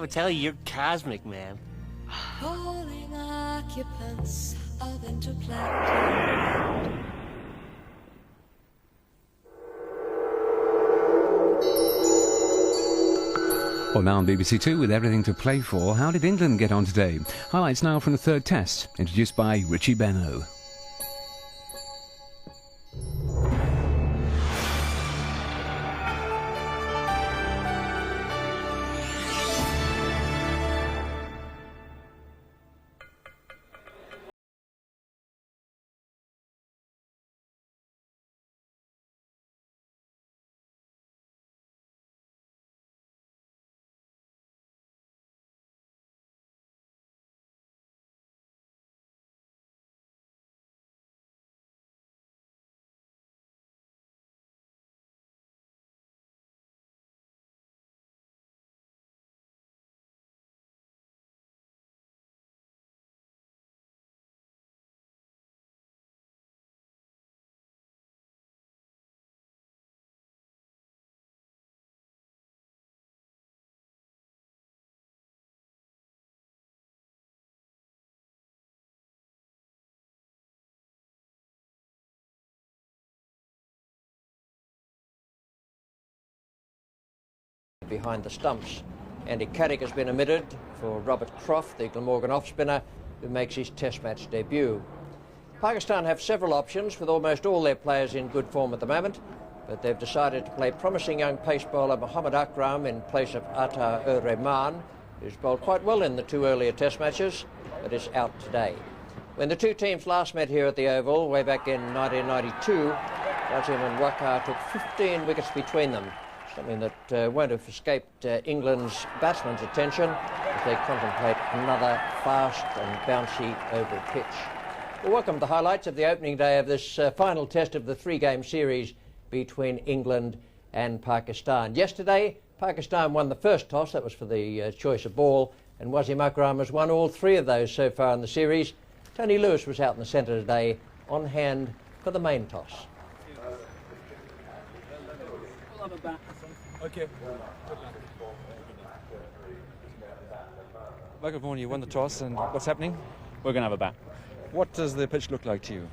ever tell you, you're cosmic, man. Calling occupants of interplanetary. Well, now on BBC Two with everything to play for. How did England get on today? Highlights now from the third test, introduced by Richie Benno. Behind the stumps. Andy Caddick has been omitted for Robert Croft, the Glamorgan off-spinner, who makes his Test match debut. Pakistan have several options, with almost all their players in good form at the moment, but they've decided to play promising young pace bowler Mohammad Akram in place of Atar-ur-Rahman, who's bowled quite well in the two earlier Test matches, but is out today. When the two teams last met here at the Oval, way back in 1992, Wasim and Waqar took 15 wickets between them, something that won't have escaped England's batsmen's attention as they contemplate another fast and bouncy oval pitch. Well, welcome to the highlights of the opening day of this final test of the three-game series between England and Pakistan. Yesterday, Pakistan won the first toss, that was for the choice of ball, and Wasim Akram has won all three of those so far in the series. Tony Lewis was out in the centre today, on hand for the main toss. Okay. Michael Vaughan, you won the toss, and what's happening? We're going to have a bat. What does the pitch look like to you?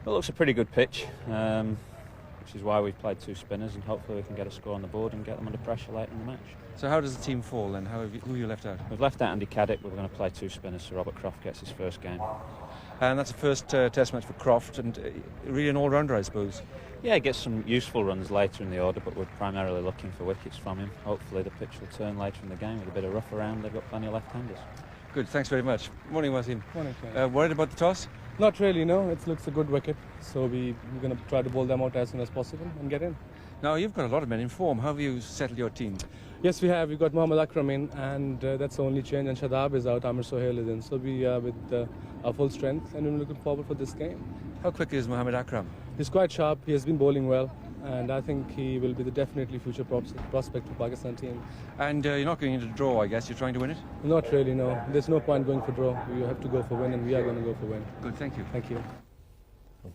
It looks a pretty good pitch, which is why we've played two spinners, and hopefully we can get a score on the board and get them under pressure later in the match. So how does the team fall, and who have you left out? We've left out Andy Caddick. We're going to play two spinners so Robert Croft gets his first game. And that's the first Test match for Croft, and really an all-rounder, I suppose. Yeah, he gets some useful runs later in the order, but we're primarily looking for wickets from him. Hopefully the pitch will turn later in the game with a bit of rough around. They've got plenty of left-handers. Good, thanks very much. Morning, Wasim. Morning. Worried about the toss? Not really, no. It looks a good wicket, so we're going to try to bowl them out as soon as possible and get in. Now, you've got a lot of men in form. How have you settled your team? Yes, we have. We've got Mohammad Akram in, and that's the only change. And Shadab is out, Amir Sohail is in. So we are with our full strength, and we're looking forward for this game. How quick is Mohammad Akram? He's quite sharp. He has been bowling well, and I think he will be the definitely future prospect for Pakistan team. And you're not going into the draw, I guess. You're trying to win it? Not really, no. There's no point going for draw. You have to go for win, and we are going to go for win. Good, thank you. Thank you.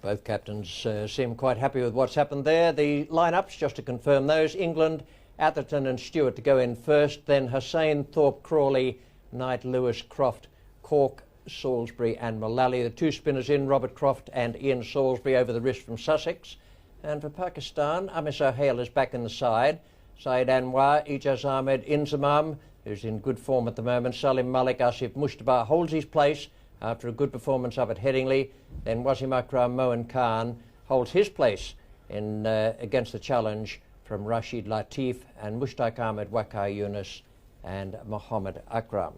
Both captains seem quite happy with what's happened there. The lineups, just to confirm those: England, Atherton and Stewart to go in first, then Hussain, Thorpe, Crawley, Knight, Lewis, Croft, Cork, Salisbury and Mullally. The two spinners in, Robert Croft and Ian Salisbury over the wrist from Sussex. And for Pakistan, Amir Sohail is back in the side. Saeed Anwar, Ijaz Ahmed, Inzamam, who's in good form at the moment. Salim Malik, Asif Mushtabah holds his place after a good performance up at Headingley. Then Wasim Akram, Moin Khan holds his place in against the challenge from Rashid Latif and Mushtaq Ahmed, Waqar Yunus and Mohammad Akram.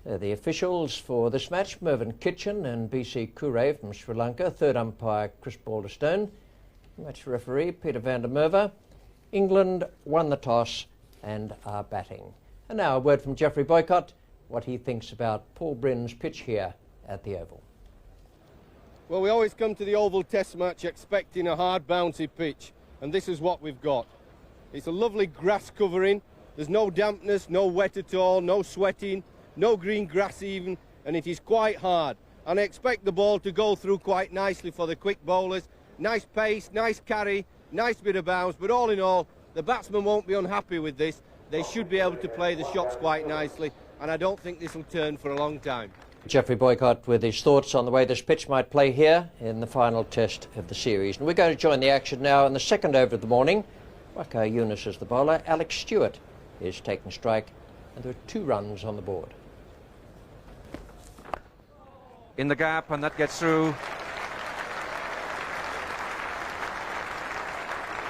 The officials for this match: Mervyn Kitchen and BC Kure from Sri Lanka. Third umpire Chris Balderstone. Match referee Peter van der Merwe. England won the toss and are batting. And now a word from Geoffrey Boycott, what he thinks about Paul Bryn's pitch here at the Oval. Well, we always come to the Oval Test match expecting a hard, bouncy pitch, and this is what we've got. It's a lovely grass covering. There's no dampness, no wet at all, no sweating, no green grass even, and it is quite hard. And I expect the ball to go through quite nicely for the quick bowlers. Nice pace, nice carry, nice bit of bounce, but all in all, the batsmen won't be unhappy with this, They should be able to play the shots quite nicely, and I don't think this will turn for a long time. Geoffrey Boycott with his thoughts on the way this pitch might play here in the final test of the series. And we're going to join the action now in the second over of the morning. Waka Yunus is the bowler. Alex Stewart is taking strike, and there are 2 runs on the board. In the gap, and that gets through.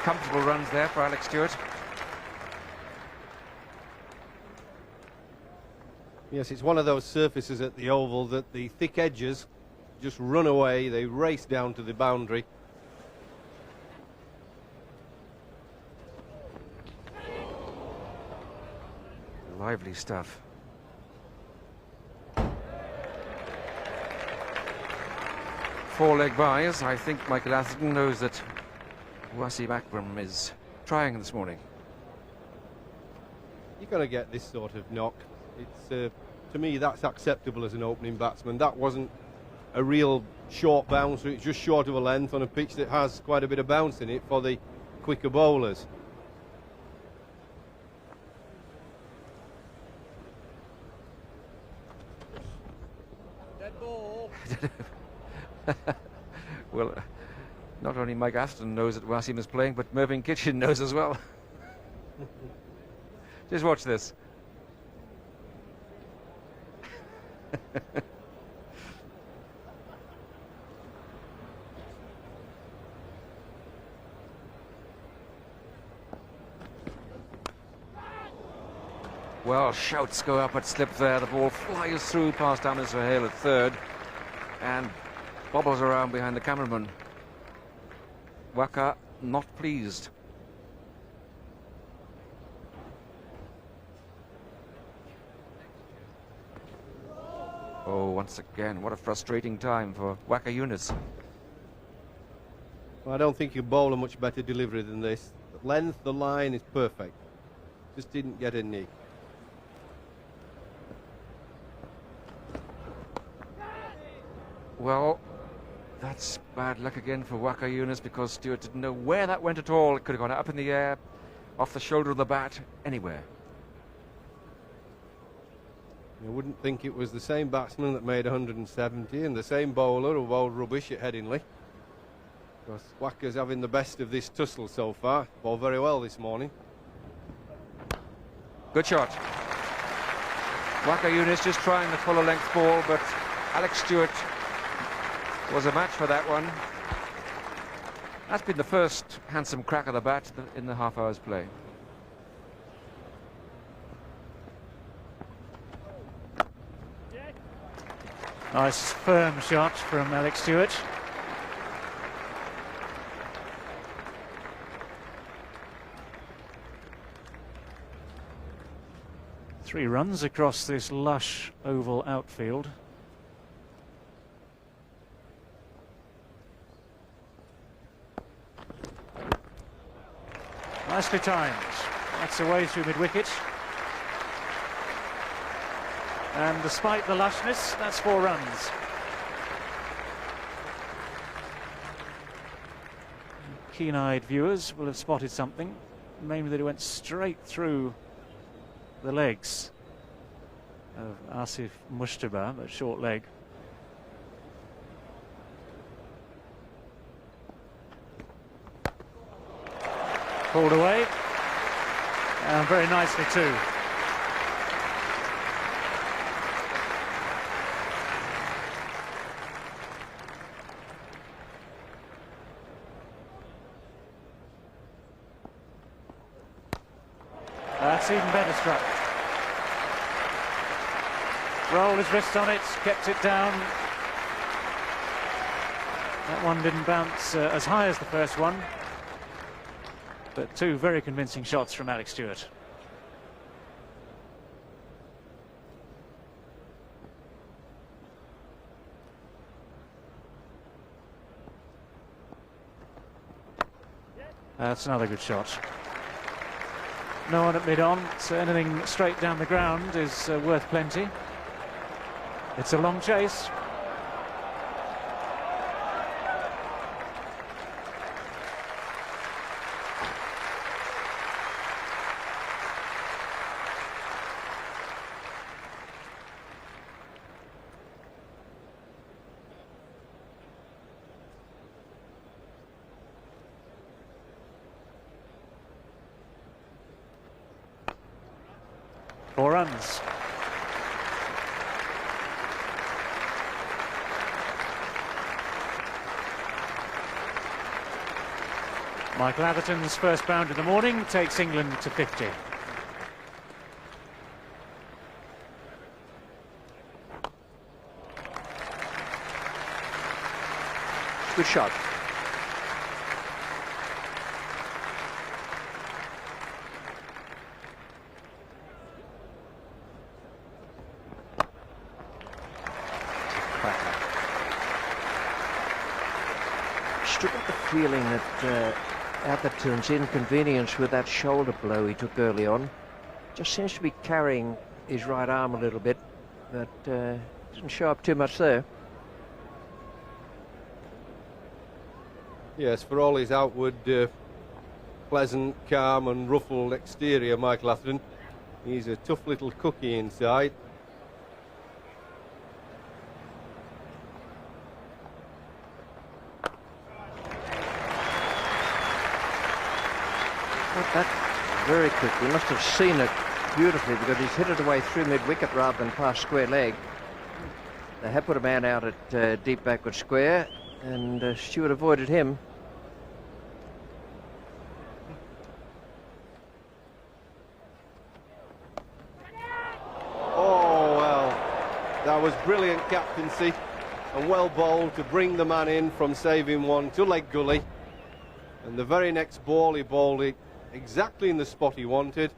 Comfortable runs there for Alex Stewart. Yes, it's one of those surfaces at the Oval that the thick edges just run away, they race down to the boundary. Lively stuff. Four-leg buys. I think Michael Atherton knows that Wasim Akram is trying this morning. You're going to get this sort of knock. It's to me, that's acceptable as an opening batsman. That wasn't a real short bounce, it's just short of a length on a pitch that has quite a bit of bounce in it for the quicker bowlers. Dead ball. Well, not only Mike Aston knows that Wasim is playing, but Mervyn Kitchen knows as well. Just watch this. Well, shouts go up at slip there. The ball flies through past Amir Sohail at third and bobbles around behind the cameraman. Waka not pleased. Oh, once again, what a frustrating time for Waka Yunus. Well, I don't think you bowl a much better delivery than this. The length, the line is perfect. Just didn't get a nick. Well, that's bad luck again for Waka Yunus because Stewart didn't know where that went at all. It could have gone up in the air, off the shoulder of the bat, anywhere. You wouldn't think it was the same batsman that made 170 and the same bowler who bowled rubbish at Headingley. Because Waka's having the best of this tussle so far. Bowled very well this morning. Good shot. Waka Yunus just trying the fuller length ball, but Alex Stewart was a match for that one. That's been the first handsome crack of the bat in the half hour's play. Nice firm shot from Alex Stewart. Three runs across this lush oval outfield. Nicely timed. That's away through mid-wicket. And despite the lushness, that's 4 runs. Keen-eyed viewers will have spotted something, mainly that it went straight through the legs of Asif Mushtaba, that short leg. Pulled away, and very nicely too. That's even better struck. Rolled his wrist on it, kept it down. That one didn't bounce as high as the first one, but 2 very convincing shots from Alex Stewart. That's another good shot. No one at mid-on, so anything straight down the ground is worth plenty. It's a long chase. 4 runs. Michael Atherton's first bound in the morning takes England to 50. Good shot. Still got the feeling that Atherton's inconvenience with that shoulder blow he took early on just seems to be carrying his right arm a little bit, but doesn't show up too much there. Yes, for all his outward pleasant, calm and ruffled exterior, Michael Atherton, he's a tough little cookie inside. Got that very quickly. He must have seen it beautifully because he's hit it away through mid-wicket rather than past square leg. They have put a man out at deep backward square, and Stewart avoided him. Oh, well, that was brilliant captaincy and well bowled to bring the man in from saving one to leg gully. And the very next ball he bowled it exactly in the spot he wanted.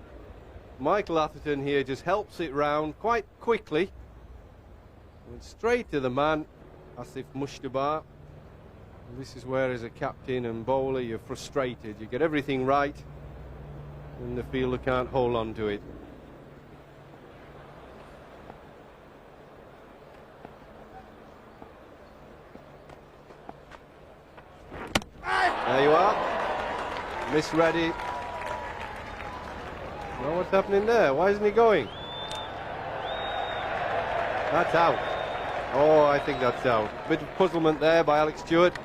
Michael Atherton here just helps it round quite quickly. Went straight to the man, Asif Mushtabar. This is where, as a captain and bowler, you're frustrated. You get everything right, and the fielder can't hold on to it. There you are. Misread it. Well, what's happening there? Why isn't he going? That's out. Oh, I think that's out. Bit of puzzlement there by Alex Stewart.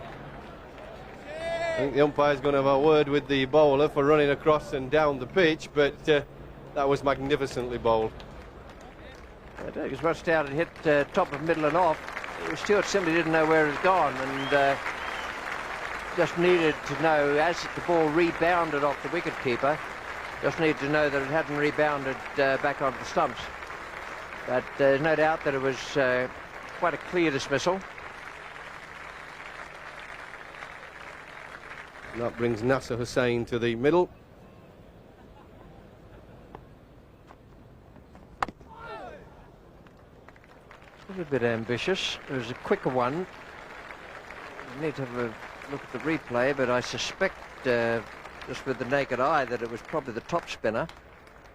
I think the umpire's going to have a word with the bowler for running across and down the pitch, but that was magnificently bowled. It was rushed out and hit top of middle and off. Stewart simply didn't know where it had gone, and just needed to know, as the ball rebounded off the wicketkeeper, just needed to know that it hadn't rebounded back onto the stumps. But there's no doubt that it was quite a clear dismissal. And that brings Nasser Hussain to the middle. A little bit ambitious. It was a quicker one. You need to have a look at the replay, but I suspect just with the naked eye that it was probably the top spinner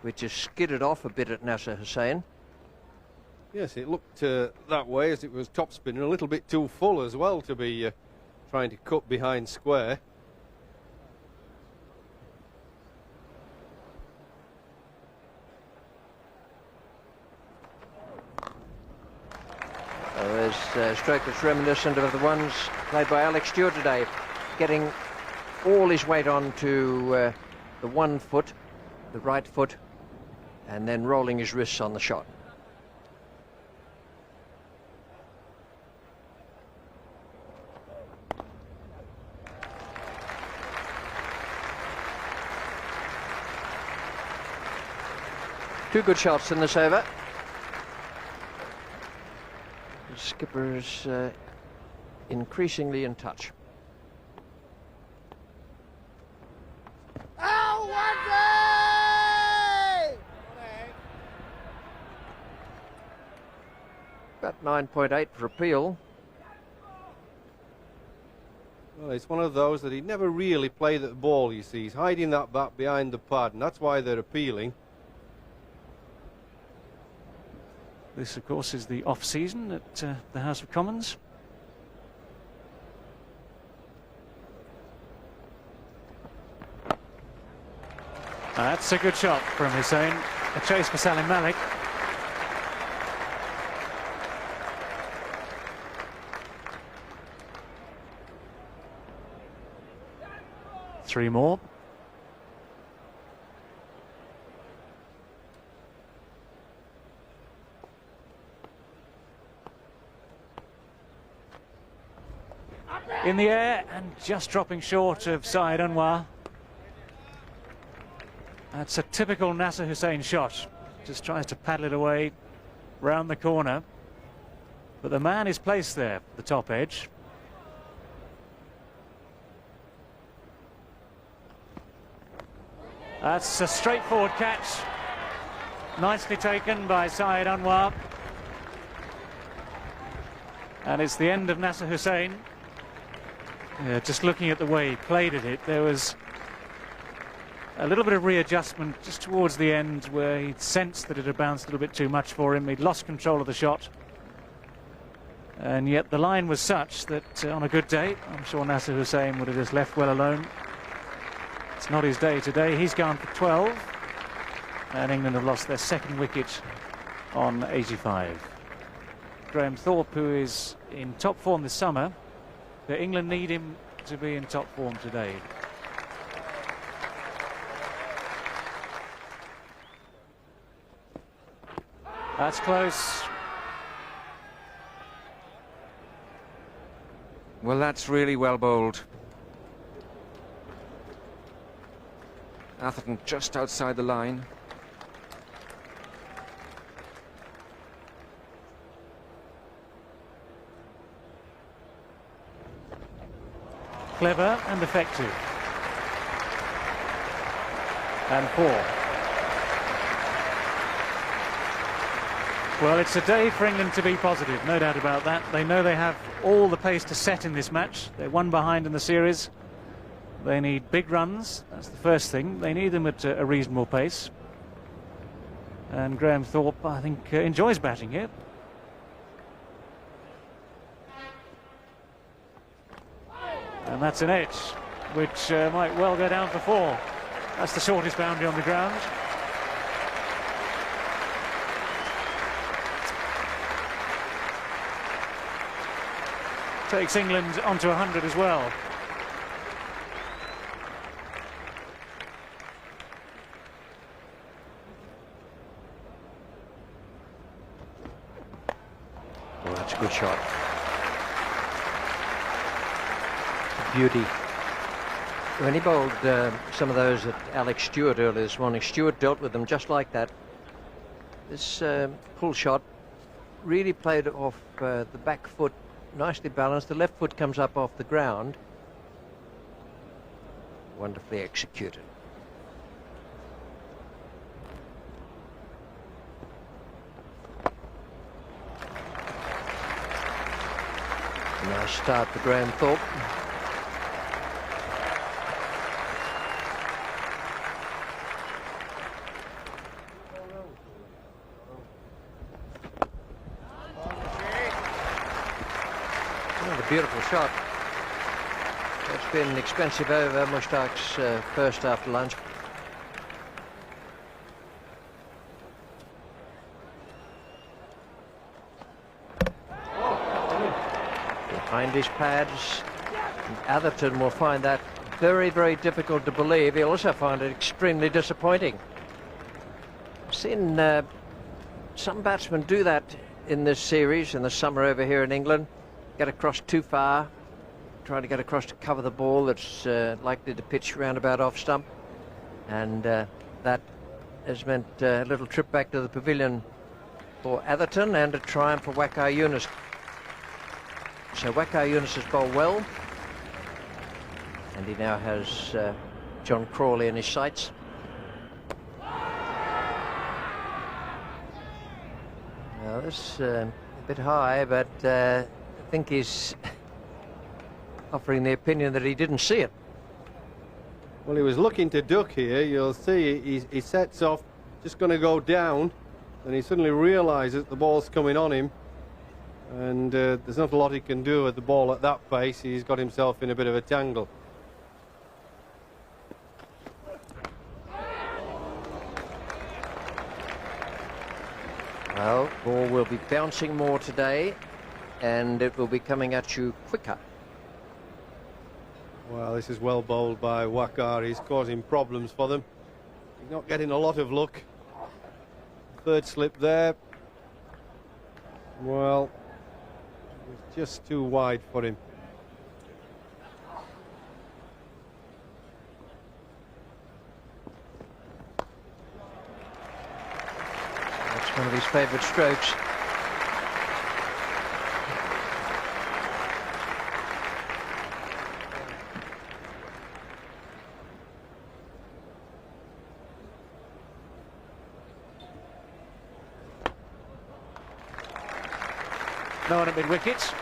which has skidded off a bit at Nasser Hussain. Yes, it looked that way, as it was top spinning, a little bit too full as well to be trying to cut behind square. There's a stroke that's reminiscent of the ones played by Alex Stewart today, getting all his weight onto the one foot, the right foot, and then rolling his wrists on the shot. Two good shots in this over. The skipper's increasingly in touch. About 9.8 for appeal. Well, it's one of those that he'd never really played at the ball, you see. He's hiding that bat behind the pad, and that's why they're appealing. This, of course, is the off-season at the House of Commons. That's a good shot from Hussain. A chase for Salim Malik. Three more. in the air and just dropping short of Syed Anwar. That's a typical Nasser Hussain shot. Just tries to paddle it away round the corner. But the man is placed there, the top edge. That's a straightforward catch. Nicely taken by Syed Anwar. And it's the end of Nasser Hussain. Just looking at the way he played at it, there was a little bit of readjustment just towards the end where he'd sensed that it had bounced a little bit too much for him. He'd lost control of the shot. And yet the line was such that on a good day, I'm sure Nasser Hussain would have just left well alone. It's not his day today. He's gone for 12. And England have lost their second wicket on 85. Graham Thorpe, who is in top form this summer, but England need him to be in top form today. That's close. Well, that's really well bowled. Atherton just outside the line. Clever and effective. And 4. Well, it's a day for England to be positive, no doubt about that. They know they have all the pace to set in this match. They're one behind in the series. They need big runs, that's the first thing. They need them at a reasonable pace. And Graham Thorpe, I think, enjoys batting here. And that's an edge, which might well go down for 4. That's the shortest boundary on the ground. Takes England onto 100 as well. Well, that's a good shot. Beauty. When he bowled some of those at Alex Stewart earlier this morning, Stewart dealt with them just like that. This pull shot really played off the back foot, nicely balanced. The left foot comes up off the ground. Wonderfully executed. Nice start for Graham Thorpe. Beautiful shot. It's been an expensive over, Mushtaq's first after lunch. Behind his pads, and Atherton will find that very, very difficult to believe. He'll also find it extremely disappointing. I've seen some batsmen do that in this series in the summer over here in England. Get across too far, trying to get across to cover the ball that's likely to pitch roundabout off stump, and that has meant a little trip back to the pavilion for Atherton and a triumph for Waqar Younis. So Waqar Younis has bowled well, and he now has John Crawley in his sights. Now this is a bit high, but I think he's offering the opinion that he didn't see it. Well, he was looking to duck here. You'll see he sets off, just going to go down, and he suddenly realises the ball's coming on him, and there's not a lot he can do with the ball at that pace. He's got himself in a bit of a tangle. Well, ball will be bouncing more today, and it will be coming at you quicker. Well, this is well bowled by Waqar. He's causing problems for them. He's not getting a lot of luck. Third slip there. Well, it's just too wide for him. one of his favourite strokes. No one at mid-wicket.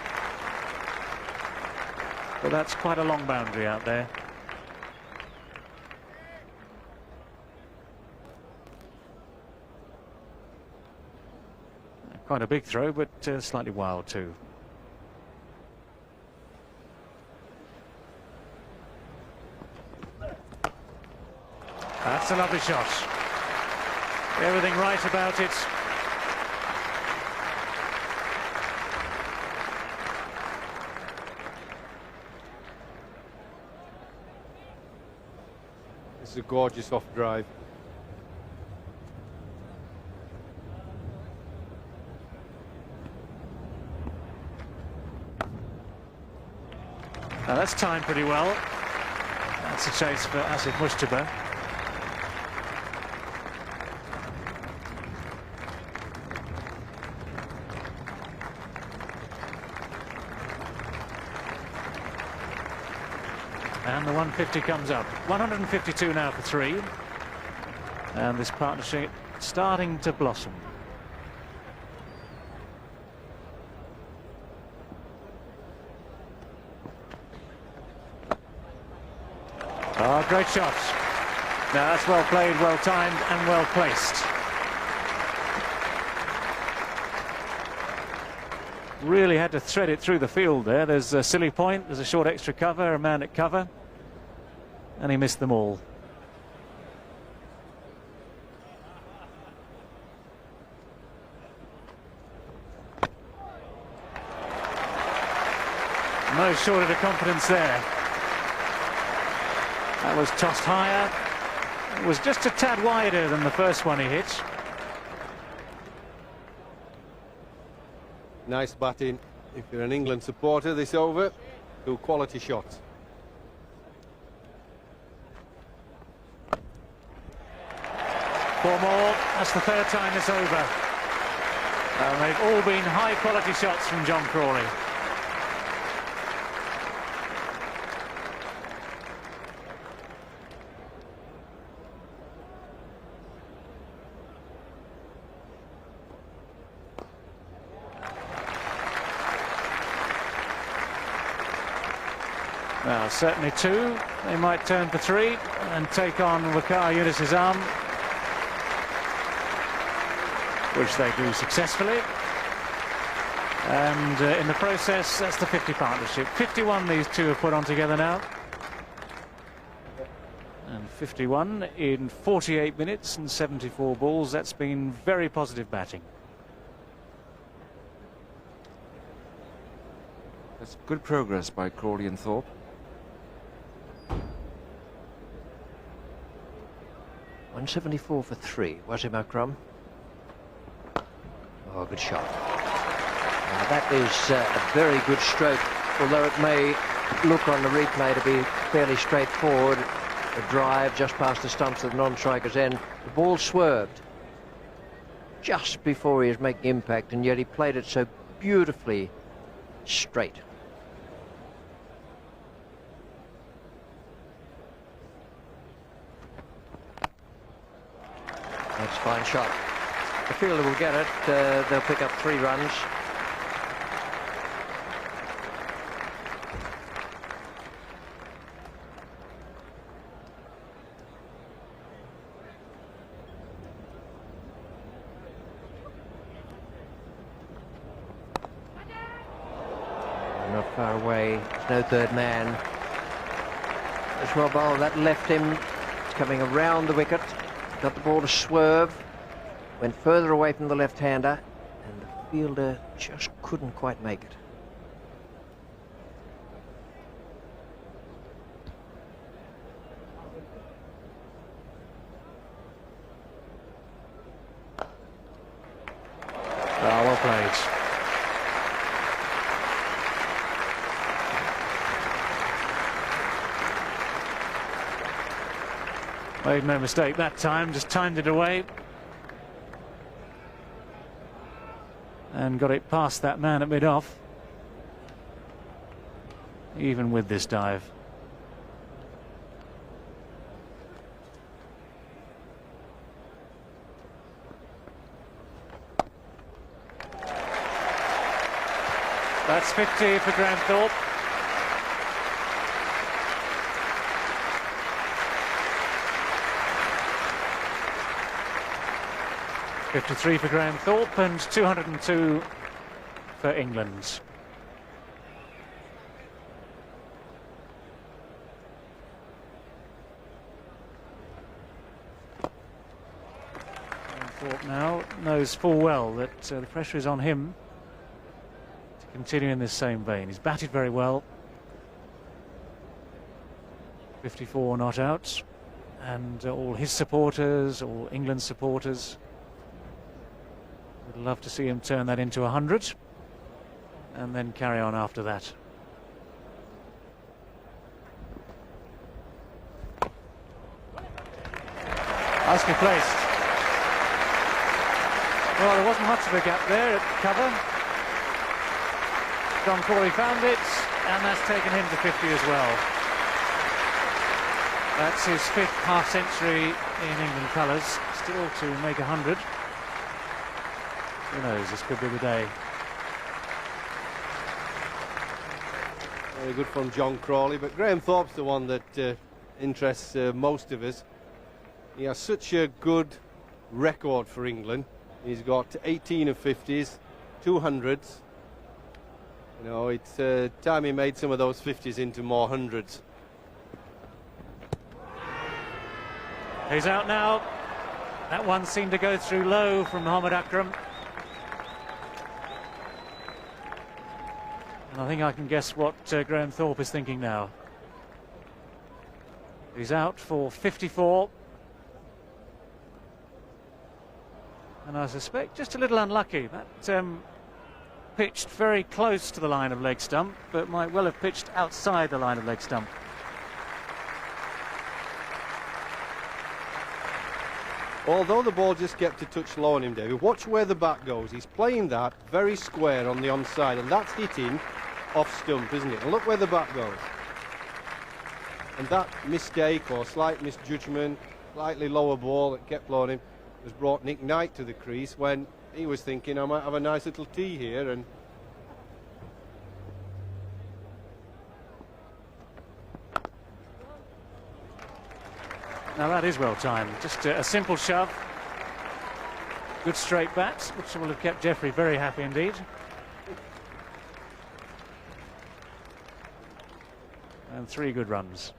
But that's quite a long boundary out there. Quite a big throw, but slightly wild too. That's a lovely shot. Everything right about it. This is a gorgeous off drive. Now that's timed pretty well. That's a chase for Asif Mujtaba. And the 150 comes up. 152 now for 3. And this partnership starting to blossom. Oh, great shot. Now that's well played, well timed and well placed. Really had to thread it through the field there. There's a silly point, there's a short extra cover, a man at cover, and he missed them all. No shortage of confidence there. That was tossed higher. It was just a tad wider than the first one he hit. Nice batting. If you're an England supporter this over, 2 quality shots. Four more. That's the 3rd time this over. They've all been high quality shots from John Crawley. Well, certainly 2. They might turn for 3 and take on Waqar Younis's arm, which they do successfully. And in the process, that's the 50 partnership. 51 these two have put on together now. And 51 in 48 minutes and 74 balls. That's been very positive batting. That's good progress by Crawley and Thorpe. .174 for 3. Wasim Akram. Oh, good shot. Now that is a very good stroke, although it may look on the replay to be fairly straightforward. A drive just past the stumps of the non-striker's end. The ball swerved just before he was making impact, and yet he played it so beautifully straight. That's a fine shot. The fielder will get it. They'll pick up 3 runs. Not far away. There's no third man. As well bowled, that left him. It's coming around the wicket. Got the ball to swerve. Went further away from the left-hander, and the fielder just couldn't quite make it. Oh, well played. Made no mistake that time, just timed it away. and got it past that man at mid-off, even with this dive. That's 50 for Graham Thorpe. $53 for Graham Thorpe and 202 for England. Graham Thorpe now knows full well that the pressure is on him to continue in this same vein. He's batted very well. 54 not out, and all his supporters, all England's supporters, would love to see him turn that into 100 and then carry on after that. Nicely placed. Well, there wasn't much of a gap there at cover. John Crawley found it, and that's taken him to 50 as well. That's his 5th half-century in England colours, still to make 100. Who knows, this could be the day. Very good from John Crawley, but Graham Thorpe's the one that interests most of us. He has such a good record for England. He's got 18 of 50s, 200s. You know, it's time he made some of those 50s into more hundreds. He's out now. That one seemed to go through low from Mohammad Akram. And I think I can guess what Graham Thorpe is thinking now. He's out for 54. And I suspect just a little unlucky. That pitched very close to the line of leg stump, but might well have pitched outside the line of leg stump. Although the ball just kept a touch low on him, David, watch where the bat goes. He's playing that very square on the onside, and that's hitting off stump, isn't it? And look where the bat goes. And that mistake or slight misjudgment, slightly lower ball that kept blowing him, has brought Nick Knight to the crease when he was thinking, I might have a nice little tee here. And now that is well timed. Just a simple shove. Good straight bat, which will have kept Jeffrey very happy indeed. And 3 good runs.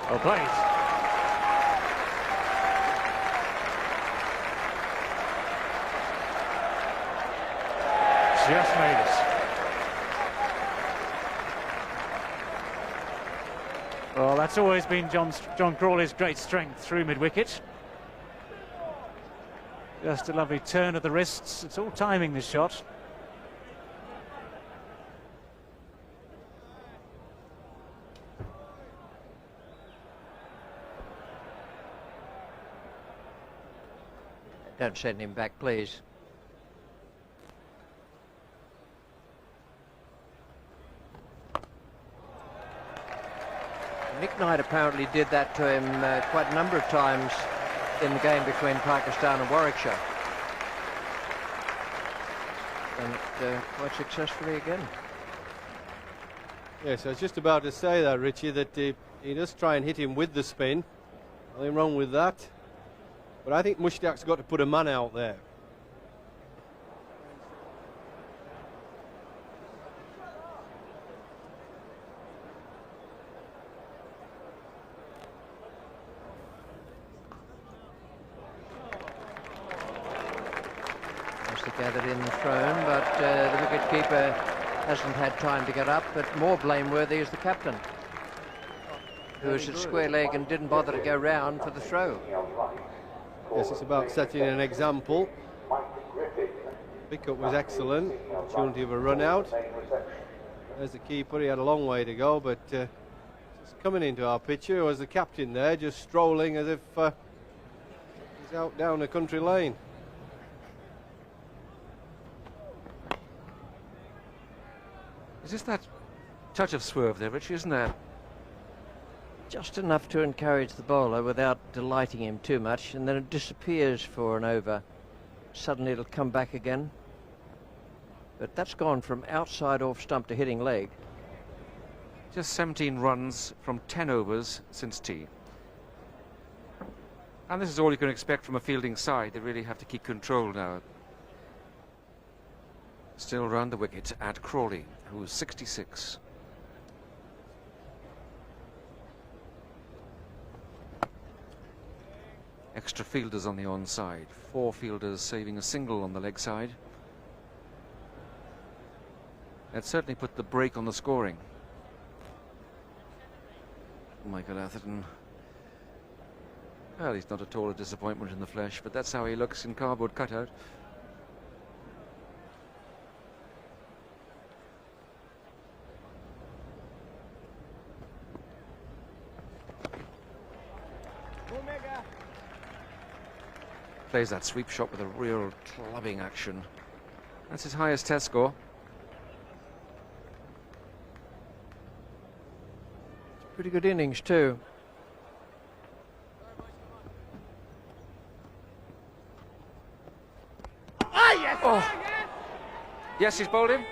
Well played. Just made it. Well, that's always been John Crawley's great strength through mid-wicket. Just a lovely turn of the wrists. It's all timing, this shot. Don't send him back, please. Nick Knight apparently did that to him quite a number of times in the game between Pakistan and Warwickshire. And quite successfully again. yes, I was just about to say that, Richie, that he does try and hit him with the spin. Nothing wrong with that. But I think Mushtaq's got to put a man out there. Gathered in the thrown, but the wicket-keeper hasn't had time to get up, but more blameworthy is the captain, who was at square leg and didn't bother to go round for the throw. Yes, it's about setting an example. Pick-up was excellent. Opportunity of a run out. There's the keeper. He had a long way to go, but Just coming into our picture was the captain there, just strolling as if he's out down a country lane. Is this that touch of swerve there, Richie, isn't there? Just enough to encourage the bowler without delighting him too much, and then it disappears for an over. Suddenly it'll come back again. But that's gone from outside off stump to hitting leg. Just 17 runs from 10 overs since tea. And this is all you can expect from a fielding side. They really have to keep control now. Still round the wicket at Crawley, who's 66. Extra fielders on the onside. 4 fielders saving a single on the leg side. That certainly put the brake on the scoring. Michael Atherton. Well, he's not at all a disappointment in the flesh, but that's how he looks in cardboard cutout. Plays that sweep shot with a real clubbing action. That's his highest test score. Pretty good innings too. Oh. Yes, he's bowled him.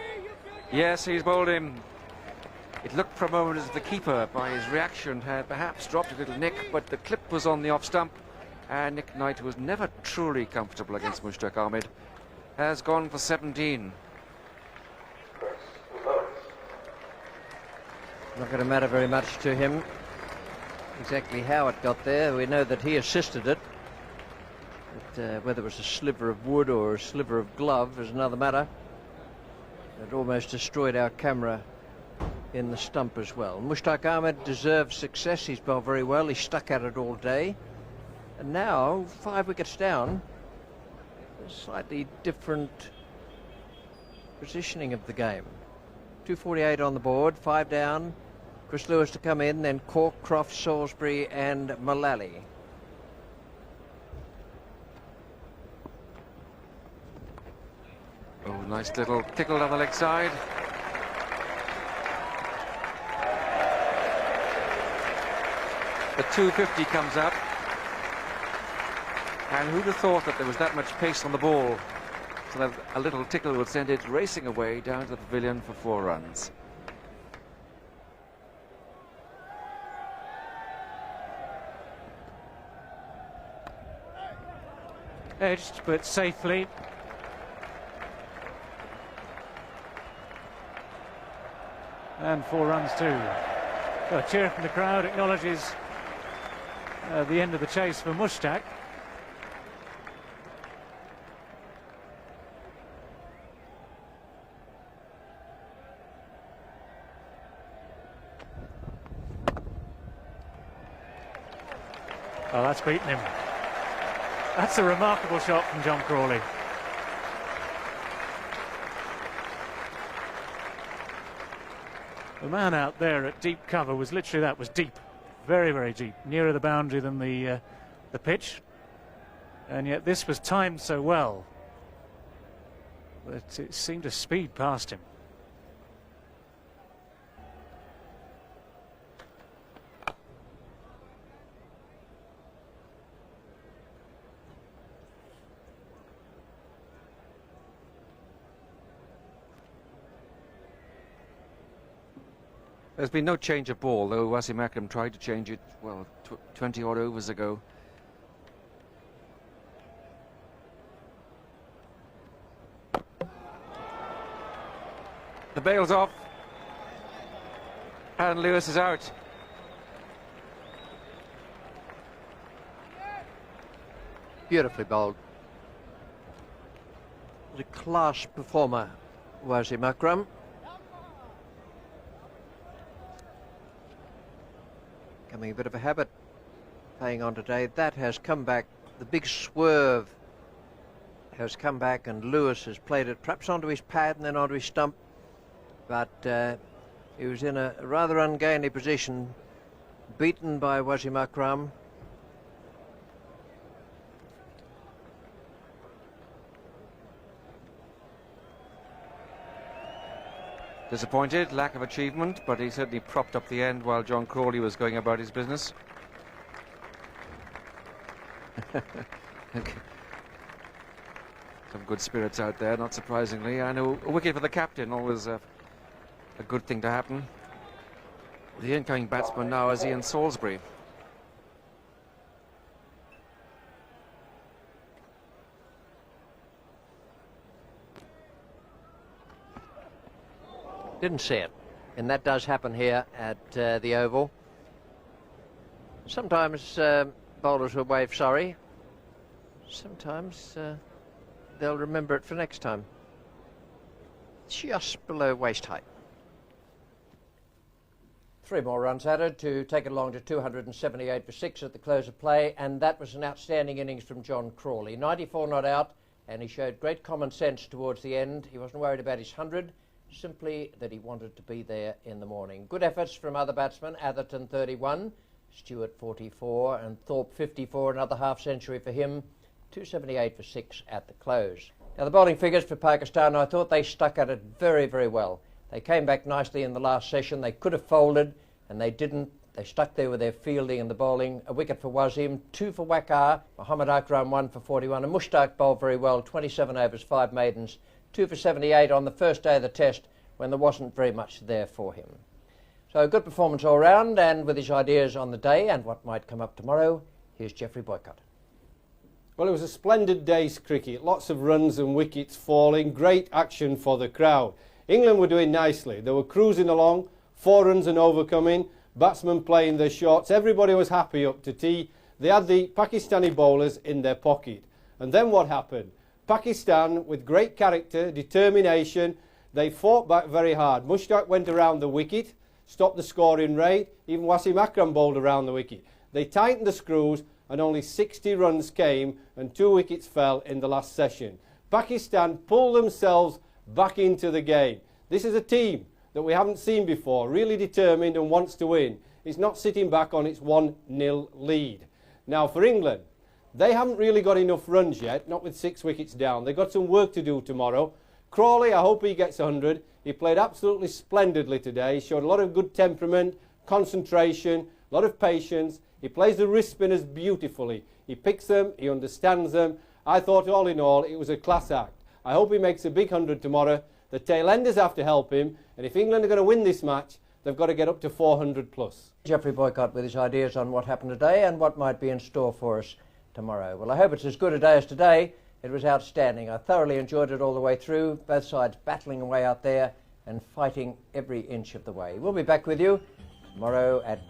Yes, he's bowled him. It looked for a moment as if the keeper, by his reaction, had perhaps dropped a little nick, but the clip was on the off stump. And Nick Knight, who was never truly comfortable against Mushtaq Ahmed, has gone for 17. Not going to matter very much to him exactly how it got there. We know that he assisted it. But, whether it was a sliver of wood or a sliver of glove is another matter. It almost destroyed our camera in the stump as well. Mushtaq Ahmed deserves success. He's bowled very well. He stuck at it all day. And now, 5 wickets down, a slightly different positioning of the game. 248 on the board, 5 down. Chris Lewis to come in, then Cork, Croft, Salisbury and Mullally. Oh, nice little tickle down the leg side. The 250 comes up. And who'd have thought that there was that much pace on the ball, so that a little tickle would send it racing away down to the pavilion for 4 runs. Edged, but safely. And 4 runs too. A cheer from the crowd acknowledges the end of the chase for Mushtaq. Oh, that's beaten him. That's a remarkable shot from John Crawley. The man out there at deep cover was literally, that was deep, very, very deep, nearer the boundary than the pitch. And yet this was timed so well that it seemed to speed past him. There's been no change of ball, though Wasim Akram tried to change it, well, 20 odd overs ago. The bail's off, and Lewis is out. Beautifully bowled. The class performer, Wasim Akram. Becoming a bit of a habit, playing on today. That has come back. The big swerve has come back, and Lewis has played it perhaps onto his pad and then onto his stump. But he was in a rather ungainly position beaten by Wasim Akram. Disappointed, lack of achievement, but he certainly propped up the end while John Crawley was going about his business. Some good spirits out there, not surprisingly. I know a wicket for the captain, always a good thing to happen. The incoming batsman now is Ian Salisbury. Didn't see it, and that does happen here at the Oval. Sometimes bowlers will wave sorry. Sometimes they'll remember it for next time. Just below waist height. 3 more runs added to take it along to 278 for 6 at the close of play, and that was an outstanding innings from John Crawley. 94 not out, and he showed great common sense towards the end. He wasn't worried about his 100, simply that he wanted to be there in the morning. Good efforts from other batsmen. Atherton 31, Stewart 44, and Thorpe 54, another half century for him. 278 for 6 at the close. Now the bowling figures for Pakistan, I thought they stuck at it very, very well. They came back nicely in the last session. They could have folded, and they didn't. They stuck there with their fielding and the bowling. A wicket for Wasim, 2 for Waqar, Mohammad Akram 1 for 41, and Mushtaq bowled very well, 27 overs, 5 maidens, 2 for 78 on the first day of the test when there wasn't very much there for him. So a good performance all round, and with his ideas on the day and what might come up tomorrow, here's Geoffrey Boycott. Well, it was a splendid day's cricket. Lots of runs and wickets falling. Great action for the crowd. England were doing nicely. They were cruising along, 4 runs and overcoming, batsmen playing their shots. Everybody was happy up to tea. They had the Pakistani bowlers in their pocket. And then what happened? Pakistan, with great character, determination, they fought back very hard. Mushtaq went around the wicket, stopped the scoring rate. Even Wasim Akram bowled around the wicket. They tightened the screws, and only 60 runs came and 2 wickets fell in the last session. Pakistan pulled themselves back into the game. This is a team that we haven't seen before, really determined and wants to win. It's not sitting back on its 1-0 lead. Now for England, they haven't really got enough runs yet, not with 6 wickets down. They've got some work to do tomorrow. Crawley, I hope he gets 100. He played absolutely splendidly today. He showed a lot of good temperament, concentration, a lot of patience. He plays the wrist spinners beautifully. He picks them, he understands them. I thought all in all it was a class act. I hope he makes a big 100 tomorrow. The tail-enders have to help him, and if England are going to win this match, they've got to get up to 400 plus. Geoffrey Boycott with his ideas on what happened today and what might be in store for us tomorrow. Well, I hope it's as good a day as today. It was outstanding. I thoroughly enjoyed it all the way through, both sides battling away out there and fighting every inch of the way. We'll be back with you tomorrow at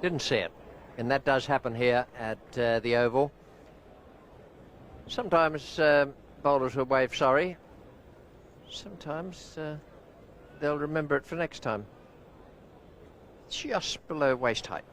Didn't see it, and that does happen here at the Oval. Sometimes bowlers will wave sorry. Sometimes they'll remember it for next time. Just below waist height.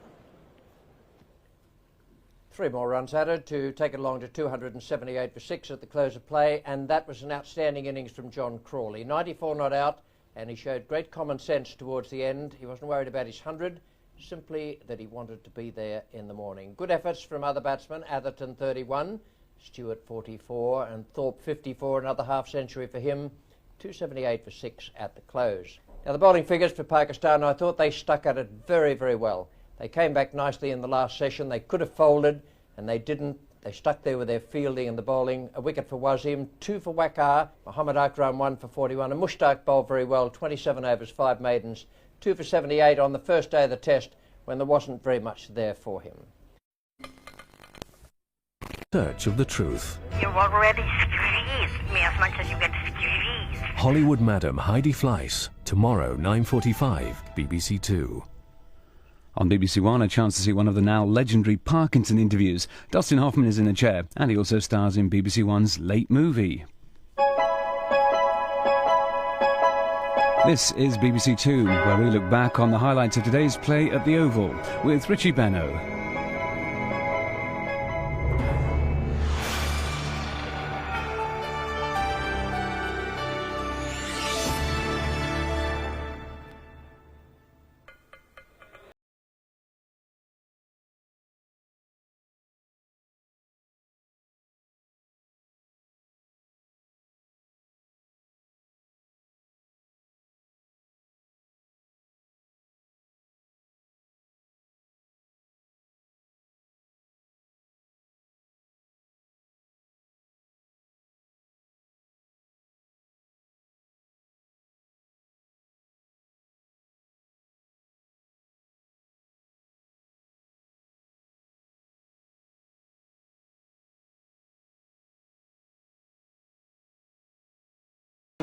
3 more runs added to take it along to 278 for 6 at the close of play, and that was an outstanding innings from John Crawley. 94 not out, and he showed great common sense towards the end. He wasn't worried about his 100, simply that he wanted to be there in the morning. Good efforts from other batsmen. Atherton 31, Stewart 44, and Thorpe 54, another half century for him. 278 for 6 at the close. Now the bowling figures for Pakistan, I thought they stuck at it very, very well. They came back nicely in the last session. They could have folded and they didn't. They stuck there with their fielding and the bowling. A wicket for Wasim, 2 for Waqar, Mohammad Akram 1 for 41, and Mushtaq bowled very well, 27 overs, 5 maidens, 2 for 78 on the first day of the test when there wasn't very much there for him. Search of the truth. You've already squeezed me as much as you get squeezed. Hollywood Madam Heidi Fleiss, tomorrow 9:45, BBC Two. On BBC One, a chance to see one of the now legendary Parkinson interviews. Dustin Hoffman is in a chair, and he also stars in BBC One's Late Movie. This is BBC Two, where we look back on the highlights of today's play at the Oval with Richie Benno.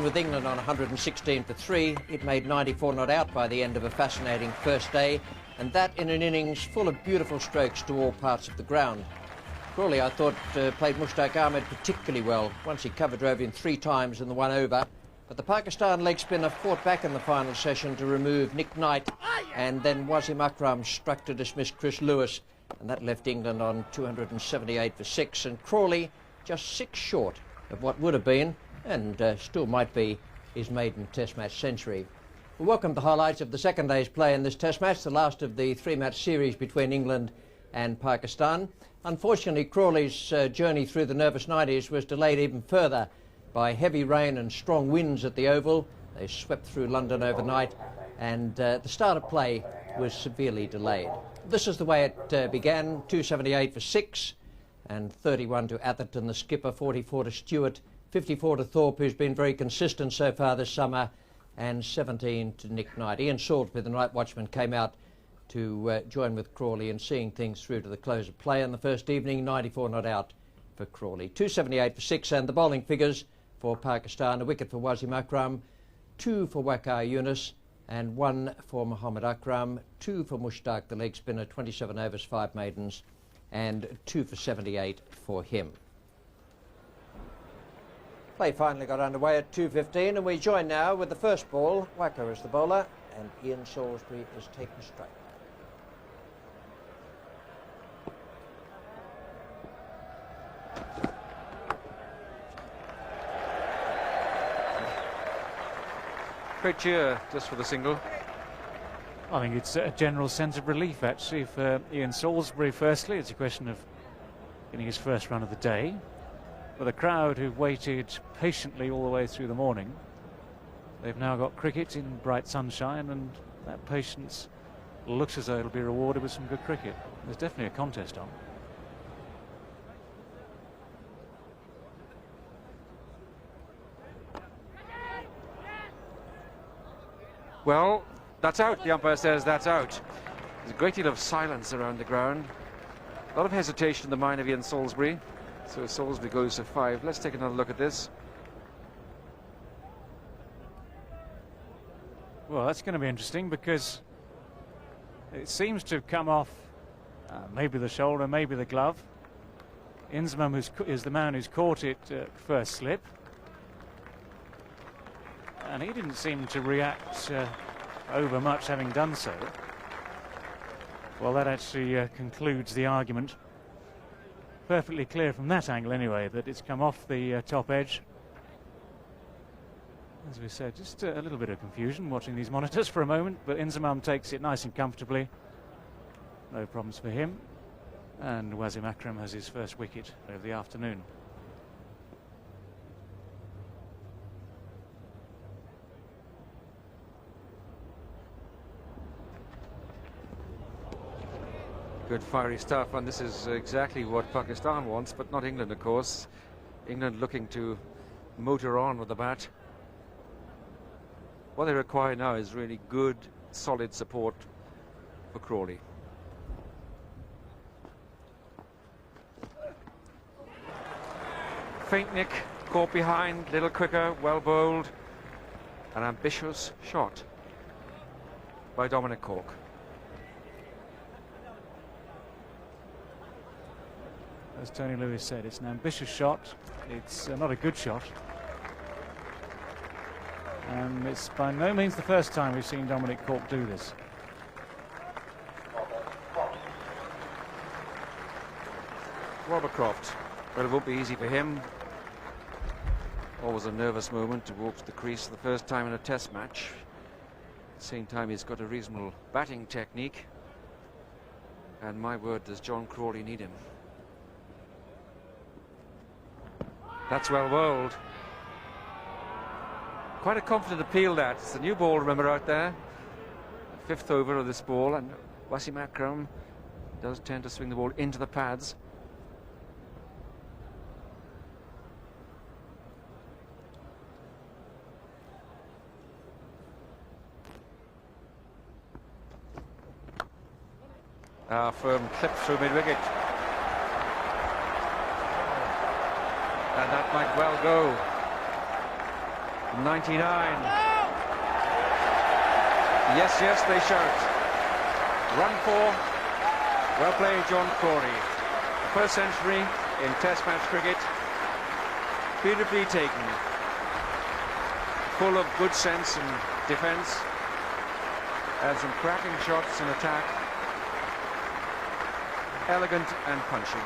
With England on 116 for 3, it made 94 not out by the end of a fascinating first day, and that in an innings full of beautiful strokes to all parts of the ground. Crawley, I thought, played Mushtaq Ahmed particularly well. Once he covered drove in 3 times in the 1 over, but the Pakistan leg spinner fought back in the final session to remove Nick Knight, and then Wasim Akram struck to dismiss Chris Lewis, and that left England on 278 for 6, and Crawley just 6 short of what would have been and still might be his maiden test match century. We welcome the highlights of the second day's play in this test match, the last of the 3-match series between England and Pakistan. Unfortunately, Crawley's journey through the nervous 90s was delayed even further by heavy rain and strong winds at the Oval. They swept through London overnight, and the start of play was severely delayed. This is the way it began: 278 for 6 and 31 to Atherton, the skipper, 44 to Stewart, 54 to Thorpe, who's been very consistent so far this summer, and 17 to Nick Knight. Ian Salisbury, the night watchman, came out to join with Crawley in seeing things through to the close of play in the first evening. 94 not out for Crawley. 278 for 6, and the bowling figures for Pakistan: a wicket for Wasim Akram, 2 for Waqar Yunus, and 1 for Mohammad Akram, 2 for Mushtaq, the leg spinner, 27 overs, 5 maidens, and 2 for 78 for him. Play finally got underway at 2:15, and we join now with the first ball. Waqar is the bowler, and Ian Salisbury is taken straight. Great cheer just for the single. I think it's a general sense of relief, actually, for Ian Salisbury. Firstly, it's a question of getting his first run of the day. For the crowd who've waited patiently all the way through the morning, they've now got cricket in bright sunshine, and that patience looks as though it'll be rewarded with some good cricket. There's definitely a contest on. Well, that's out. The umpire says that's out. There's a great deal of silence around the ground. A lot of hesitation in the mind of Ian Salisbury. So Salisbury goes to 5. Let's take another look at this. Well, that's going to be interesting, because it seems to have come off maybe the shoulder, maybe the glove. Inzamam is the man who's caught it first slip, and he didn't seem to react over much having done so. Well, that actually concludes the argument. Perfectly clear from that angle anyway that it's come off the top edge. As we said, just a little bit of confusion watching these monitors for a moment, but Inzamam takes it nice and comfortably. No problems for him. And Wasim Akram has his first wicket of the afternoon. Good fiery stuff, and this is exactly what Pakistan wants, but not England, of course. England looking to motor on with the bat. What they require now is really good, solid support for Crawley. Faint nick, caught behind, little quicker, well bowled. An ambitious shot by Dominic Cork. As Tony Lewis said, it's an ambitious shot. It's not a good shot. And it's by no means the first time we've seen Dominic Cork do this. Robert Croft. Well, it won't be easy for him. Always a nervous moment to walk to the crease for the first time in a test match. At the same time, he's got a reasonable batting technique. And my word, does John Crawley need him. That's well bowled. Quite a confident appeal, that. It's the new ball, remember, out there. Fifth over of this ball, and Wasim Akram does tend to swing the ball into the pads. Firm clip through mid-wicket. And that might well go. 99. Yes, yes, they shout. Run for. Well played, John Crawley. The first century in Test match cricket. Beautifully taken. Full of good sense and defence. And some cracking shots in attack. Elegant and punching.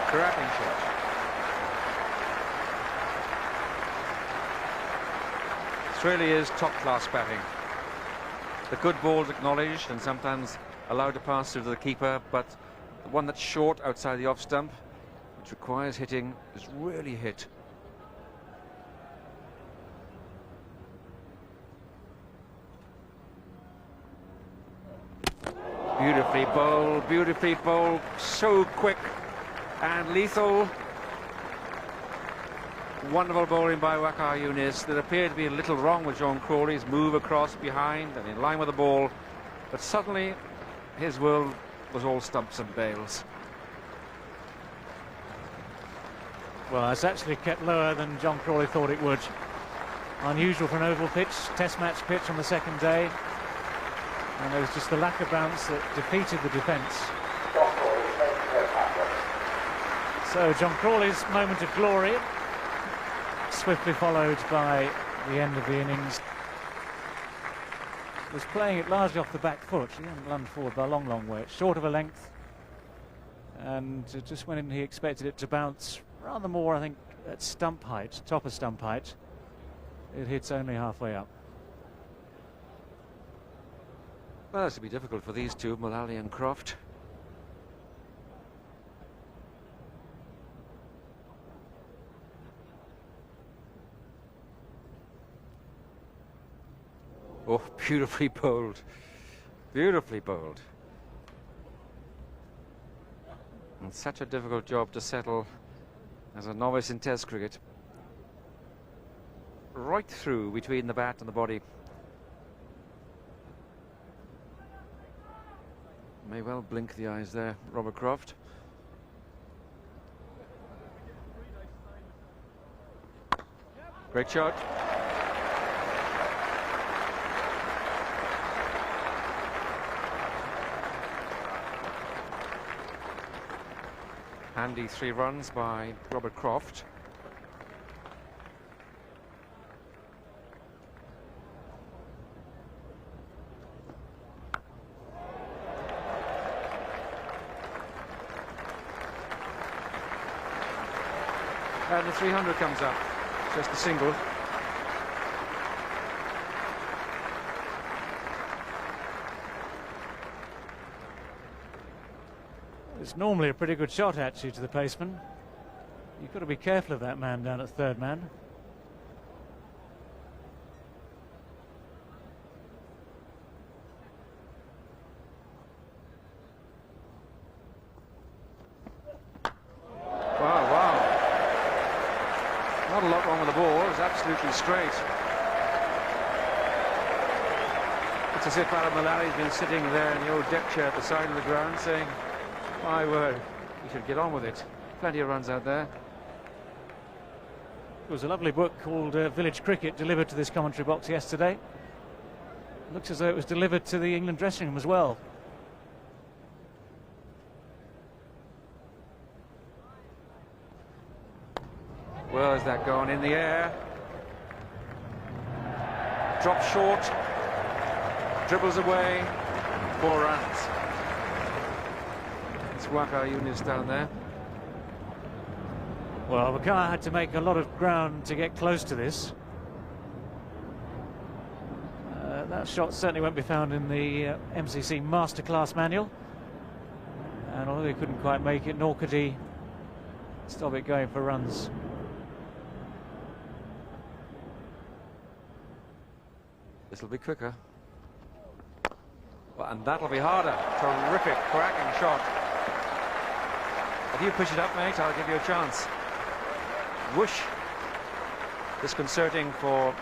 Cracking shot. This really is top-class batting. The good balls acknowledged and sometimes allowed to pass through to the keeper, but the one that's short outside the off-stump, which requires hitting, is really hit. Beautifully bowled, so quick and lethal. Wonderful bowling by Waqar Younis. There appeared to be a little wrong with John Crawley's move across behind and in line with the ball, but suddenly his world was all stumps and bails. Well, it's actually kept lower than John Crawley thought it would. Unusual for an oval pitch, test match pitch on the second day. And there was just the lack of bounce that defeated the defence. So John Crawley's moment of glory, swiftly followed by the end of the innings. Was playing it largely off the back foot. He hadn't lunged forward by a long, long way. It's short of a length. And just when he expected it to bounce rather more, I think, at stump height, top of stump height, it hits only halfway up. Well, this will be difficult for these two, Mullally and Croft. Oh, beautifully bowled. Beautifully bowled. And such a difficult job to settle as a novice in Test cricket. Right through between the bat and the body. May well blink the eyes there, Robert Croft. Great shot. Handy 3 runs by Robert Croft. And the 300 comes up, just a single. There's normally a pretty good shot actually to the paceman. You've got to be careful of that man down at third man. Wow. Not a lot wrong with the ball. It's absolutely straight. It's as if Alan Mullally's been sitting there in the old deck chair at the side of the ground saying, my word, we should get on with it. Plenty of runs out there. There was a lovely book called Village Cricket delivered to this commentary box yesterday. Looks as though it was delivered to the England dressing room as well. Well, is that going in the air? Drop short. Dribbles away. 4 runs. It's Waka Yunus down there. Well, Wakar had to make a lot of ground to get close to this. That shot certainly won't be found in the MCC Masterclass manual. And although he couldn't quite make it, nor could he stop it going for runs. This'll be quicker. Well, and that'll be harder. Terrific, cracking shot. If you push it up, mate, I'll give you a chance. Whoosh. Disconcerting for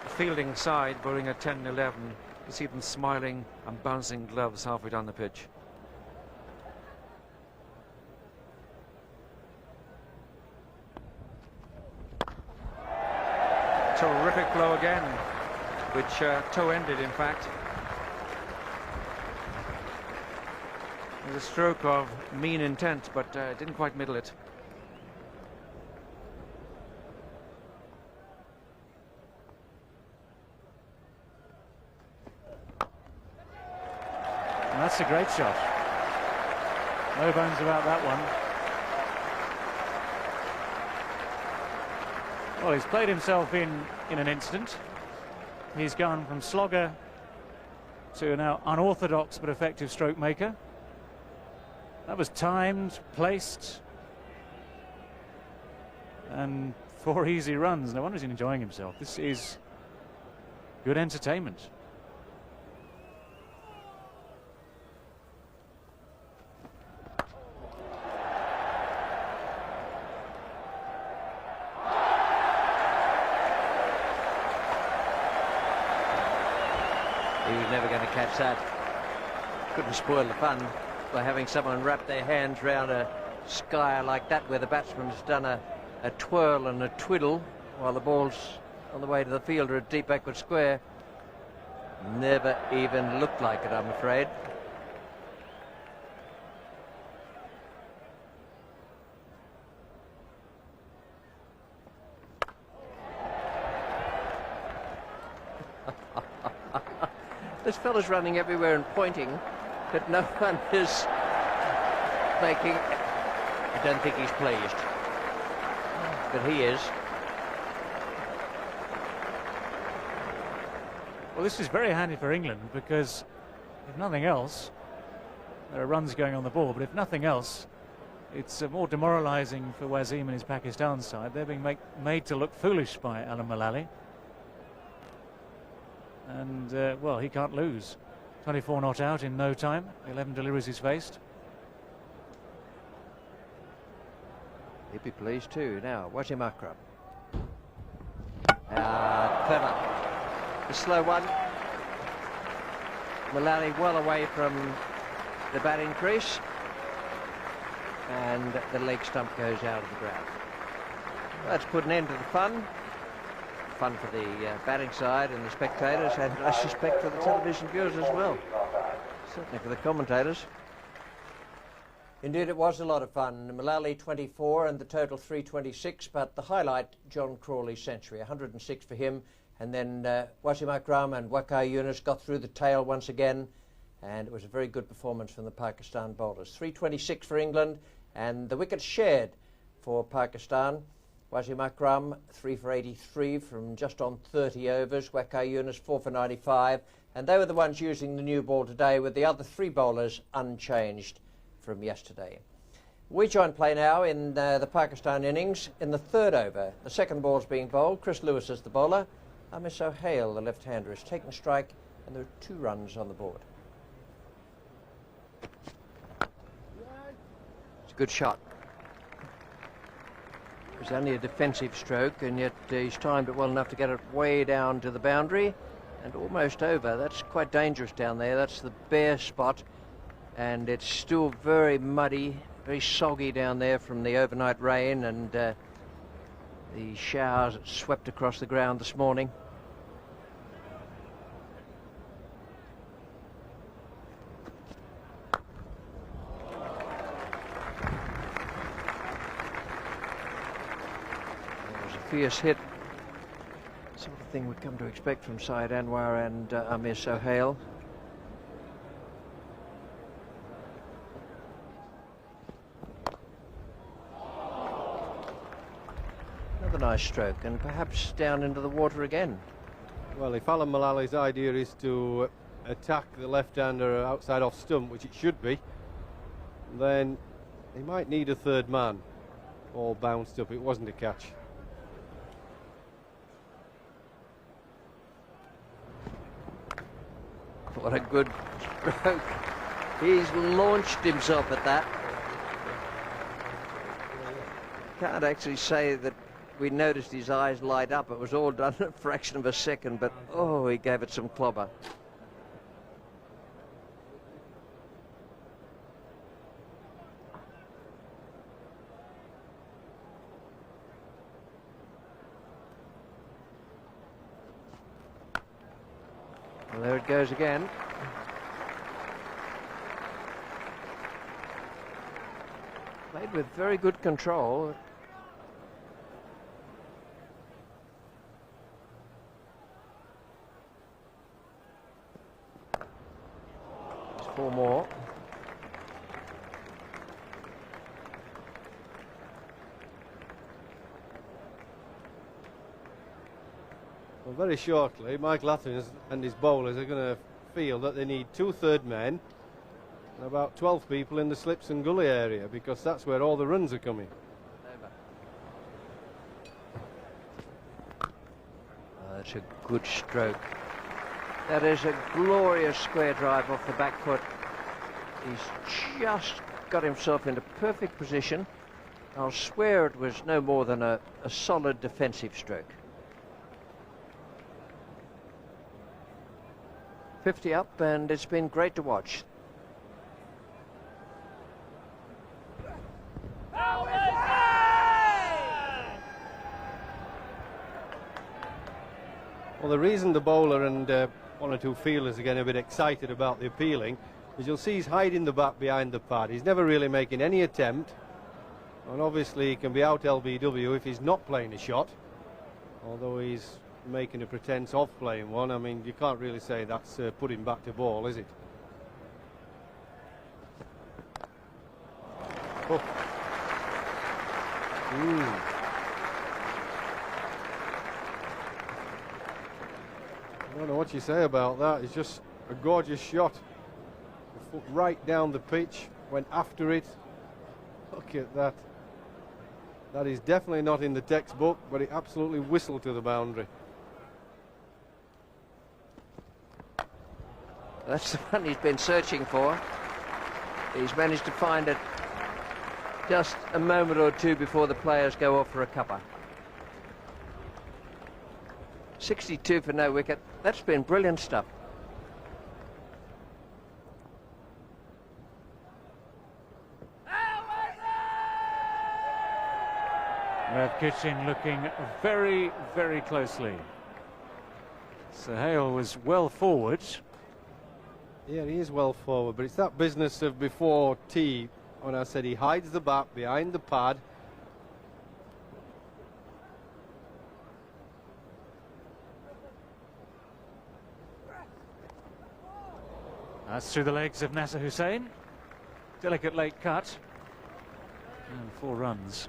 the fielding side, bowling at 10-11. You see them smiling and bouncing gloves halfway down the pitch. Terrific blow again, which toe-ended, in fact. It was a stroke of mean intent, but didn't quite middle it. And that's a great shot. No bones about that one. Well, he's played himself in an instant. He's gone from slogger to a now unorthodox but effective stroke maker. That was timed, placed, and 4 easy runs. No wonder he's enjoying himself. This is good entertainment. He was never going to catch that. Couldn't spoil the fun by having someone wrap their hands round a sky like that, where the batsman's done a twirl and a twiddle while the ball's on the way to the fielder at deep backward square. Never even looked like it, I'm afraid. This fella's running everywhere and pointing, but no one is making... I don't think he's pleased, but he is. Well, this is very handy for England because, if nothing else, there are runs going on the ball, but if nothing else, it's more demoralising for Wasim and his Pakistan side. They're being made to look foolish by Alan Mullally. And, well, he can't lose. 24 not out in no time. 11 deliveries he's faced. He'd be pleased too. Now, Wasim Akram. Clever. The slow one. Mullally well away from the batting crease. And the leg stump goes out of the ground. That's put an end to the fun. Fun for the batting side and the spectators, and I suspect for the television viewers as well. Certainly for the commentators. Indeed, it was a lot of fun. Mullally 24 and the total 326, but the highlight, John Crawley's century, 106 for him, and then Wasim Akram and Waqar Younis got through the tail once again, and it was a very good performance from the Pakistan bowlers. 326 for England, and the wickets shared for Pakistan. Wasim Akram 3 for 83 from just on 30 overs. Waqar Younis 4 for 95, and they were the ones using the new ball today, with the other 3 bowlers unchanged from yesterday. We join play now in the Pakistan innings in the third over. The second ball's being bowled. Chris Lewis is the bowler. Amir Sohail, the left-hander, is taking strike, and there are 2 runs on the board. It's a good shot. It was only a defensive stroke, and yet he's timed it well enough to get it way down to the boundary and almost over. That's quite dangerous down there. That's the bare spot, and it's still very muddy, very soggy down there from the overnight rain and the showers that swept across the ground this morning. It was a fierce hit, sort of thing we've come to expect from Syed Anwar and Amir Sohail. Another nice stroke, and perhaps down into the water again. Well, if Alan Mullally idea is to attack the left-hander outside off stump, which it should be, then he might need a third man. All bounced up. It wasn't a catch. What a good stroke. He's launched himself at that. Can't actually say that we noticed his eyes light up. It was all done in a fraction of a second, but oh, he gave it some clobber. Well, there it goes again. Played with very good control. There's 4 more. Well, very shortly, Mike Latham and his bowlers are going to feel that they need 2 third men and about 12 people in the slips and gully area, because that's where all the runs are coming. That's a good stroke. That is a glorious square drive off the back foot. He's just got himself into perfect position. I'll swear it was no more than a solid defensive stroke. 50 up, and it's been great to watch. Well, the reason the bowler and 1 or 2 fielders are getting a bit excited about the appealing is you'll see he's hiding the bat behind the pad. He's never really making any attempt, and obviously he can be out LBW if he's not playing a shot, although he's making a pretense of playing one. I mean, you can't really say that's putting back to ball, is it? Oh. I don't know what you say about that. It's just a gorgeous shot. The foot right down the pitch, went after it. Look at that. That is definitely not in the textbook, but it absolutely whistled to the boundary. That's the one he's been searching for. He's managed to find it just a moment or 2 before the players go off for a cuppa. 62 for no wicket. That's been brilliant stuff. Rav Kitchen looking very, very closely. Sohail was well forward. Yeah, he is well forward, but it's that business of before tea when I said he hides the bat behind the pad. That's through the legs of Nasser Hussain. Delicate late cut. And 4 runs.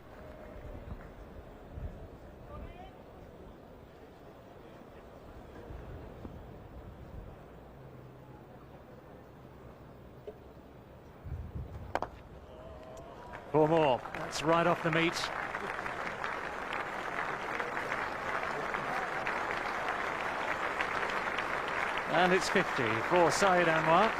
4 more. That's right off the meat. And it's 50 for Saeed Anwar.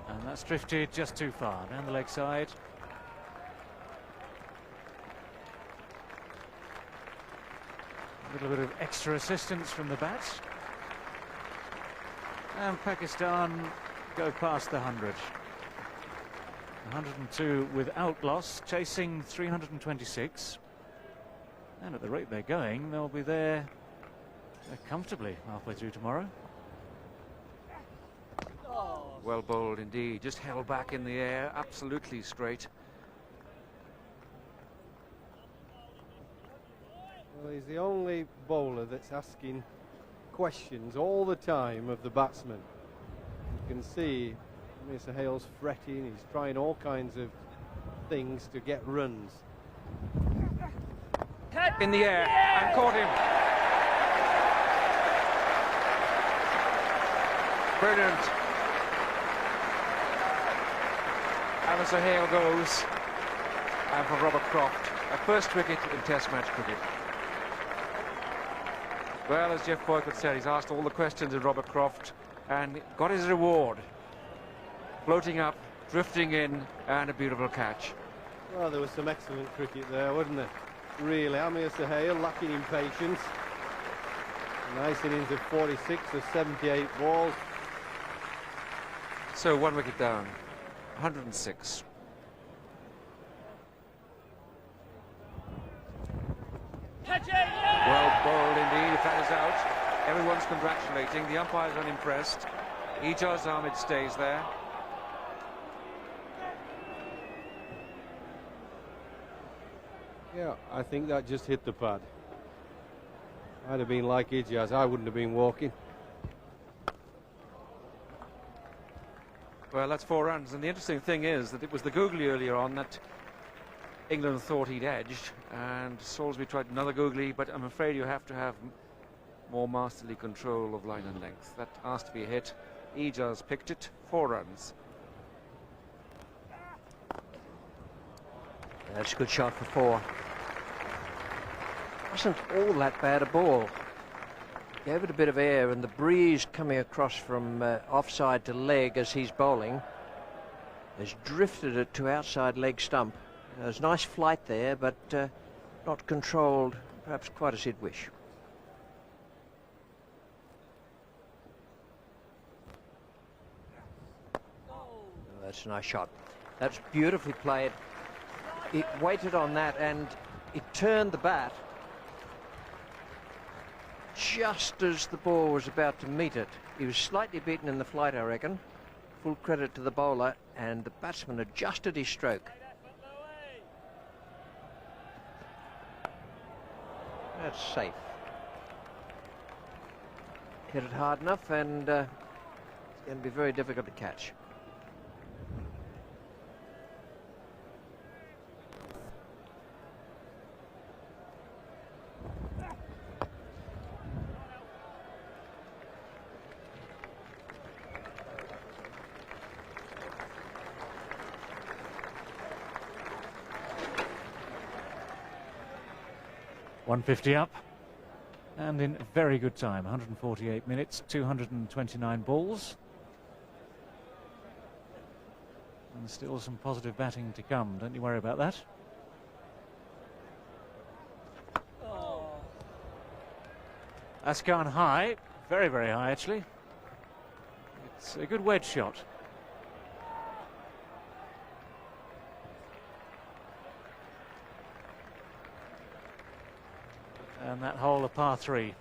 And that's drifted just too far down the leg side. A little bit of extra assistance from the bats. And Pakistan go past the 100. 102 without loss, chasing 326. And at the rate they're going, they'll be there comfortably halfway through tomorrow. Well bowled indeed, just held back in the air, absolutely straight. Well, he's the only bowler that's asking questions all the time of the batsman. You can see Mr. Hale's fretting, he's trying all kinds of things to get runs. In the air, and caught him. Brilliant. Alistair Hale goes, and for Robert Croft, a first wicket in Test match cricket. Well, as Jeff Boycott said, he's asked all the questions of Robert Croft and got his reward. Floating up, drifting in, and a beautiful catch. Well, there was some excellent cricket there, wasn't there? Really, Amir Suhail lacking in patience. A nice innings of 46 of 78 balls. So 1 wicket down, 106. Well bowled indeed, if that is out. Everyone's congratulating, the umpire's unimpressed. Ijaz Ahmed stays there. Yeah, I think that just hit the pad. I'd have been like Ijaz, I wouldn't have been walking. Well, that's 4 runs, and the interesting thing is that it was the googly earlier on that England thought he'd edged, and Salisbury tried another googly, but I'm afraid you have to have more masterly control of line and length. That has to be a hit. Ijaz picked it, 4 runs. That's a good shot for 4. Wasn't all that bad a ball. Gave it a bit of air, and the breeze coming across from offside to leg as he's bowling has drifted it to outside leg stump. There's nice flight there, but not controlled perhaps quite as he'd wish. Oh, that's a nice shot. That's beautifully played. It waited on that and it turned the bat just as the ball was about to meet it. He was slightly beaten in the flight, I reckon. Full credit to the bowler, and the batsman adjusted his stroke. That's safe. Hit it hard enough, and it's going to be very difficult to catch. .150 up, and in very good time, 148 minutes, 229 balls. And still some positive batting to come, don't you worry about that. Oh. That's gone high, very, very high actually. It's a good wedge shot. And that hole, a par 3.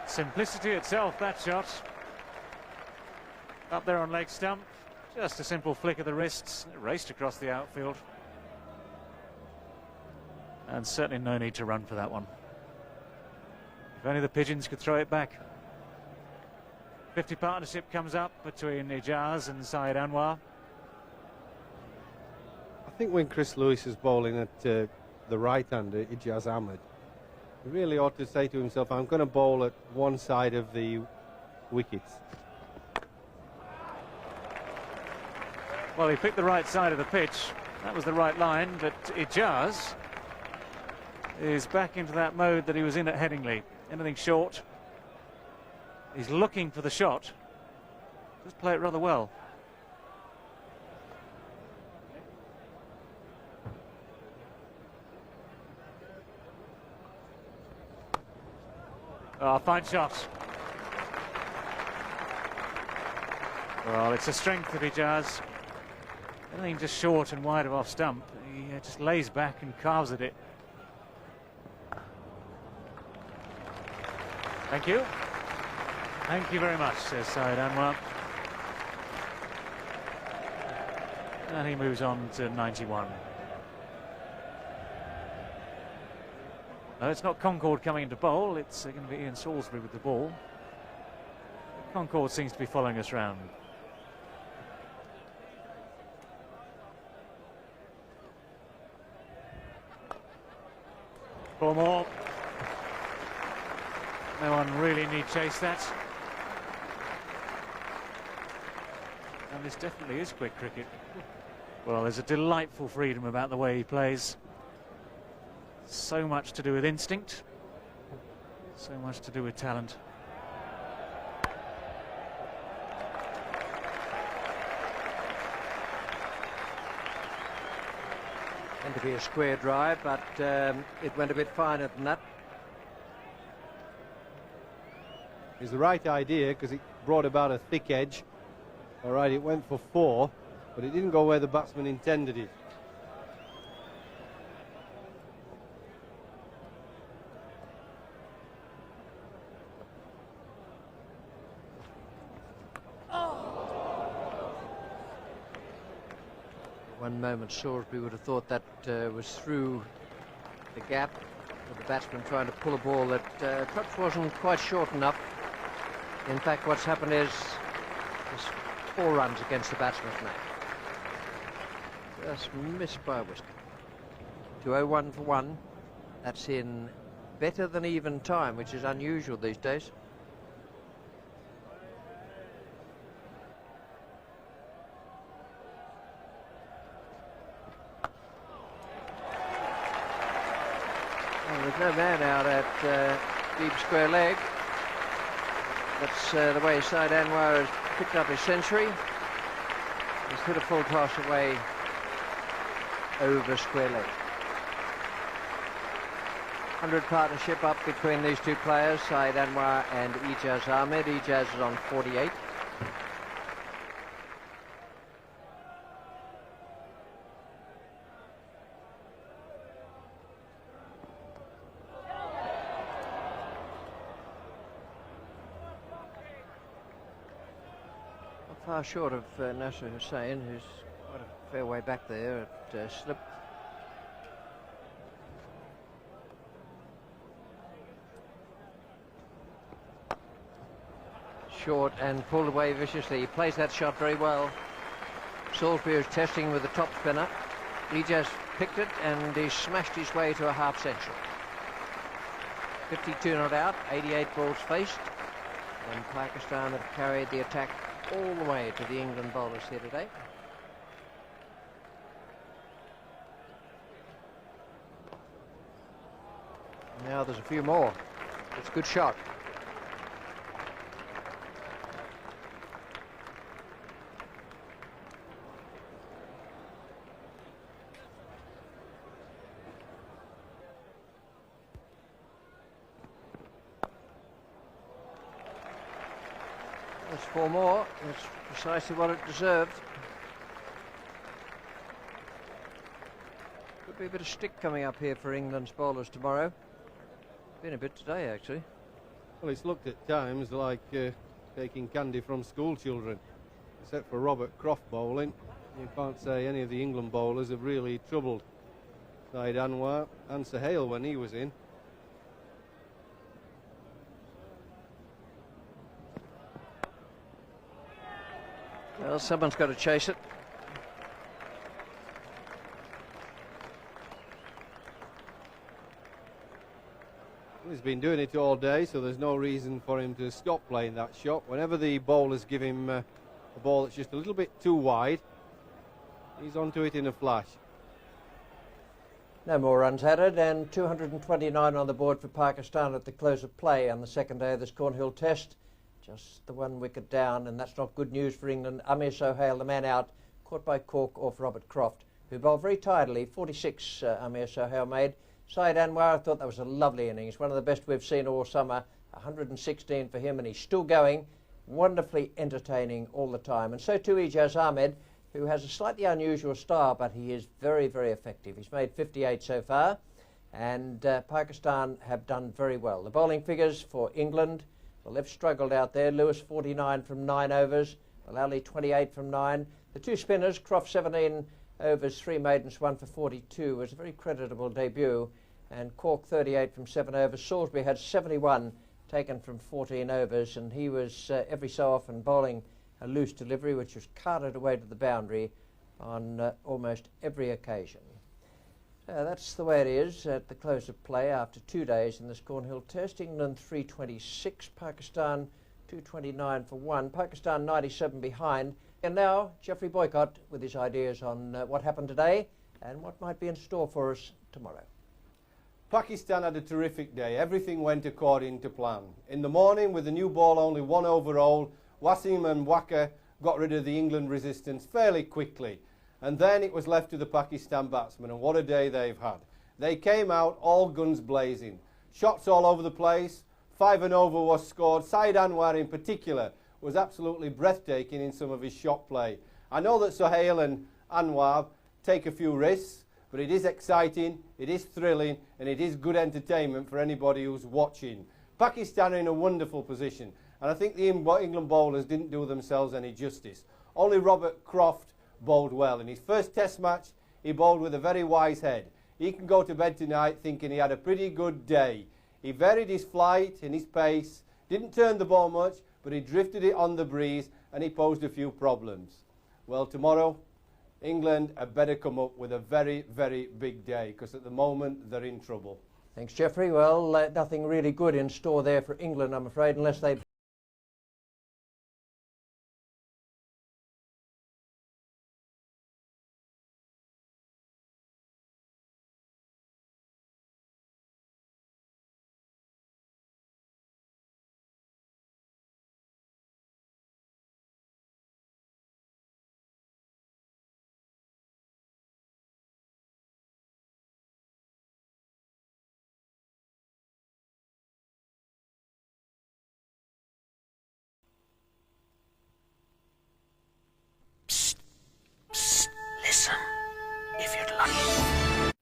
Simplicity itself, that shot. Up there on leg stump. Just a simple flick of the wrists. It raced across the outfield. And certainly no need to run for that one. If only the pigeons could throw it back. 50 partnership comes up between Ijaz and Saeed Anwar. think when Chris Lewis is bowling at the right-hander, Ijaz Ahmed, he really ought to say to himself, I'm going to bowl at one side of the wickets. Well, he picked the right side of the pitch. That was the right line, but Ijaz is back into that mode that he was in at Headingley. Anything short. He's looking for the shot. Just play it rather well. Oh, fine shot. Well, it's a strength of Ijaz. Anything just short and wide of off stump, he just lays back and carves at it. Thank you. Thank you very much, says Syed Anwar. And he moves on to 91. No, it's not Concord coming into bowl, it's going to be Ian Salisbury with the ball. Concord seems to be following us round. Four more. No one really need chase that. And this definitely is quick cricket. Well, there's a delightful freedom about the way he plays. So much to do with instinct. So much to do with talent. Meant to be a square drive, but it went a bit finer than that. It's the right idea because it brought about a thick edge. All right, it went for 4, but it didn't go where the batsman intended it. One moment Salisbury would have thought that was through the gap, with the batsman trying to pull a ball that perhaps wasn't quite short enough. In fact, what's happened is there's 4 runs against the batsman's man. Just missed by a whisker. 201 for 1. That's in better than even time, which is unusual these days. There's no man out at deep square leg. That's the way Syed Anwar has picked up his century. He's hit a full toss away over square leg. 100 partnership up between these two players, Syed Anwar and Ijaz Ahmed. Ijaz is on 48. Far short of Nasser Hussain, who's quite a fair way back there at slip. Short and pulled away viciously. He plays that shot very well. Salisbury is testing with the top spinner. He just picked it and he smashed his way to a half century. 52 not out, 88 balls faced. And Pakistan have carried the attack all the way to the England bowlers here today. Now there's a few more. It's a good shot. There's 4 more. That's precisely what it deserved. Could be a bit of stick coming up here for England's bowlers tomorrow. Been a bit today, actually. Well, it's looked at times like taking candy from school children. Except for Robert Croft bowling, you can't say any of the England bowlers have really troubled Syed Anwar and Sohail when he was in. Well, someone's got to chase it. He's been doing it all day, so there's no reason for him to stop playing that shot. Whenever the bowlers give him a ball that's just a little bit too wide, he's onto it in a flash. No more runs added, and 229 on the board for Pakistan at the close of play on the second day of this Cornhill Test. Just the 1 wicket down, and that's not good news for England. Amir Sohail, the man out, caught by Cork off Robert Croft, who bowled very tidily. 46 Amir Sohail made. Syed Anwar, I thought that was a lovely innings, one of the best we've seen all summer. 116 for him, and he's still going, wonderfully entertaining all the time. And so too Ijaz Ahmed, who has a slightly unusual style, but he is very, very effective. He's made 58 so far, and Pakistan have done very well. The bowling figures for England, well, they've struggled out there. Lewis 49 from 9 overs, Mullally 28 from 9. The two spinners, Croft 17 overs, 3 maidens, 1 for 42, was a very creditable debut, and Cork 38 from 7 overs. Salisbury had 71 taken from 14 overs, and he was every so often bowling a loose delivery which was carted away to the boundary on almost every occasion. That's the way it is at the close of play after 2 days in this Cornhill Test. England 326, Pakistan 229 for 1, Pakistan 97 behind. And now Geoffrey Boycott with his ideas on what happened today and what might be in store for us tomorrow. Pakistan had a terrific day. Everything went according to plan. In the morning, with the new ball only 1 over all, Wasim and Waqar got rid of the England resistance fairly quickly. And then it was left to the Pakistan batsmen, and what a day they've had. They came out all guns blazing. Shots all over the place. 5 and over was scored. Syed Anwar in particular was absolutely breathtaking in some of his shot play. I know that Sohail and Anwar take a few risks, but it is exciting, it is thrilling, and it is good entertainment for anybody who's watching. Pakistan are in a wonderful position, and I think the England bowlers didn't do themselves any justice. Only Robert Croft bowled well. In his first Test match, he bowled with a very wise head. He can go to bed tonight thinking he had a pretty good day. He varied his flight and his pace, didn't turn the ball much, but he drifted it on the breeze, and he posed a few problems. Well, tomorrow, England had better come up with a very, very big day, because at the moment they're in trouble. Thanks, Geoffrey. Well, nothing really good in store there for England, I'm afraid, unless they Listen, if you'd like.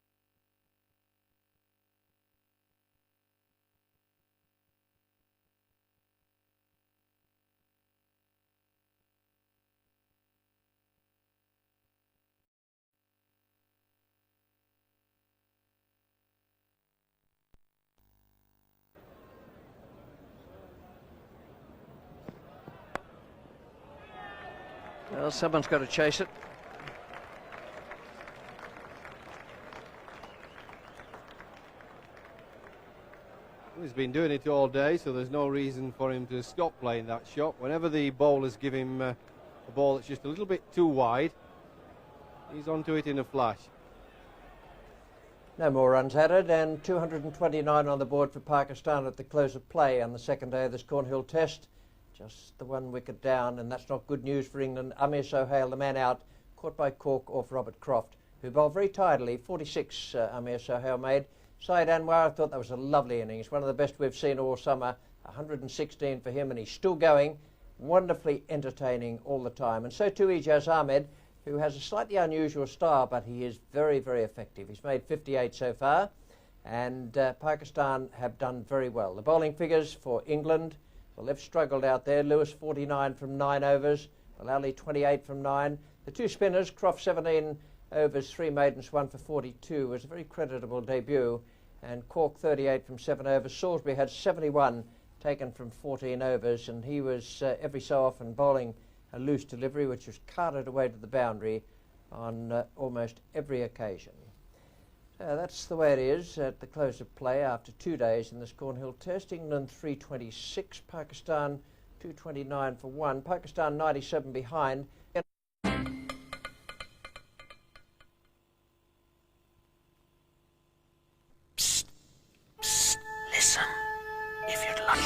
Well, someone's got to chase it. He's been doing it all day, so there's no reason for him to stop playing that shot. Whenever the bowlers give him a ball that's just a little bit too wide, he's onto it in a flash. No more runs added, and 229 on the board for Pakistan at the close of play on the second day of this Cornhill Test. Just the 1 wicket down, and that's not good news for England. Amir Sohail, the man out, caught by Cork off Robert Croft, who bowled very tidily. 46 Amir Sohail made. Syed Anwar, I thought that was a lovely innings, one of the best we've seen all summer. 116 for him, and he's still going, wonderfully entertaining all the time. And so too Ijaz Ahmed, who has a slightly unusual style, but he is very, very effective. He's made 58 so far, and Pakistan have done very well. The bowling figures for England, well, they've struggled out there. Lewis 49 from 9 overs, Mullally 28 from 9. The two spinners, Croft 17 overs, 3 maidens, 1 for 42, was a very creditable debut, and Cork 38 from 7 overs. Salisbury had 71 taken from 14 overs, and he was every so often bowling a loose delivery which was carted away to the boundary on almost every occasion. That's the way it is at the close of play after 2 days in this Cornhill Test. England 326, Pakistan 229 for 1. Pakistan 97 behind. Psst, psst, listen, if you're lucky.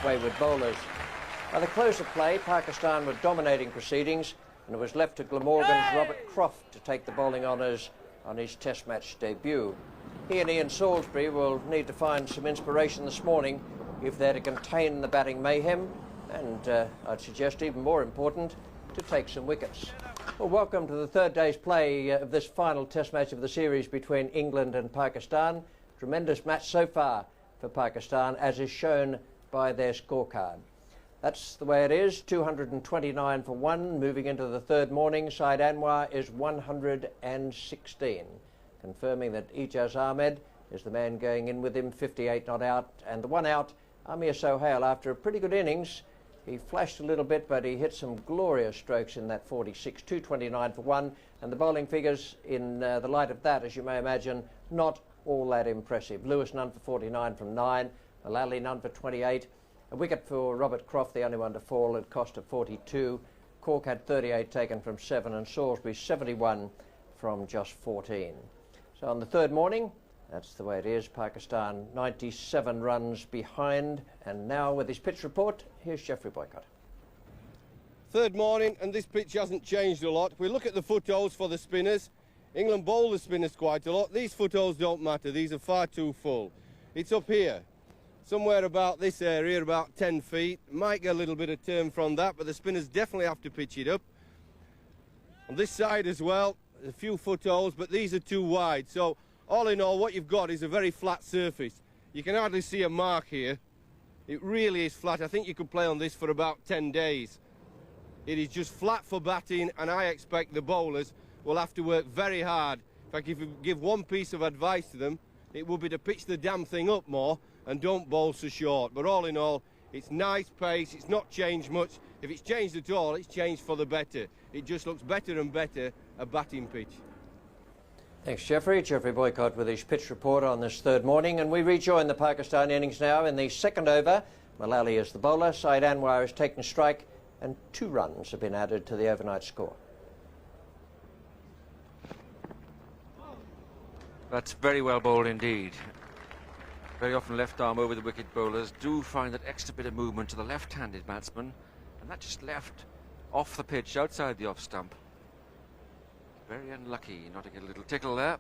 Wayward bowlers. By the close of play, Pakistan were dominating proceedings, and it was left to Glamorgan's Robert Croft to take the bowling honours on his Test match debut. He and Ian Salisbury will need to find some inspiration this morning if they're to contain the batting mayhem, and I'd suggest even more important, to take some wickets. Well, welcome to the third day's play of this final Test match of the series between England and Pakistan. Tremendous match so far for Pakistan, as is shown by their scorecard. That's the way it is, 229 for 1. Moving into the third morning, Saeed Anwar is 116, confirming that Ijaz Ahmed is the man going in with him, 58 not out, and the one out, Amir Sohail, after a pretty good innings. He flashed a little bit, but he hit some glorious strokes in that 46, 229 for 1, and the bowling figures in the light of that, as you may imagine, not all that impressive. Lewis none for 49 from 9, Mullally none for 28. A wicket for Robert Croft, the only one to fall, at cost of 42. Cork had 38 taken from 7, and Salisbury 71 from just 14. So on the third morning, that's the way it is. Pakistan 97 runs behind. And now with his pitch report, here's Geoffrey Boycott. Third morning, and this pitch hasn't changed a lot. We look at the footholes for the spinners. England bowl the spinners quite a lot. These footholes don't matter. These are far too full. It's up here, somewhere about this area, about 10 feet. Might get a little bit of turn from that, but the spinners definitely have to pitch it up. On this side as well, a few footholes, but these are too wide. So all in all, what you've got is a very flat surface. You can hardly see a mark here. It really is flat. I think you could play on this for about 10 days. It is just flat for batting, and I expect the bowlers will have to work very hard. In fact, if you give one piece of advice to them, it would be to pitch the damn thing up more and don't bowl so short. But all in all, it's nice pace. It's not changed much. If it's changed at all, it's changed for the better. It just looks better and better, a batting pitch. Thanks, Geoffrey. Geoffrey Boycott with his pitch report on this third morning. And we rejoin the Pakistan innings now in the second over. Mullally is the bowler. Saeed Anwar has taken strike, and 2 runs have been added to the overnight score. That's very well bowled indeed. Very often left arm over the wicket bowlers do find that extra bit of movement to the left-handed batsman, and that just left off the pitch outside the off stump. Very unlucky not to get a little tickle there.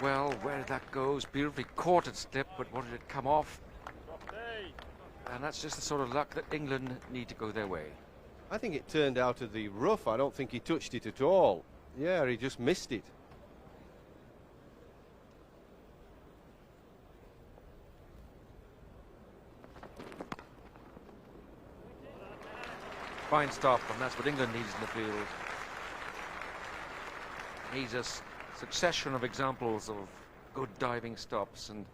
Well, where that goes, beautifully caught it slip, but wanted it come off. And that's just the sort of luck that England need to go their way. I think it turned out of the rough. I don't think he touched it at all. Yeah, he just missed it. Fine stop, and that's what England needs in the field. Needs a succession of examples of good diving stops and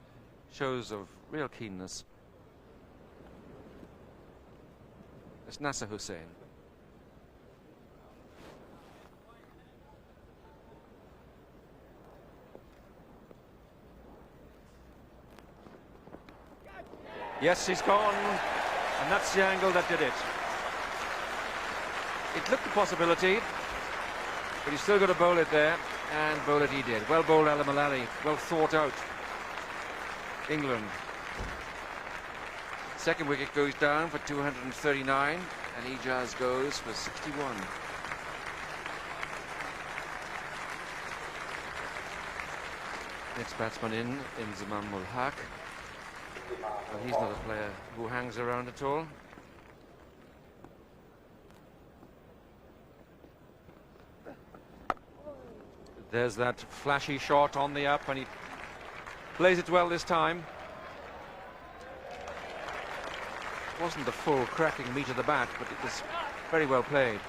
shows of real keenness. It's Nasser Hussain. Yes, he's gone, and that's the angle that did it. It looked a possibility. But he's still got to bowl it there, and bowl it he did. Well bowled, Alan Mullally. Well thought out. England. Second wicket goes down for 239, and Ijaz goes for 61. Next batsman in Zaman ul Haq. Well, he's not a player who hangs around at all. There's that flashy shot on the up, and he plays it well this time. It wasn't the full cracking meat of the bat, but it was very well played.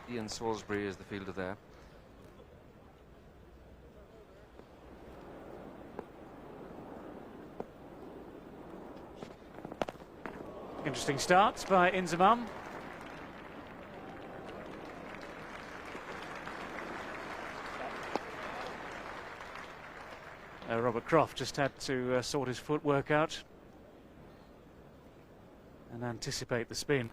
Ian Salisbury is the fielder there. Interesting start by Inzamam. Robert Croft just had to sort his footwork out and anticipate the spin.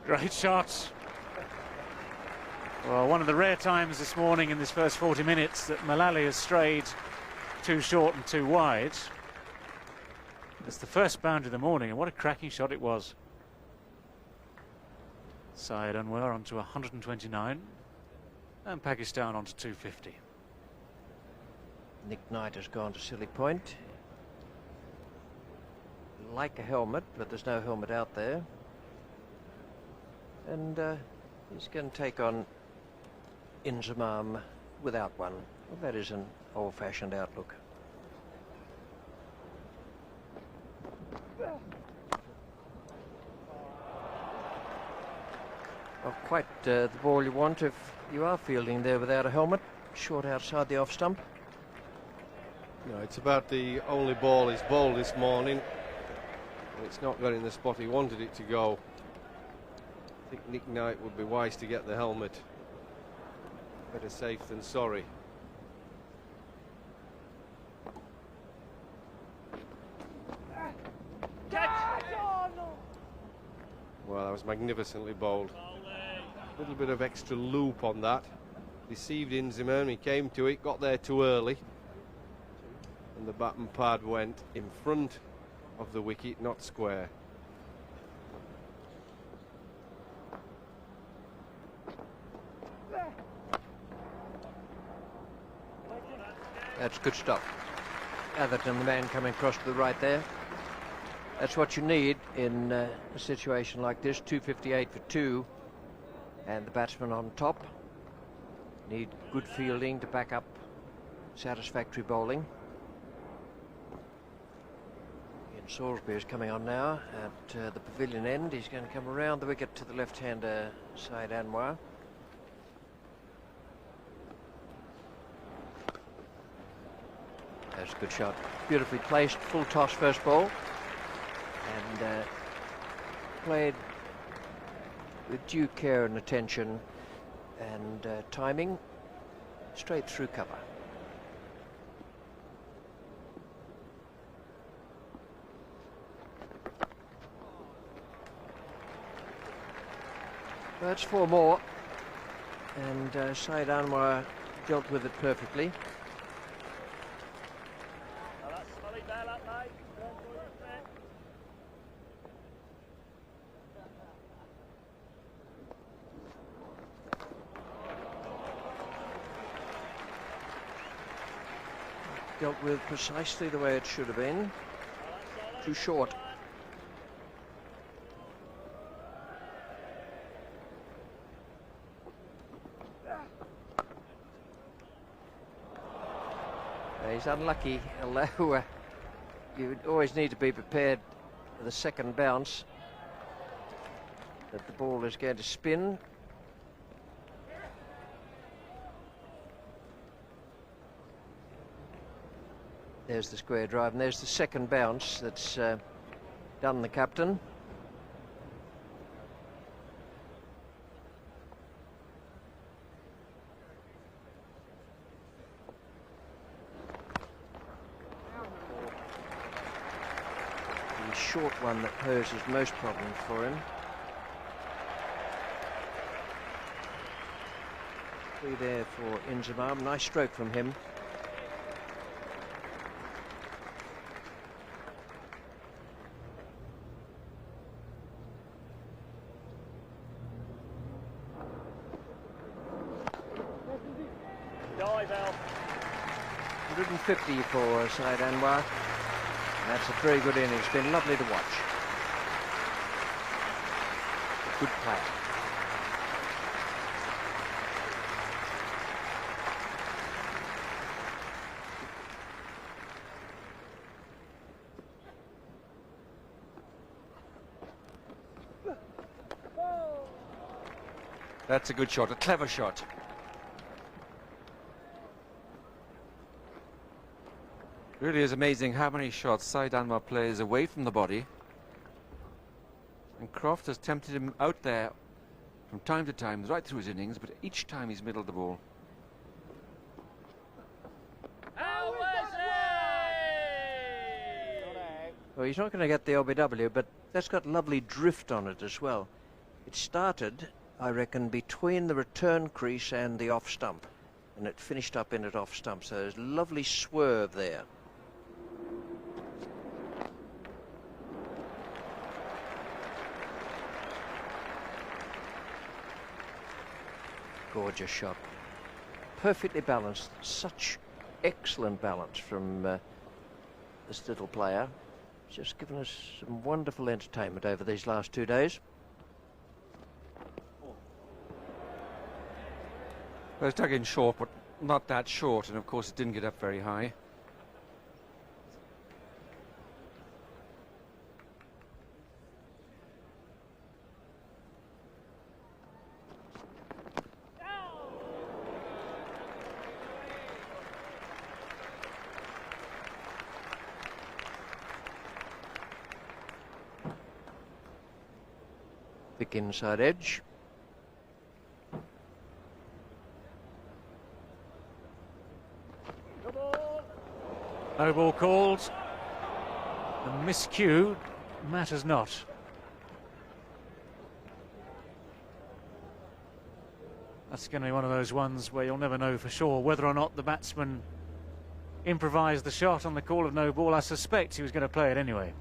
Great shot. Well, one of the rare times this morning in this first 40 minutes that Mullally has strayed too short and too wide. It's the first boundary of the morning, and what a cracking shot it was. Syed Anwar onto 129 and Pakistan onto 250. Nick Knight has gone to silly point. Like a helmet, but there's no helmet out there. And he's going to take on Inzamam without one. Well, that is an old-fashioned outlook. Well, quite the ball you want if you are fielding there without a helmet. Short outside the off stump. No, it's about the only ball he's bowled this morning. It's not going in the spot he wanted it to go. I think Nick Knight would be wise to get the helmet. Better safe than sorry. Well, that was magnificently bowled. A little bit of extra loop on that. Deceived Inzamam, he came to it, got there too early. And the baton pad went in front of the wicket, not square. That's good stuff. Atherton, the man coming across to the right there. That's what you need in a situation like this. 258 for 2, and the batsman on top. Need good fielding to back up satisfactory bowling. Ian Salisbury is coming on now at the pavilion end. He's going to come around the wicket to the left-hander, Syed Anwar. That's a good shot. Beautifully placed, full toss first ball. And played with due care and attention and timing, straight through cover. That's 4 more, and Syed Anwar dealt with it perfectly. Dealt with precisely the way it should have been. Too short. He's unlucky, although you would always need to be prepared for the second bounce that the ball is going to spin. There's the square drive, and there's the second bounce that's done the captain. short one that poses most problems for him. 3 there for Inzamam. Nice stroke from him. Dive out. 150 for Saeed Anwar. That's a very good innings. It's been lovely to watch. A good player. That's a good shot, a clever shot. Really is amazing how many shots Saeed Anwar plays away from the body. And Croft has tempted him out there from time to time, right through his innings, but each time he's middled the ball. Well, he's not going to get the LBW, but that's got lovely drift on it as well. It started, I reckon, between the return crease and the off stump, and it finished up in it off stump, so there's a lovely swerve there. Gorgeous shot. Perfectly balanced. Such excellent balance from this little player. Just given us some wonderful entertainment over these last 2 days. Well, it's dug in short, but not that short, and of course it didn't get up very high. Thick inside edge. No ball called. The miscue matters not. That's going to be one of those ones where you'll never know for sure whether or not the batsman improvised the shot on the call of no ball. I suspect he was going to play it anyway.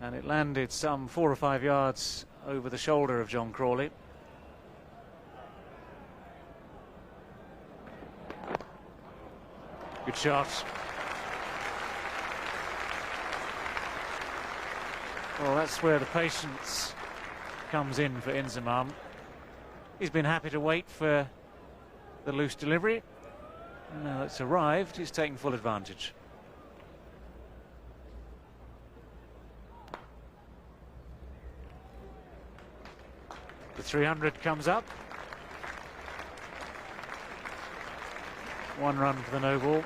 And it landed some 4 or 5 yards over the shoulder of John Crawley. Good shot. Well, that's where the patience comes in for Inzamam. He's been happy to wait for the loose delivery. And now it's arrived, he's taken full advantage. The 300 comes up. 1 run for the no ball.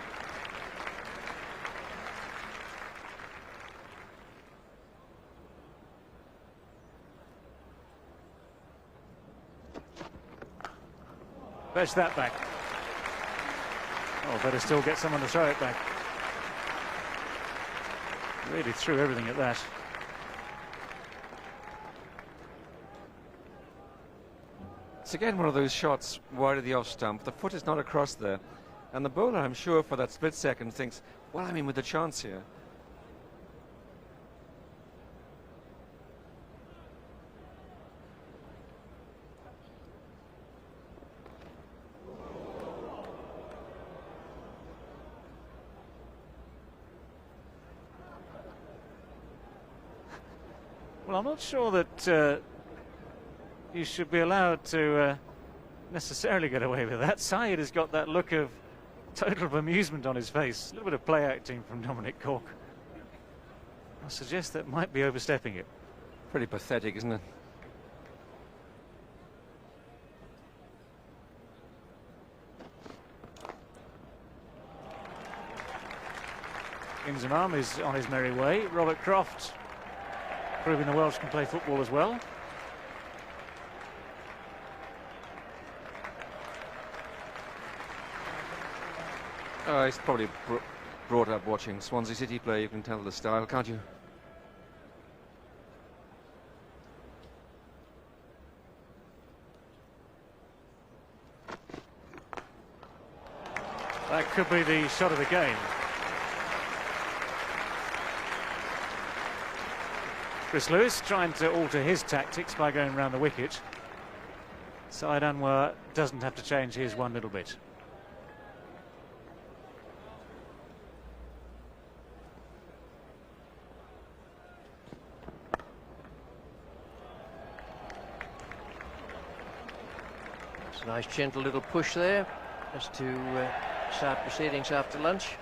Fetch that back. Oh, better still get someone to throw it back. Really threw everything at that. It's again one of those shots wide of the off stump. The foot is not across there. And the bowler, I'm sure, for that split second thinks, well, I'm in with a chance here. Well, I'm not sure that you should be allowed to necessarily get away with that. Saeed has got that look of total bemusement on his face. A little bit of play acting from Dominic Cork. I suggest that might be overstepping it. Pretty pathetic, isn't it? Inzamam is on his merry way. Robert Croft proving the Welsh can play football as well. He's probably brought up watching Swansea City play. You can tell the style, can't you? That could be the shot of the game. Chris Lewis trying to alter his tactics by going round the wicket. Syed Anwar doesn't have to change his one little bit. It's a nice gentle little push there as to start proceedings after lunch.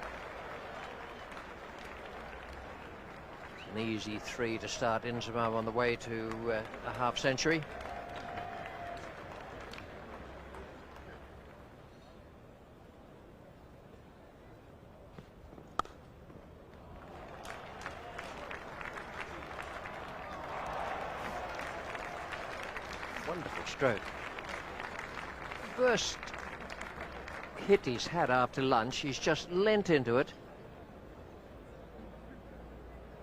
An easy 3 to start Inzamam on the way to a half century. Wonderful stroke. First hit he's had after lunch, he's just leant into it.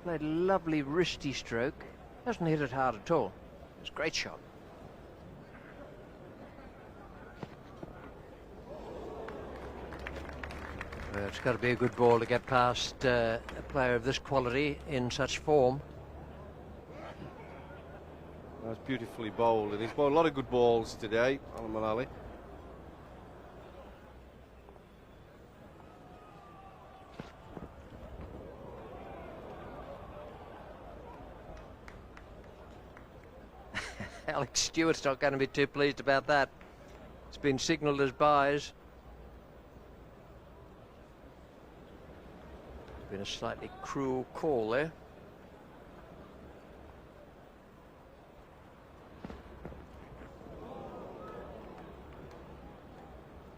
Played a lovely wristy stroke. Hasn't hit it hard at all. It's a great shot. Well, it's got to be a good ball to get past a player of this quality in such form. That's beautifully bowled, and he's bowled a lot of good balls today, Alan Mullally. Alex Stewart's not going to be too pleased about that. It's been signalled as byes. It's been a slightly cruel call there.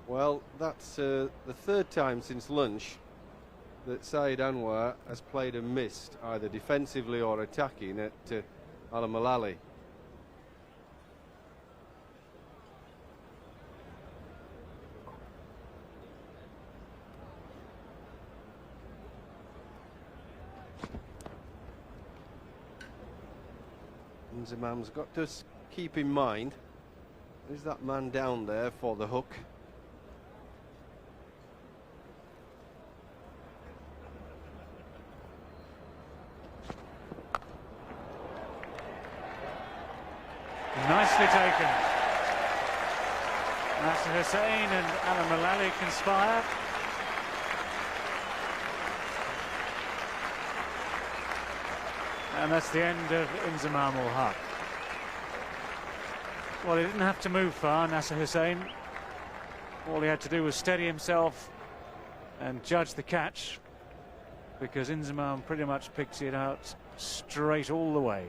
Well, that's the third time since lunch that Syed Anwar has played and missed, either defensively or attacking, at Alan Mullally. Inzamam's got to keep in mind, there's that man down there for the hook. Nicely taken. Nasser Hussain and Alan Mullally conspire. And that's the end of Inzamam ul Haq. Well, he didn't have to move far, Nasser Hussain. All he had to do was steady himself and judge the catch, because Inzamam pretty much picks it out straight all the way.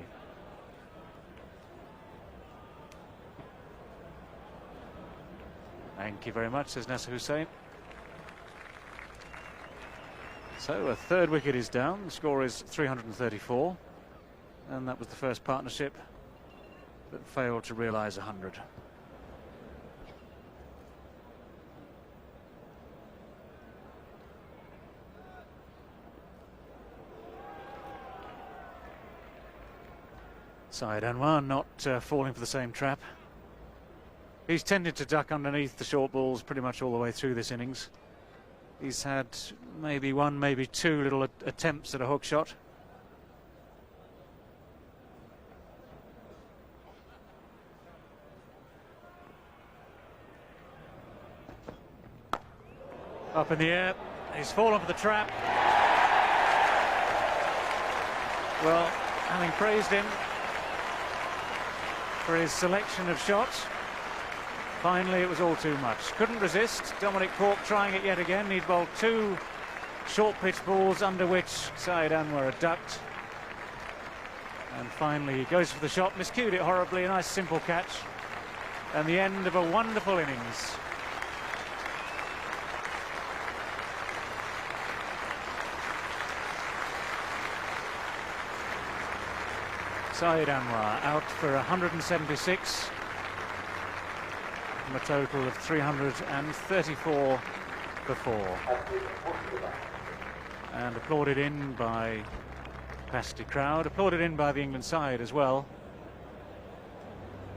Thank you very much, says Nasser Hussain. So a third wicket is down. The score is 334. And that was the first partnership that failed to realise 100. Syed Anwar not falling for the same trap. He's tended to duck underneath the short balls pretty much all the way through this innings. He's had maybe one, maybe two little attempts at a hook shot. Up in the air, he's fallen for the trap. Well, having praised him for his selection of shots, finally it was all too much. Couldn't resist. Dominic Cork trying it yet again. He'd bowled two short pitch balls under which Syed Anwar had ducked. And finally he goes for the shot, miscued it horribly. A nice simple catch. And the end of a wonderful innings. Syed Anwar out for 176 from a total of 334 before. And applauded in by capacity crowd, applauded in by the England side as well.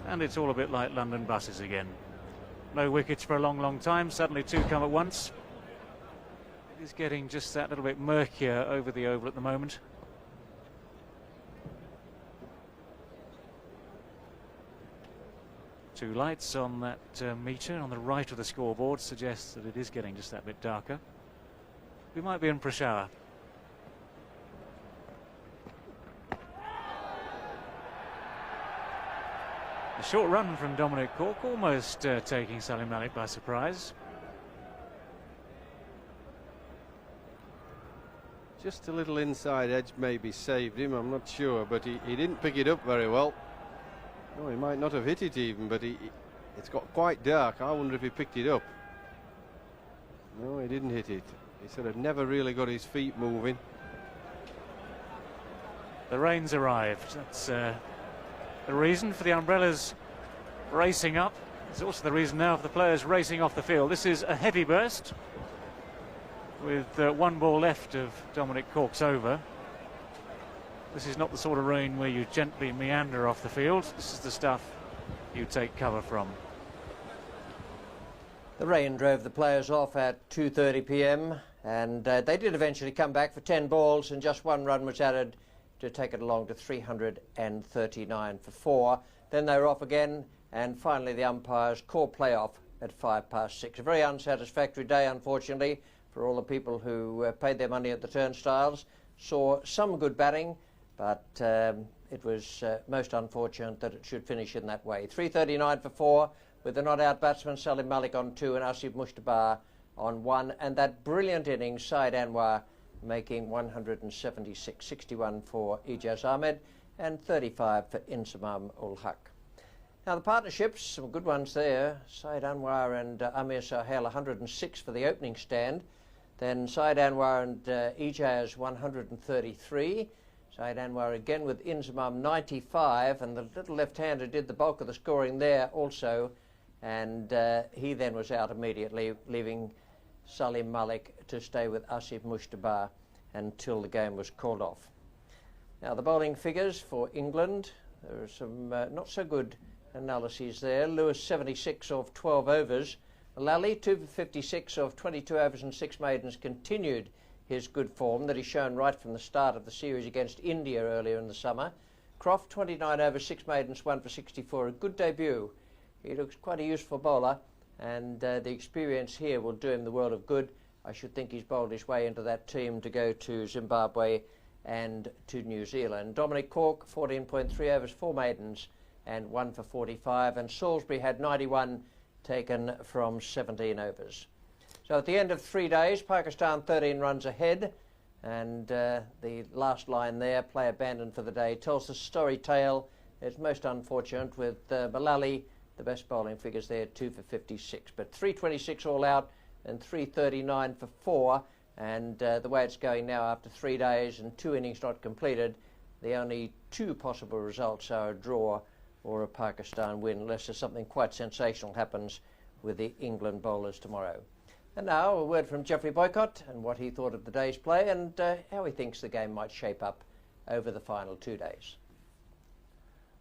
And it's all a bit like London buses again. No wickets for a long, long time, suddenly two come at once. It is getting just that little bit murkier over the oval at the moment. Two lights on that meter on the right of the scoreboard suggests that it is getting just that bit darker. We might be in for a shower. A short run from Dominic Cork, almost taking Salim Malik by surprise. Just a little inside edge maybe saved him, I'm not sure, but he didn't pick it up very well. No, he might not have hit it even, but it's got quite dark. I wonder if he picked it up. No, he didn't hit it. He sort of never really got his feet moving. The rain's arrived. That's the reason for the umbrellas racing up. It's also the reason now for the players racing off the field. This is a heavy burst with one ball left of Dominic Cork's over. This is not the sort of rain where you gently meander off the field. This is the stuff you take cover from. The rain drove the players off at 2:30 p.m. and they did eventually come back for 10 balls, and just one run was added to take it along to 339 for 4. Then they were off again, and finally the umpires called playoff at 6:05. A very unsatisfactory day, unfortunately, for all the people who paid their money at the turnstiles. Saw some good batting, but it was most unfortunate that it should finish in that way. 339 for 4, with the not-out batsman Salim Malik on 2 and Asif Mushtabar on 1, and that brilliant innings, Syed Anwar making 176, 61 for Ijaz Ahmed and 35 for Insamam ul Haq. Now the partnerships, some good ones there. Syed Anwar and Amir Sahel 106 for the opening stand. Then Syed Anwar and Ijaz 133. Syed Anwar again with Insamam 95, and the little left-hander did the bulk of the scoring there also, and he then was out immediately, leaving Salim Malik to stay with Asif Mushtabar until the game was called off. Now the bowling figures for England, there are some not so good analyses there. Lewis 76 of 12 overs. Lally 2 for 56 of 22 overs and 6 maidens, continued his good form that he's shown right from the start of the series against India earlier in the summer. Croft 29 overs, 6 maidens, 1 for 64, a good debut. He looks quite a useful bowler, and the experience here will do him the world of good. I should think he's bowled his way into that team to go to Zimbabwe and to New Zealand. Dominic Cork 14.3 overs, 4 maidens and 1 for 45, and Salisbury had 91 taken from 17 overs. So at the end of 3 days, Pakistan 13 runs ahead, and the last line there, play abandoned for the day, tells the story tale. It's most unfortunate with Malali, the best bowling figures there, 2 for 56, but 326 all out and 339 for 4, and the way it's going now after 3 days and 2 innings not completed, the only 2 possible results are a draw or a Pakistan win, unless there's something quite sensational happens with the England bowlers tomorrow. And now a word from Geoffrey Boycott and what he thought of the day's play and how he thinks the game might shape up over the final 2 days.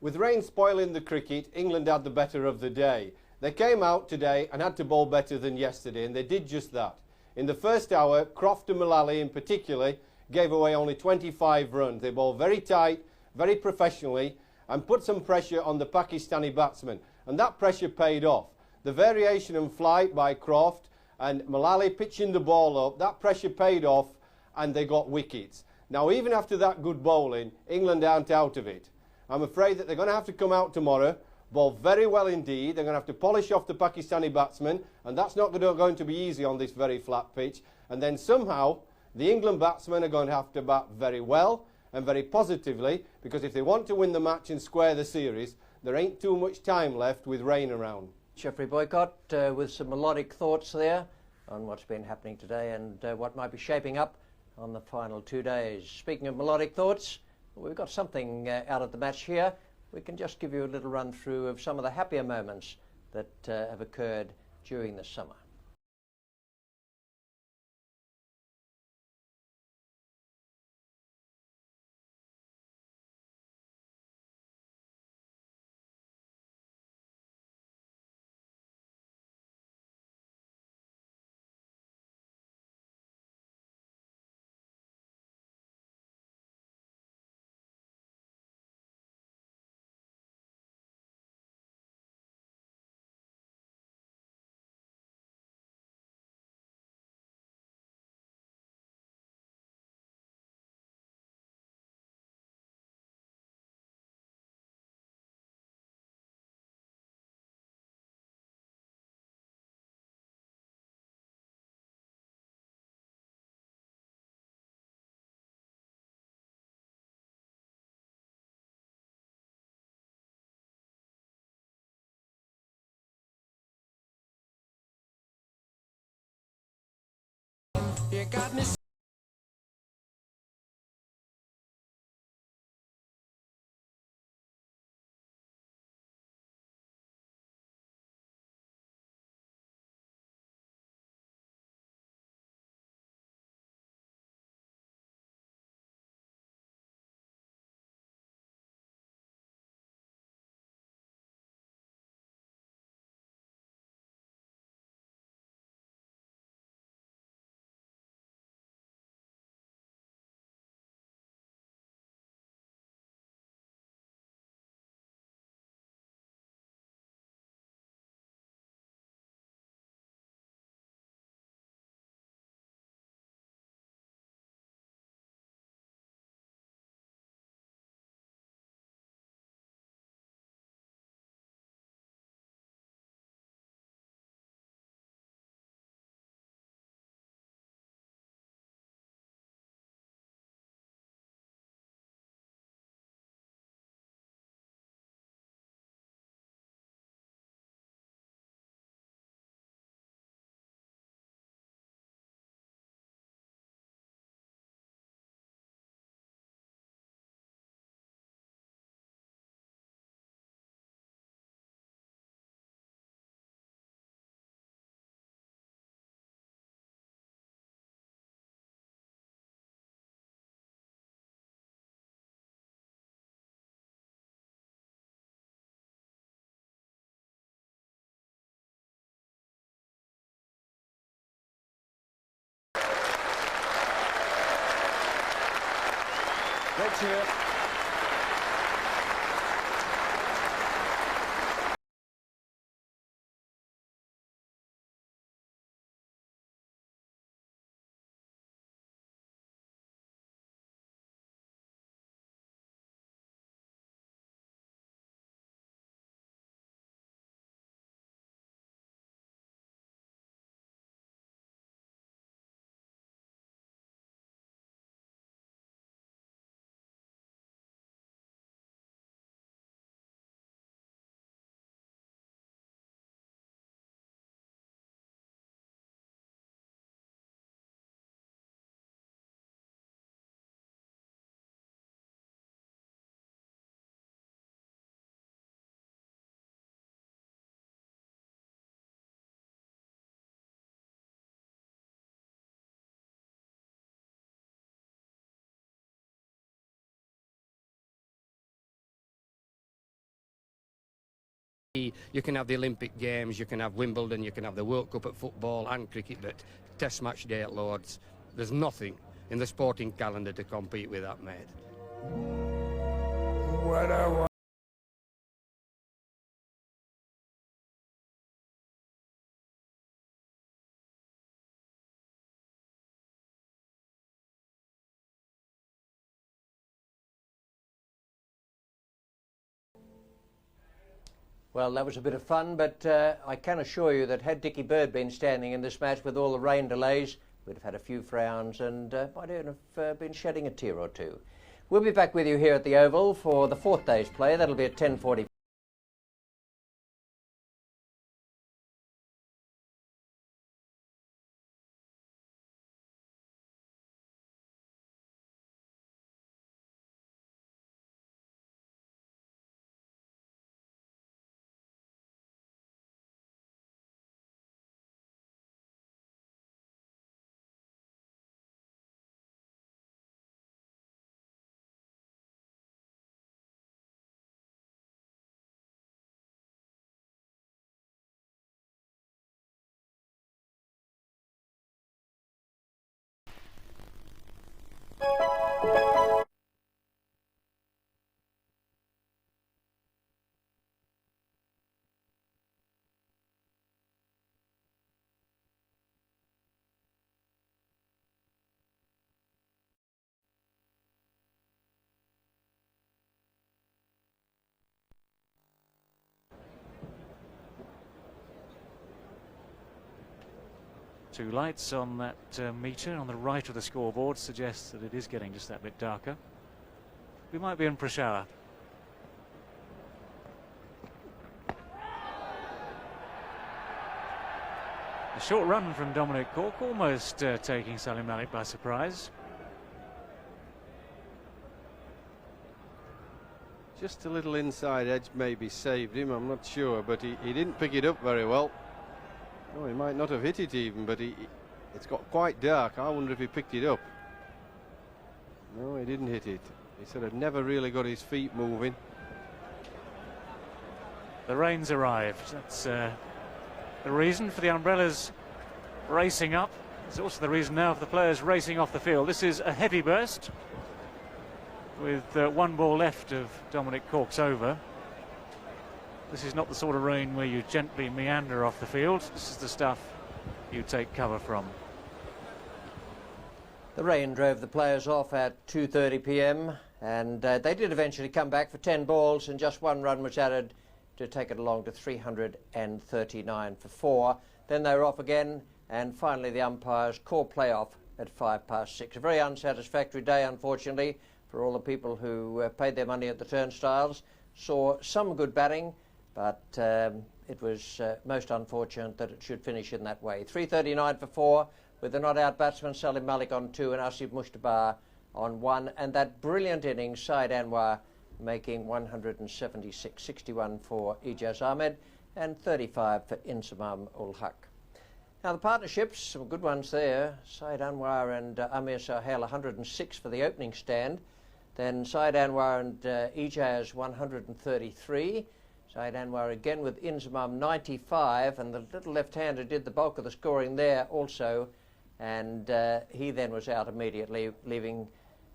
With rain spoiling the cricket, England had the better of the day. They came out today and had to bowl better than yesterday, and they did just that. In the first hour, Croft and Malali in particular gave away only 25 runs. They bowled very tight, very professionally, and put some pressure on the Pakistani batsmen, and that pressure paid off. The variation in flight by Croft and Malali pitching the ball up, that pressure paid off, and they got wickets. Now, even after that good bowling, England aren't out of it. I'm afraid that they're going to have to come out tomorrow, bowl very well indeed. They're going to have to polish off the Pakistani batsmen, and that's not going to be easy on this very flat pitch. And then somehow, the England batsmen are going to have to bat very well and very positively, because if they want to win the match and square the series, there ain't too much time left with rain around. Geoffrey Boycott with some melodic thoughts there on what's been happening today and what might be shaping up on the final 2 days. Speaking of melodic thoughts, we've got something out of the match here. We can just give you a little run through of some of the happier moments that have occurred during the summer. You got me. Great cheer. You can have the Olympic Games, you can have Wimbledon, you can have the World Cup at football and cricket, but Test match day at Lords, there's nothing in the sporting calendar to compete with that, mate. What I want. Well, that was a bit of fun, but I can assure you that had Dickie Bird been standing in this match with all the rain delays, we'd have had a few frowns and might even have been shedding a tear or two. We'll be back with you here at the Oval for the fourth day's play. That'll be at 10:45. Two lights on that meter on the right of the scoreboard suggests that it is getting just that bit darker. We might be in for a shower. A short run from Dominic Cork, almost taking Salim Malik by surprise. Just a little inside edge maybe saved him, I'm not sure, but he didn't pick it up very well. Oh, he might not have hit it even, but it's got quite dark. I wonder if he picked it up. No, he didn't hit it. He sort of never really got his feet moving. The rain's arrived. That's the reason for the umbrellas racing up. It's also the reason now for the players racing off the field. This is a heavy burst with one ball left of Dominic Cork's over. This is not the sort of rain where you gently meander off the field. This is the stuff you take cover from. The rain drove the players off at 2:30 p.m. and they did eventually come back for 10 balls, and just one run was added to take it along to 339 for 4. Then they were off again, and finally the umpires called playoff at 6:05. A very unsatisfactory day, unfortunately, for all the people who paid their money at the turnstiles. Saw some good batting, but it was most unfortunate that it should finish in that way. 339 for 4, with the not-out batsman Salim Malik on 2 and Asif Mushtabar on 1, and that brilliant innings, Syed Anwar making 176, 61 for Ijaz Ahmed and 35 for Insamam ul Haq. Now the partnerships, some good ones there. Syed Anwar and Amir Sahel 106 for the opening stand. Then Syed Anwar and Ijaz 133. Syed Anwar again with Insamam 95, and the little left-hander did the bulk of the scoring there also, and he then was out immediately, leaving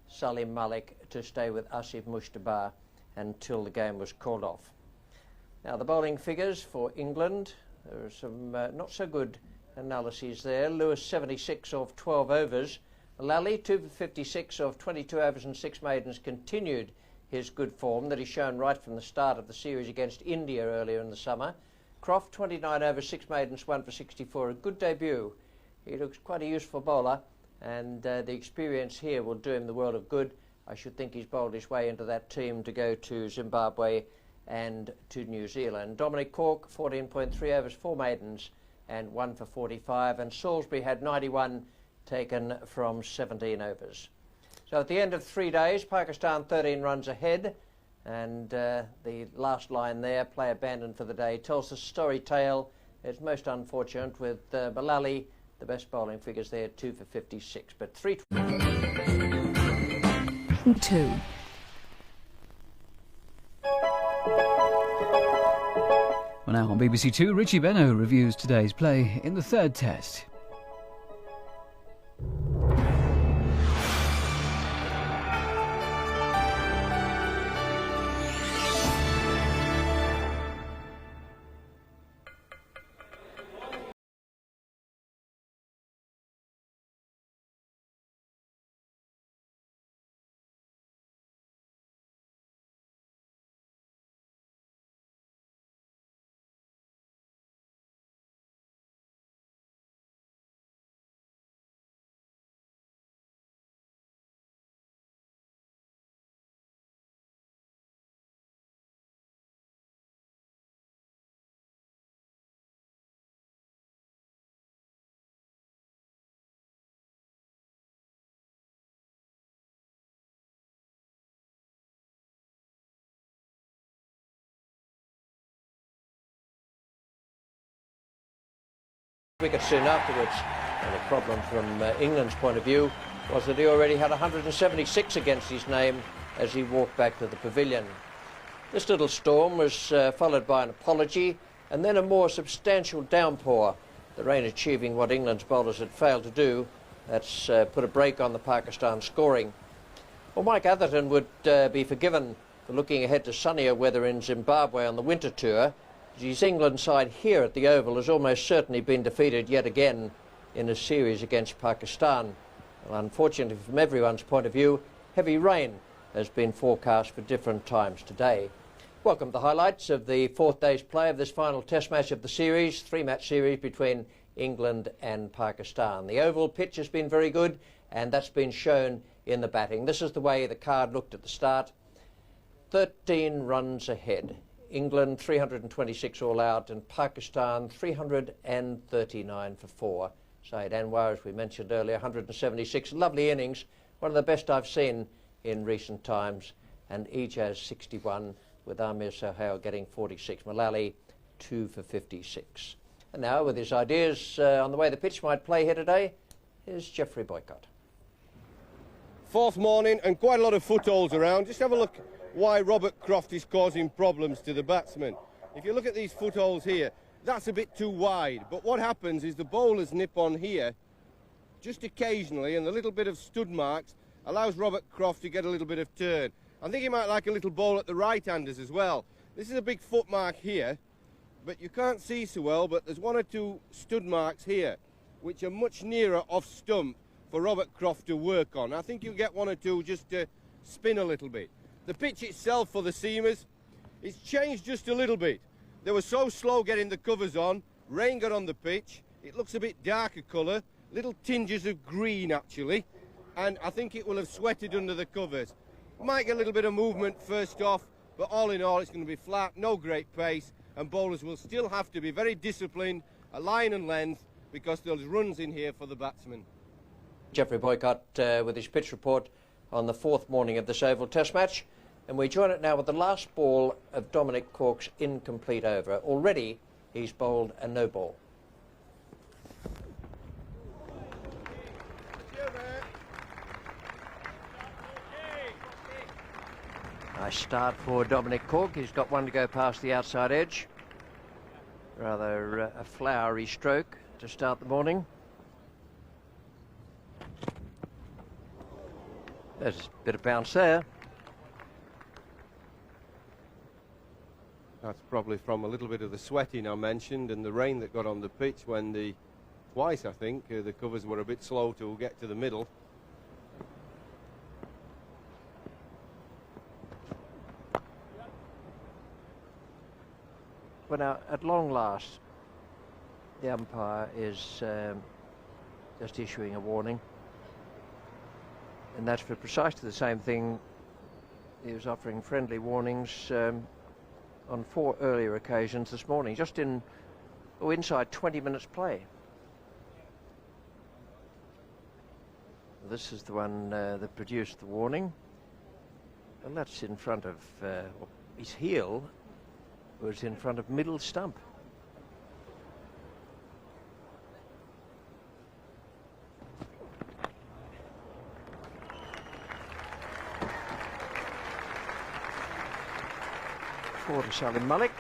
Salim Malik to stay with Asif Mushtabar until the game was called off. Now the bowling figures for England, there are some not so good analyses there. Lewis 76 off 12 overs. Lally 2 for 56 off 22 overs and 6 maidens, continued his good form that he's shown right from the start of the series against India earlier in the summer. Croft 29 overs 6 maidens, 1 for 64, a good debut. He looks quite a useful bowler, and the experience here will do him the world of good. I should think he's bowled his way into that team to go to Zimbabwe and to New Zealand. Dominic Cork 14.3 overs 4 maidens and 1 for 45, and Salisbury had 91 taken from 17 overs. So at the end of 3 days, Pakistan 13 runs ahead, and the last line there, play abandoned for the day, tells the story tale. It's most unfortunate with Malali, the best bowling figures there, 2 for 56, but 3. 2. Well, now on BBC Two, Richie Benno reviews today's play in the third test. Wicket soon afterwards, and the problem from England's point of view was that he already had 176 against his name as he walked back to the pavilion. This little storm was followed by an apology and then a more substantial downpour, the rain achieving what England's bowlers had failed to do. That's put a break on the Pakistan scoring. Well, Mike Atherton would be forgiven for looking ahead to sunnier weather in Zimbabwe on the winter tour. His England side here at the Oval has almost certainly been defeated yet again in a series against Pakistan. Well, unfortunately, from everyone's point of view, heavy rain has been forecast for different times today. Welcome to the highlights of the fourth day's play of this final test match of the series, 3-match series between England and Pakistan. The Oval pitch has been very good, and that's been shown in the batting. This is the way the card looked at the start. 13 runs ahead. England 326 all out, and Pakistan 339 for 4. Saeed Anwar, as we mentioned earlier, 176. Lovely innings, one of the best I've seen in recent times. And Ijaz 61, with Amir Sohail getting 46. Mullally 2 for 56. And now, with his ideas on the way the pitch might play here today, here's Geoffrey Boycott. Fourth morning and quite a lot of footholds around. Just have a look why Robert Croft is causing problems to the batsmen. If you look at these footholds here, that's a bit too wide. But what happens is the bowlers nip on here just occasionally, and the little bit of stud marks allows Robert Croft to get a little bit of turn. I think he might like a little bowl at the right-handers as well. This is a big foot mark here, but you can't see so well, but there's one or two stud marks here, which are much nearer off stump for Robert Croft to work on. I think you'll get one or two just to spin a little bit. The pitch itself for the seamers, it's changed just a little bit. They were so slow getting the covers on, rain got on the pitch, it looks a bit darker colour, little tinges of green actually, and I think it will have sweated under the covers. Might get a little bit of movement first off, but all in all it's going to be flat, no great pace, and bowlers will still have to be very disciplined, a line and length, because there's runs in here for the batsmen. Geoffrey Boycott with his pitch report on the fourth morning of this Oval Test match. And we join it now with the last ball of Dominic Cork's incomplete over. Already he's bowled a no ball. Nice start for Dominic Cork. He's got one to go past the outside edge. Rather a flowery stroke to start the morning. There's a bit of bounce there. That's probably from a little bit of the sweating I mentioned and the rain that got on the pitch when twice I think, the covers were a bit slow to get to the middle. Well, now, at long last, the umpire is just issuing a warning. And that's for precisely the same thing. He was offering friendly warnings on 4 earlier occasions this morning, just inside 20 minutes play. This is the one that produced the warning. And that's in front of, his heel was in front of middle stump. For Salim Malik.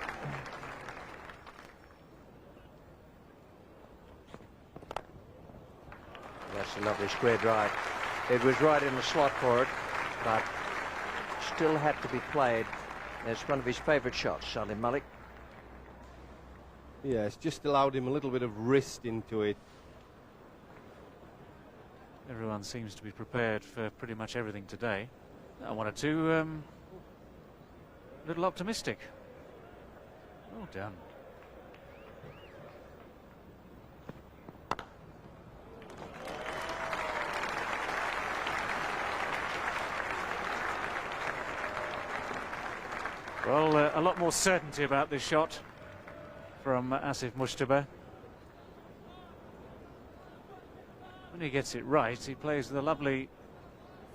That's a lovely square drive. It was right in the slot for it, but still had to be played. It's one of his favourite shots, Salim Malik. Yeah, it's just allowed him a little bit of wrist into it. Everyone seems to be prepared for pretty much everything today. I wanted to a little optimistic. Well done. Well, a lot more certainty about this shot from Asif Mushtaba. When he gets it right, he plays with a lovely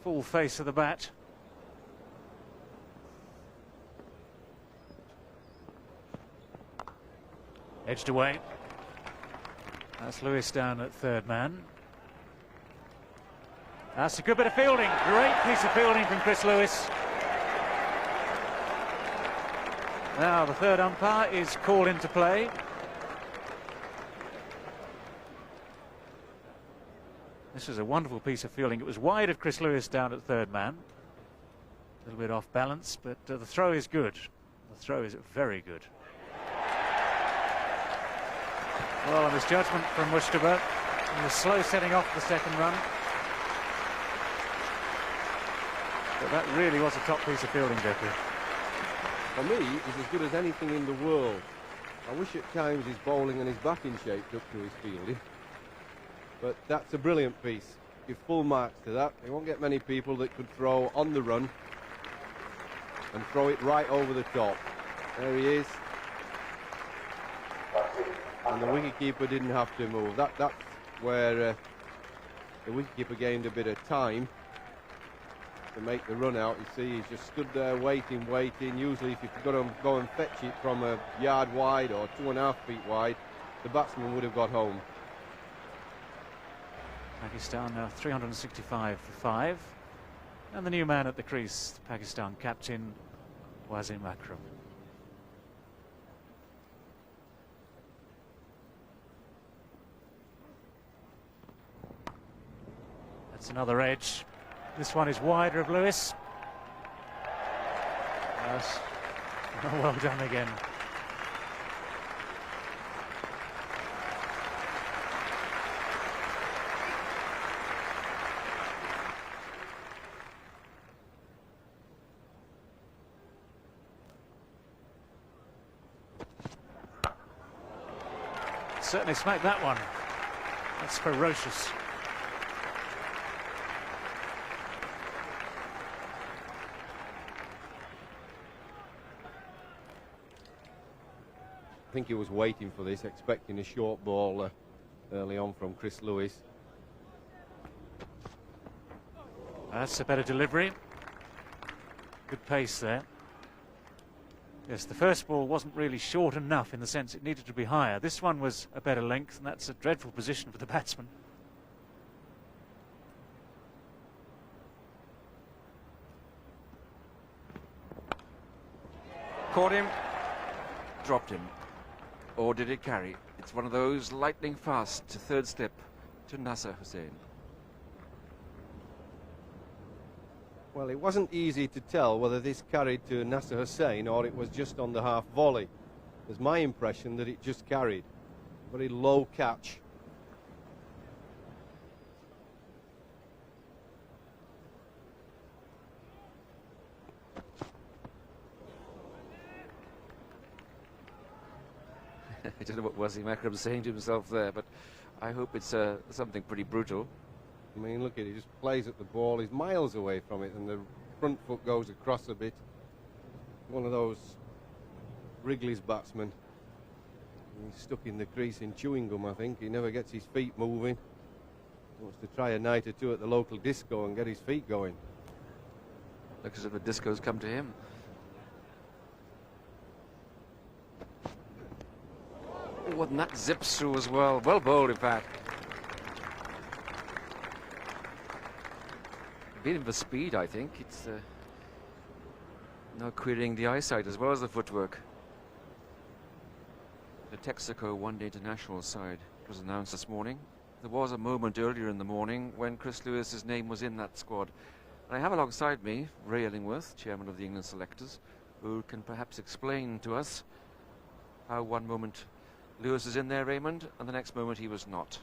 full face of the bat. Edged away. That's Lewis down at third man. That's a good bit of fielding. Great piece of fielding from Chris Lewis. Now the third umpire is called into play. This is a wonderful piece of fielding. It was wide of Chris Lewis down at third man. A little bit off balance, but the throw is good. The throw is very good. Well, a misjudgment from Mushtaba. He was slow setting off the second run. But that really was a top piece of fielding, Jeffrey. For me, he's as good as anything in the world. I wish at times his bowling and his batting shaped up to his fielding. But that's a brilliant piece. Give full marks to that. You won't get many people that could throw on the run and throw it right over the top. There he is. And the wicketkeeper didn't have to move. That's where the wicketkeeper gained a bit of time to make the run out. You see, he's just stood there waiting. Usually if you've got to go and fetch it from a yard wide or 2.5 feet wide, the batsman would have got home. Pakistan now 365 for 5. And the new man at the crease, the Pakistan captain, Wasim Akram. That's another edge. This one is wider of Lewis. Yes. Oh, well done again. Certainly smacked that one. That's ferocious. I think he was waiting for this, expecting a short ball early on from Chris Lewis. That's a better delivery. Good pace there. Yes, the first ball wasn't really short enough in the sense it needed to be higher. This one was a better length, and that's a dreadful position for the batsman. Caught him, dropped him. Or did it carry? It's one of those lightning fast to third slip to Nasser Hussain. Well, it wasn't easy to tell whether this carried to Nasser Hussain or it was just on the half volley. It was my impression that it just carried. Very low catch. I don't know what Wasim Akram's saying to himself there, but I hope it's something pretty brutal. I mean, look at it, he just plays at the ball. He's miles away from it, and the front foot goes across a bit. One of those Wrigley's batsmen. He's stuck in the crease in chewing gum, I think. He never gets his feet moving. He wants to try a night or two at the local disco and get his feet going. Looks as if the disco's come to him. Oh, and that zips through as well. Well bowled, in fact. Beat him for speed, I think. It's now querying the eyesight as well as the footwork. The Texaco one-day international side was announced this morning. There was a moment earlier in the morning when Chris Lewis's name was in that squad. And I have alongside me Ray Illingworth, chairman of the England selectors, who can perhaps explain to us how one moment Lewis is in there, Raymond, and the next moment he was not.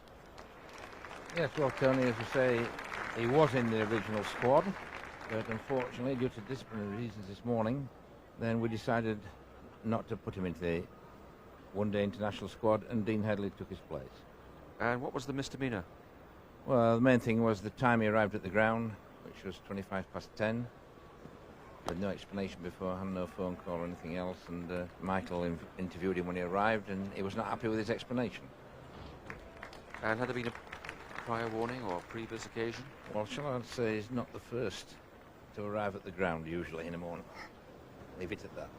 Yes, well, Tony, as you say, he was in the original squad, but unfortunately, due to disciplinary reasons this morning, then we decided not to put him into the one-day international squad, and Dean Headley took his place. And what was the misdemeanour? Well, the main thing was the time he arrived at the ground, which was 10:25. With no explanation beforehand, no phone call or anything else, and Michael interviewed him when he arrived, and he was not happy with his explanation. And had there been a prior warning or previous occasion? Well, shall I say he's not the first to arrive at the ground usually in the morning. Leave it at that.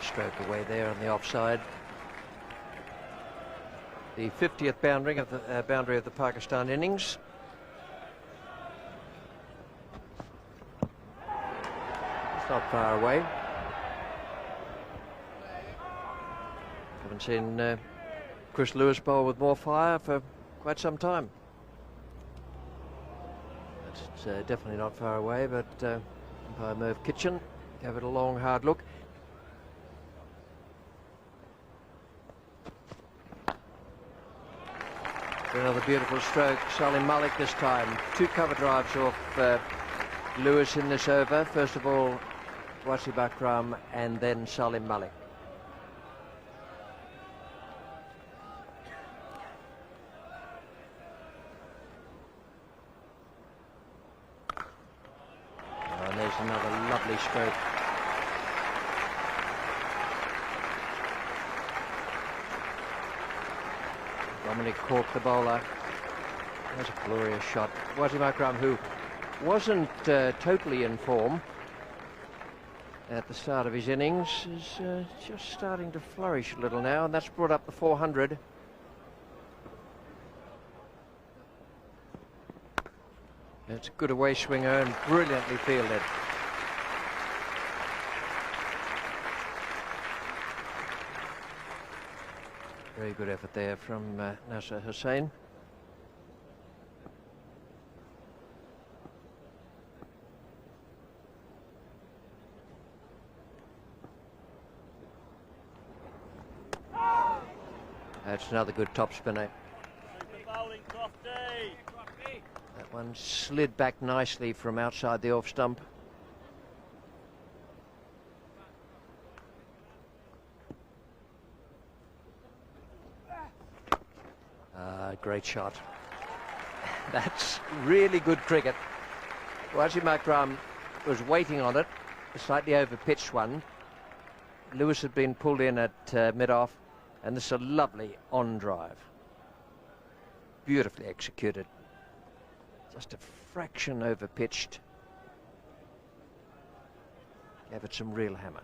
Stroke away there on the offside. The 50th boundary of the Pakistan innings. It's not far away. Haven't seen Chris Lewis bowl with more fire for quite some time. It's definitely not far away, but umpire Merv Kitchen gave it a long, hard look. Another beautiful stroke. Salim Malik this time. 2 cover drives off Lewis in this over. First of all, Wasim Akram and then Salim Malik. And there's another lovely stroke. Dominic Cork, the bowler. That's a glorious shot. Wasim Akram, who wasn't totally in form at the start of his innings, is just starting to flourish a little now, and that's brought up the 400. It's a good away swinger and brilliantly fielded. Very good effort there from Nasser Hussain. That's another good top spinner. That one slid back nicely from outside the off stump. Great shot. That's really good cricket. Wasim Akram was waiting on it, a slightly over-pitched one. Lewis had been pulled in at mid-off, and this is a lovely on-drive. Beautifully executed. Just a fraction over-pitched. Gave it some real hammer.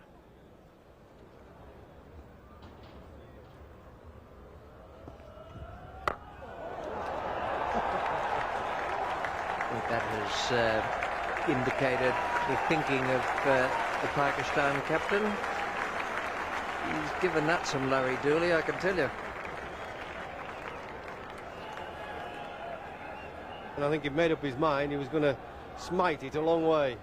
That has indicated the thinking of the Pakistan captain. He's given that some Larry Dooley, I can tell you. And I think he made up his mind he was going to smite it a long way.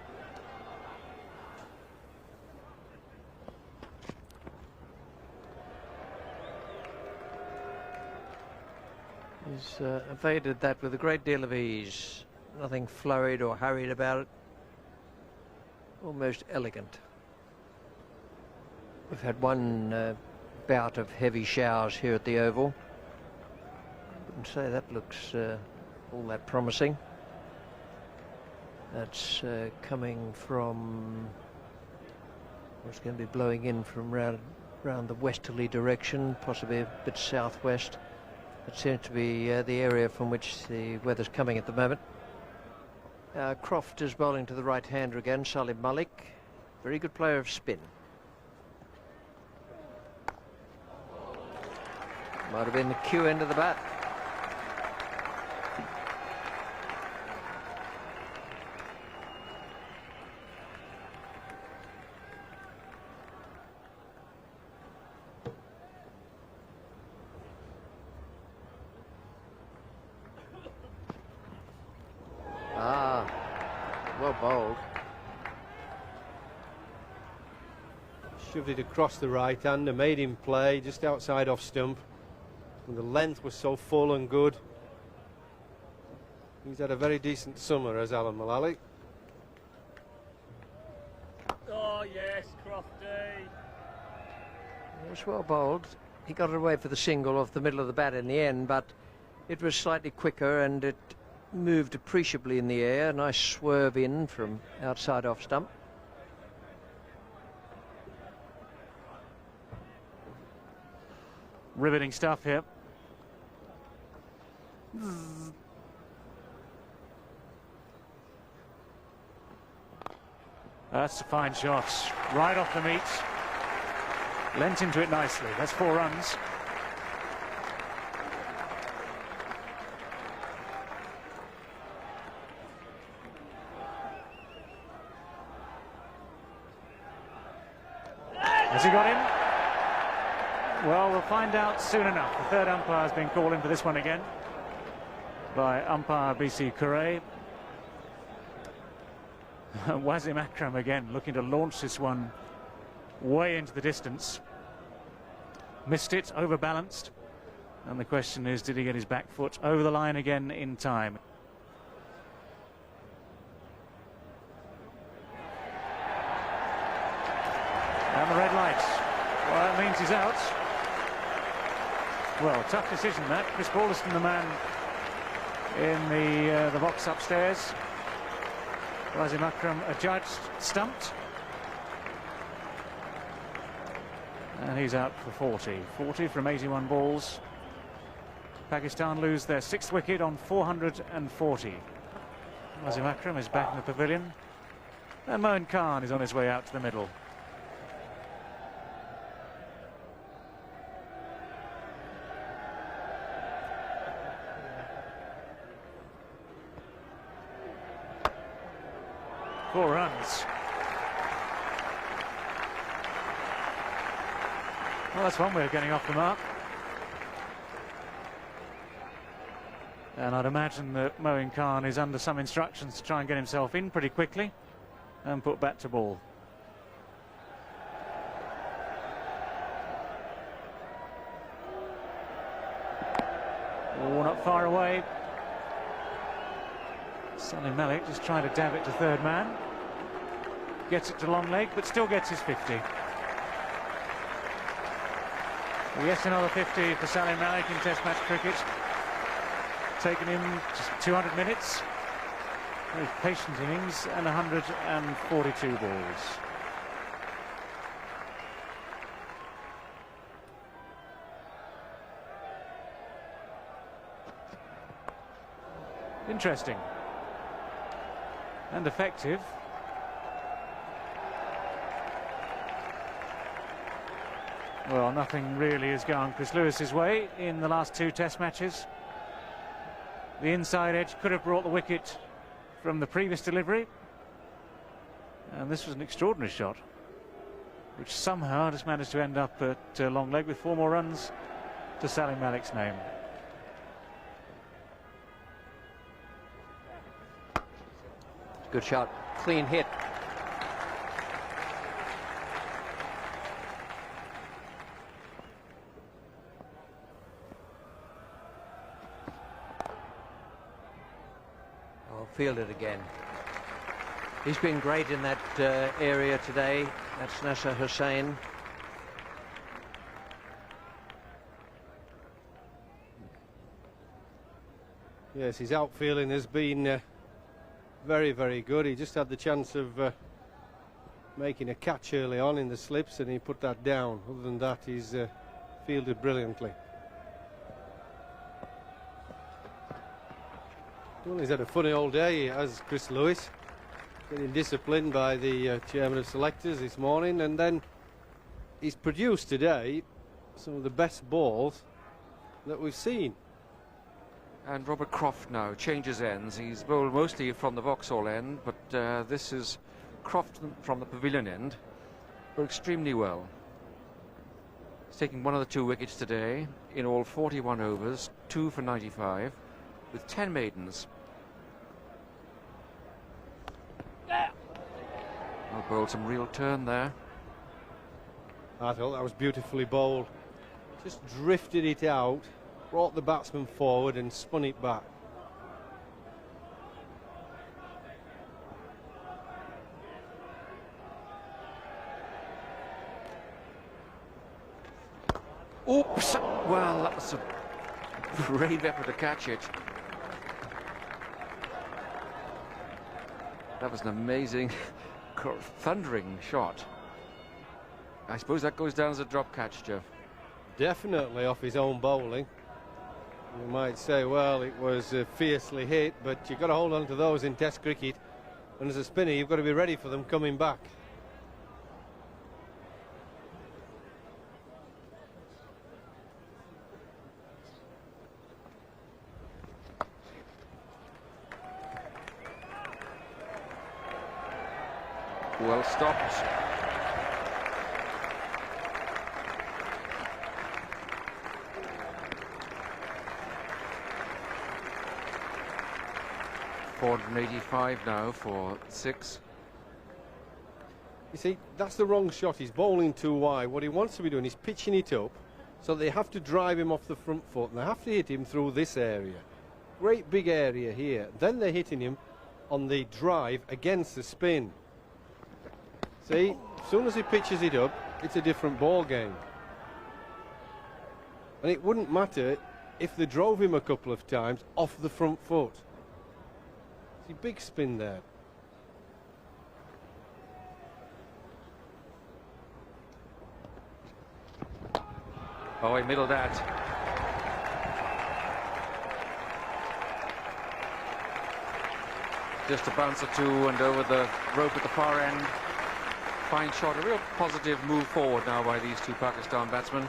He's evaded that with a great deal of ease. Nothing flurried or hurried about it. Almost elegant. We've had one bout of heavy showers here at the Oval. I wouldn't say that looks all that promising. That's coming from what's going to be blowing in from round the westerly direction, possibly a bit southwest. It seems to be the area from which the weather's coming at the moment. Croft is bowling to the right-hander again, Salim Malik. Very good player of spin. Might have been the cue end of the bat. Well bowled. Shoved it across the right-hander, made him play just outside off stump. And the length was so full and good. He's had a very decent summer, as Alan Mullally. Oh yes, Crofty. It was well bowled. He got it away for the single off the middle of the bat in the end, but it was slightly quicker and it moved appreciably in the air. Nice swerve in from outside off stump. Riveting stuff here. That's a fine shot. Right off the meat. Lent into it nicely. That's 4 runs. Has he got him? Well, we'll find out soon enough. The third umpire has been called in for this one again by umpire B.C. Curray. Wasim Akram again looking to launch this one way into the distance. Missed it, overbalanced, And the question is, did he get his back foot over the line again in time? And the red light. Well, that means he's out. Well, tough decision that. Chris Balderston, the man in the box upstairs. Wasim Akram adjudged, stumped. And he's out for 40. 40 from 81 balls. Pakistan lose their 6th wicket on 440. Wasim Akram is back in the pavilion. And Moin Khan is on his way out to the middle. Four runs. Well, that's one way of getting off the mark. And I'd imagine that Moin Khan is under some instructions to try and get himself in pretty quickly and put bat to ball. Oh, not far away. Salim Malik just trying to dab it to third man. Gets it to long leg, but still gets his 50. Well, yes, another 50 for Salim Malik in Test match cricket. Taken him just 200 minutes. Very patient innings and 142 balls. Interesting. And effective. Well, nothing really has gone Chris Lewis's way in the last 2 Test matches. The inside edge could have brought the wicket from the previous delivery. And this was an extraordinary shot, which somehow just managed to end up at long leg with 4 more runs to Salim Malik's name. Good shot, clean hit. Oh, fielded again. He's been great in that area today. That's Nasser Hussain. Yes, his outfielding has been very, very good. He just had the chance of making a catch early on in the slips and he put that down. Other than that, he's fielded brilliantly. Well, he's had a funny old day, as Chris Lewis, getting disciplined by the chairman of selectors this morning, and then he's produced today some of the best balls that we've seen. And Robert Croft now changes ends. He's bowled mostly from the Vauxhall end, but this is Croft from the pavilion end. But extremely well. He's taking 1 of the 2 wickets today in all 41 overs, 2 for 95, with 10 maidens. Well, bowled some real turn there. I thought that was beautifully bowled. Just drifted it out, brought the batsman forward and spun it back. Oops! Well, that was a brave effort to catch it. That was an amazing, thundering shot. I suppose that goes down as a drop catch, Jeff. Definitely off his own bowling. You might say, well, it was fiercely hit, but you've got to hold on to those in Test cricket. And as a spinner, you've got to be ready for them coming back. Well stopped. .485 now for 6. You see, that's the wrong shot. He's bowling too wide. What he wants to be doing is pitching it up So they have to drive him off the front foot, and they have to hit him through this area. Great big area here. Then they're hitting him on the drive against the spin. See, as soon as he pitches it up, it's a different ball game. And it wouldn't matter if they drove him a couple of times off the front foot. See, big spin there. Oh, he middled that. Just a bounce or two and over the rope at the far end. Fine shot, a real positive move forward now by these two Pakistan batsmen.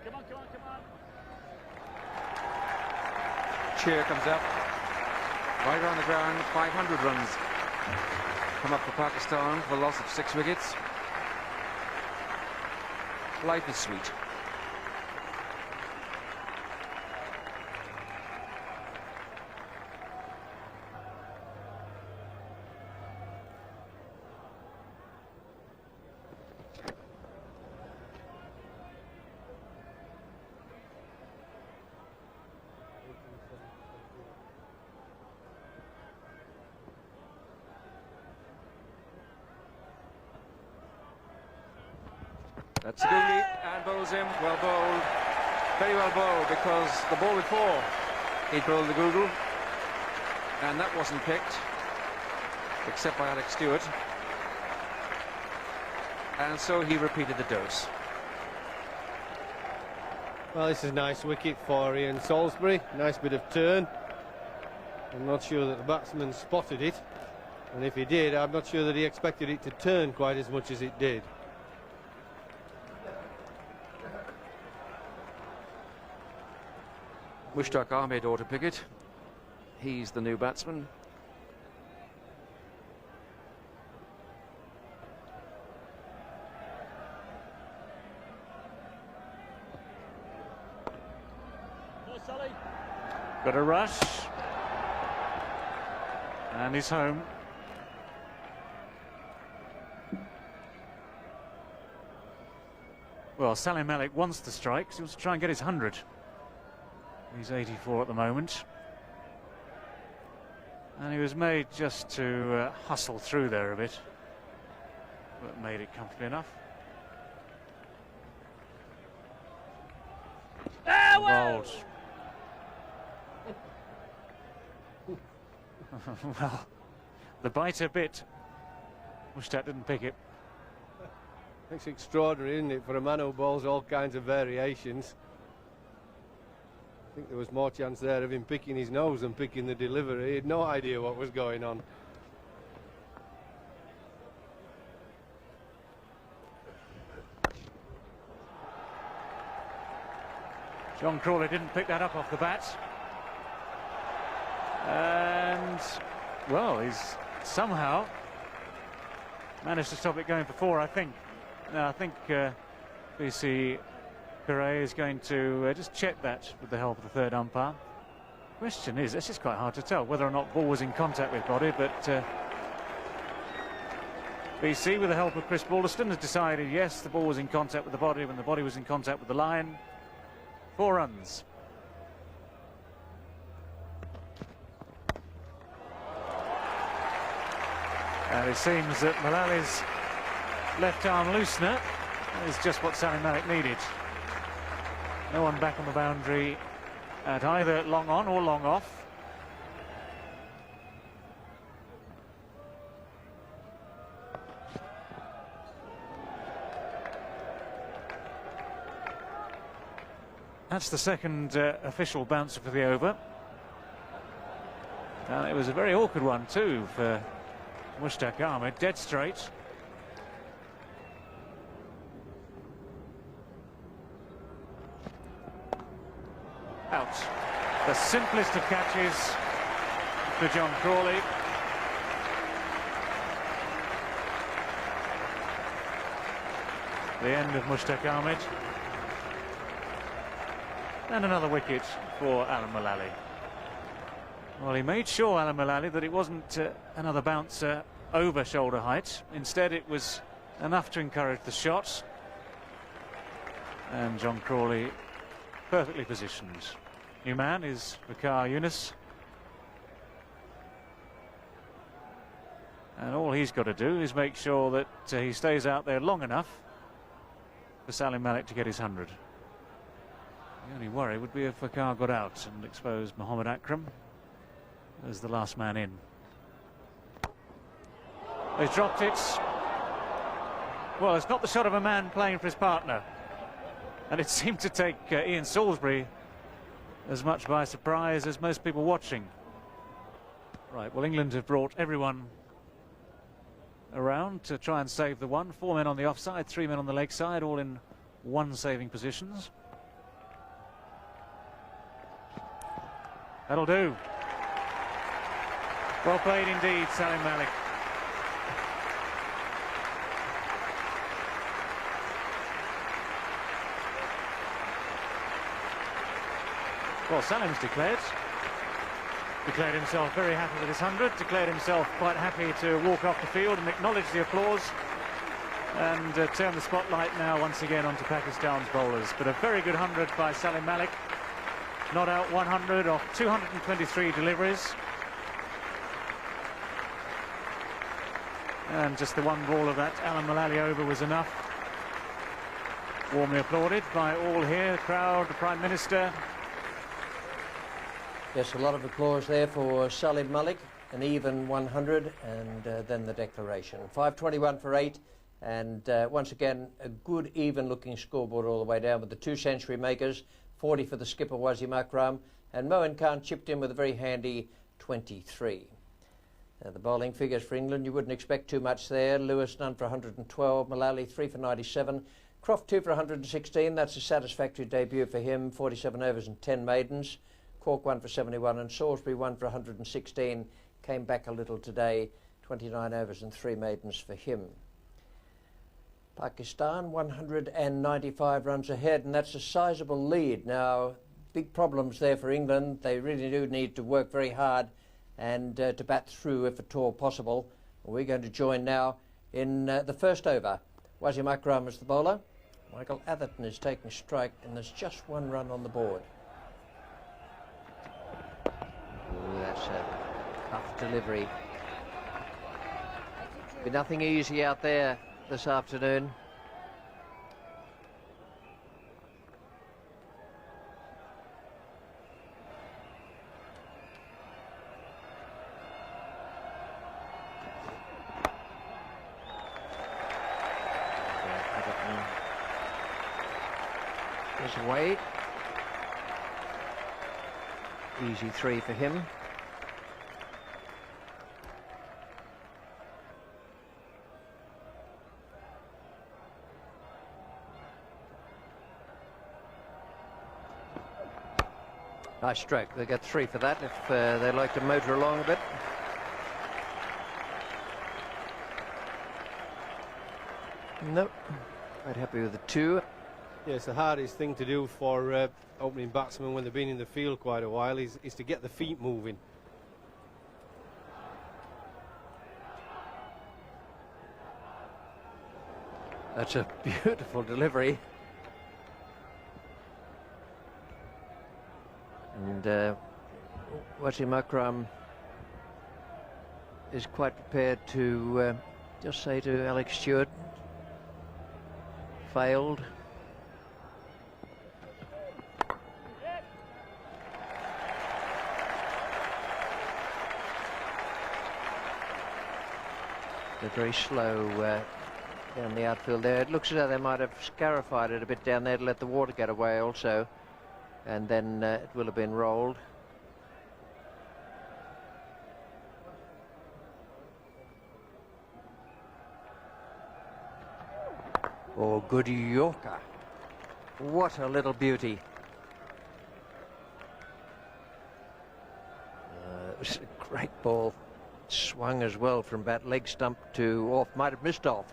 Come on, come on, come on. Cheer comes up. Right around the ground, 500 runs come up for Pakistan for a loss of 6 wickets. Life is sweet. That's a googly and bowls him. Well bowled. Very well bowled, because the ball before he bowled the google and that wasn't picked except by Alex Stewart, and so he repeated the dose. Well, this is a nice wicket for Ian Salisbury. Nice bit of turn. I'm not sure that the batsman spotted it, and if he did, I'm not sure that he expected it to turn quite as much as it did. Mushtaq Ahmed ought to pick it. He's the new batsman. Got a rush. And he's home. Well, Salim Malik wants to strike, so he wants to try and get his 100. He's 84 at the moment. And he was made just to hustle through there a bit, but made it comfortably enough. Bowled. Well, the biter bit. Mushtaq didn't pick it. It's extraordinary, isn't it, for a man who bowls all kinds of variations. I think there was more chance there of him picking his nose than picking the delivery. He had no idea what was going on. John Crawley didn't pick that up off the bat. And, well, he's somehow managed to stop it going for 4, I think. Now, I think BC Pire is going to just check that with the help of the third umpire. Question is, it's just quite hard to tell whether or not ball was in contact with body, but BC, with the help of Chris Balderston, has decided yes, the ball was in contact with the body when the body was in contact with the line. 4 runs. And it seems that Mullally's left arm loosener is just what Salim Malik needed. No one back on the boundary at either long on or long off. That's the second official bouncer for the over. And it was a very awkward one too for Mushtaq Ahmed, dead straight. Out. The simplest of catches for John Crawley. The end of Mushtaq Ahmed. And another wicket for Alan Mullally. Well, he made sure, Alan Mullally, that it wasn't another bouncer over shoulder height. Instead, it was enough to encourage the shot. And John Crawley perfectly positioned. New man is Waqar Younis. And all he's got to do is make sure that he stays out there long enough for Salim Malik to get his 100. The only worry would be if Waqar got out and exposed Mohammad Akram as the last man in. He's dropped it. Well, it's not the shot of a man playing for his partner. And it seemed to take Ian Salisbury as much by surprise as most people watching. Right, well, England have brought everyone around to try and save the one. 4 men on the offside, 3 men on the leg side, all in one saving positions. That'll do. Well played indeed, Salim Malik. Well, Salim's declared himself very happy with his 100, declared himself quite happy to walk off the field and acknowledge the applause and turn the spotlight now once again onto Pakistan's bowlers. But a very good 100 by Salim Malik. Not out 100 off 223 deliveries. And just the one ball of that Alan Mullally over was enough. Warmly applauded by all here, the crowd, the Prime Minister. Yes, a lot of applause there for Salim Malik, an even 100, and then the declaration. 5:21 for 8, and once again, a good even-looking scoreboard all the way down with the 2 century makers, 40 for the skipper Wasim Akram, and Moin Khan chipped in with a very handy 23. The bowling figures for England, you wouldn't expect too much there. Lewis, none for 112, Mullally, 3 for 97, Croft, 2 for 116, that's a satisfactory debut for him, 47 overs and 10 maidens. Cork 1 for 71 and Salisbury 1 for 116, came back a little today, 29 overs and 3 maidens for him. Pakistan 195 runs ahead, and that's a sizable lead. Now, big problems there for England. They really do need to work very hard and to bat through if at all possible. We're going to join now in the first over. Wasim Akram is the bowler. Michael Atherton is taking strike, and there's just 1 run on the board. Ooh, that's a tough delivery. Be nothing easy out there this afternoon. Is away. Easy 3 for him. Nice stroke. They get 3 for that if they like to motor along a bit. Nope. Quite happy with the 2. Yeah, it's the hardest thing to do for opening batsmen when they've been in the field quite a while is to get the feet moving. That's a beautiful delivery. And Wasim Akram is quite prepared to just say to Alex Stewart, failed. They're very slow down the outfield there. It looks as though they might have scarified it a bit down there to let the water get away also. And then it will have been rolled. Oh, good Yorker. What a little beauty. It was a great ball. Swung as well from bat leg stump to off. Might have missed off.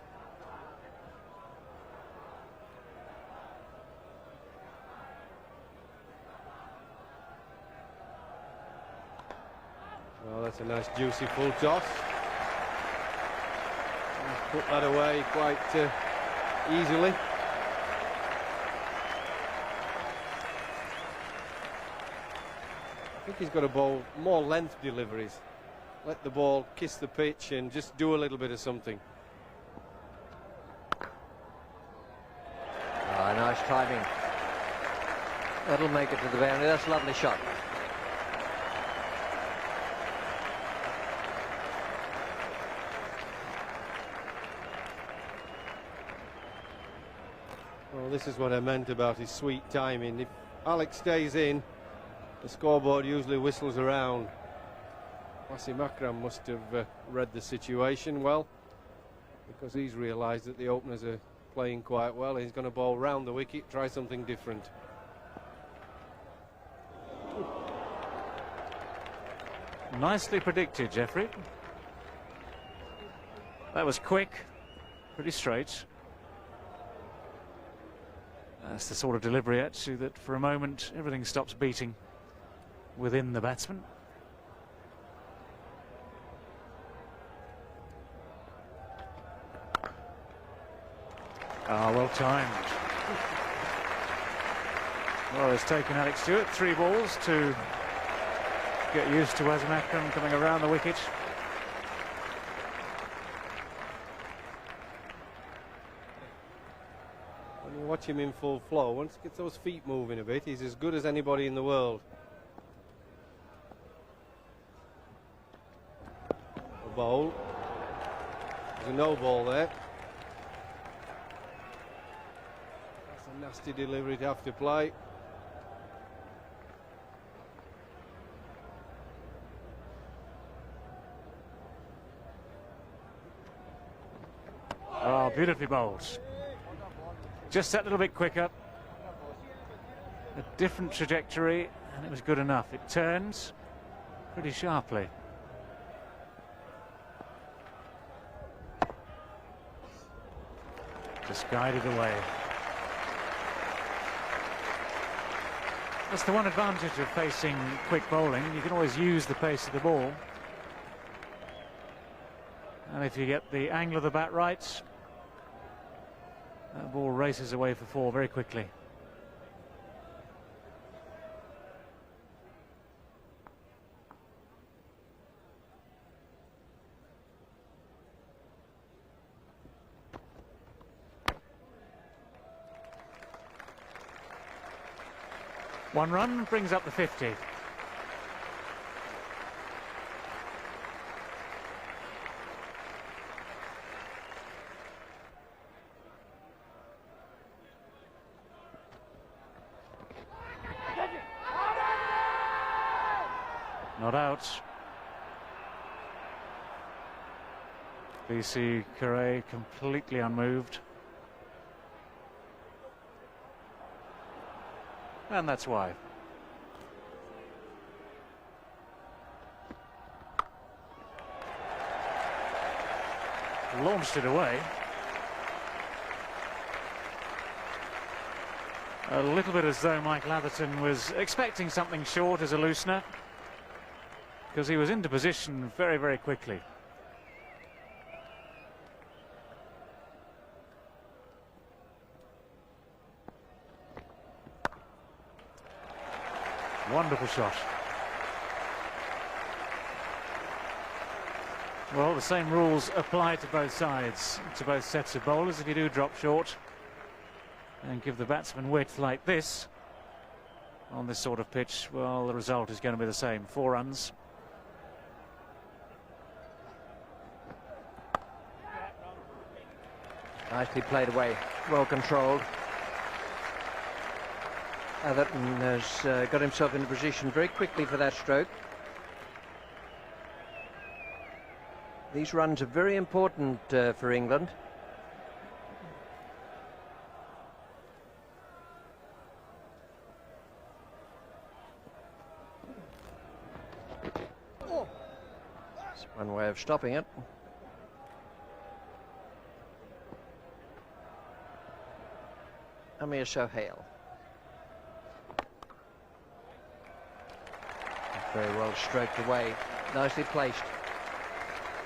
Oh, that's a nice juicy full toss. Put that away quite easily. I think he's got to bowl more length deliveries. Let the ball kiss the pitch and just do a little bit of something. Oh, nice timing. That'll make it to the boundary. That's a lovely shot. Well, this is what I meant about his sweet timing. If Alex stays in, the scoreboard usually whistles around. Wasim Akram must have read the situation well, because he's realised that the openers are playing quite well. He's going to bowl round the wicket, try something different. Nicely predicted, Jeffrey. That was quick, pretty straight. That's the sort of delivery, actually, that for a moment everything stops beating within the batsman. Ah, well timed. Well, it's taken Alex Stewart 3 balls to get used to Wasim Akram coming around the wicket. When you watch him in full flow, once he gets those feet moving a bit, he's as good as anybody in the world. A bowl. There's a no ball there. That's a nasty delivery to have to play. Oh, beautifully bowled. Just that little bit quicker. A different trajectory, and it was good enough. It turns pretty sharply. Just guided away. That's the one advantage of facing quick bowling. You can always use the pace of the ball. And if you get the angle of the bat right, that ball races away for 4 very quickly. One run brings up the 50. Not out. BC Curray completely unmoved. And that's why. Launched it away. A little bit as though Michael Atherton was expecting something short as a loosener, because he was into position very, very quickly. Wonderful shot. Well, the same rules apply to both sides, to both sets of bowlers. If you do drop short and give the batsman width like this on this sort of pitch, well, the result is going to be the same. 4 runs. Nicely played away, well controlled. Atherton has got himself into position very quickly for that stroke. These runs are very important for England. That's one way of stopping it. Amir Sohail. Very well stroked away. Nicely placed.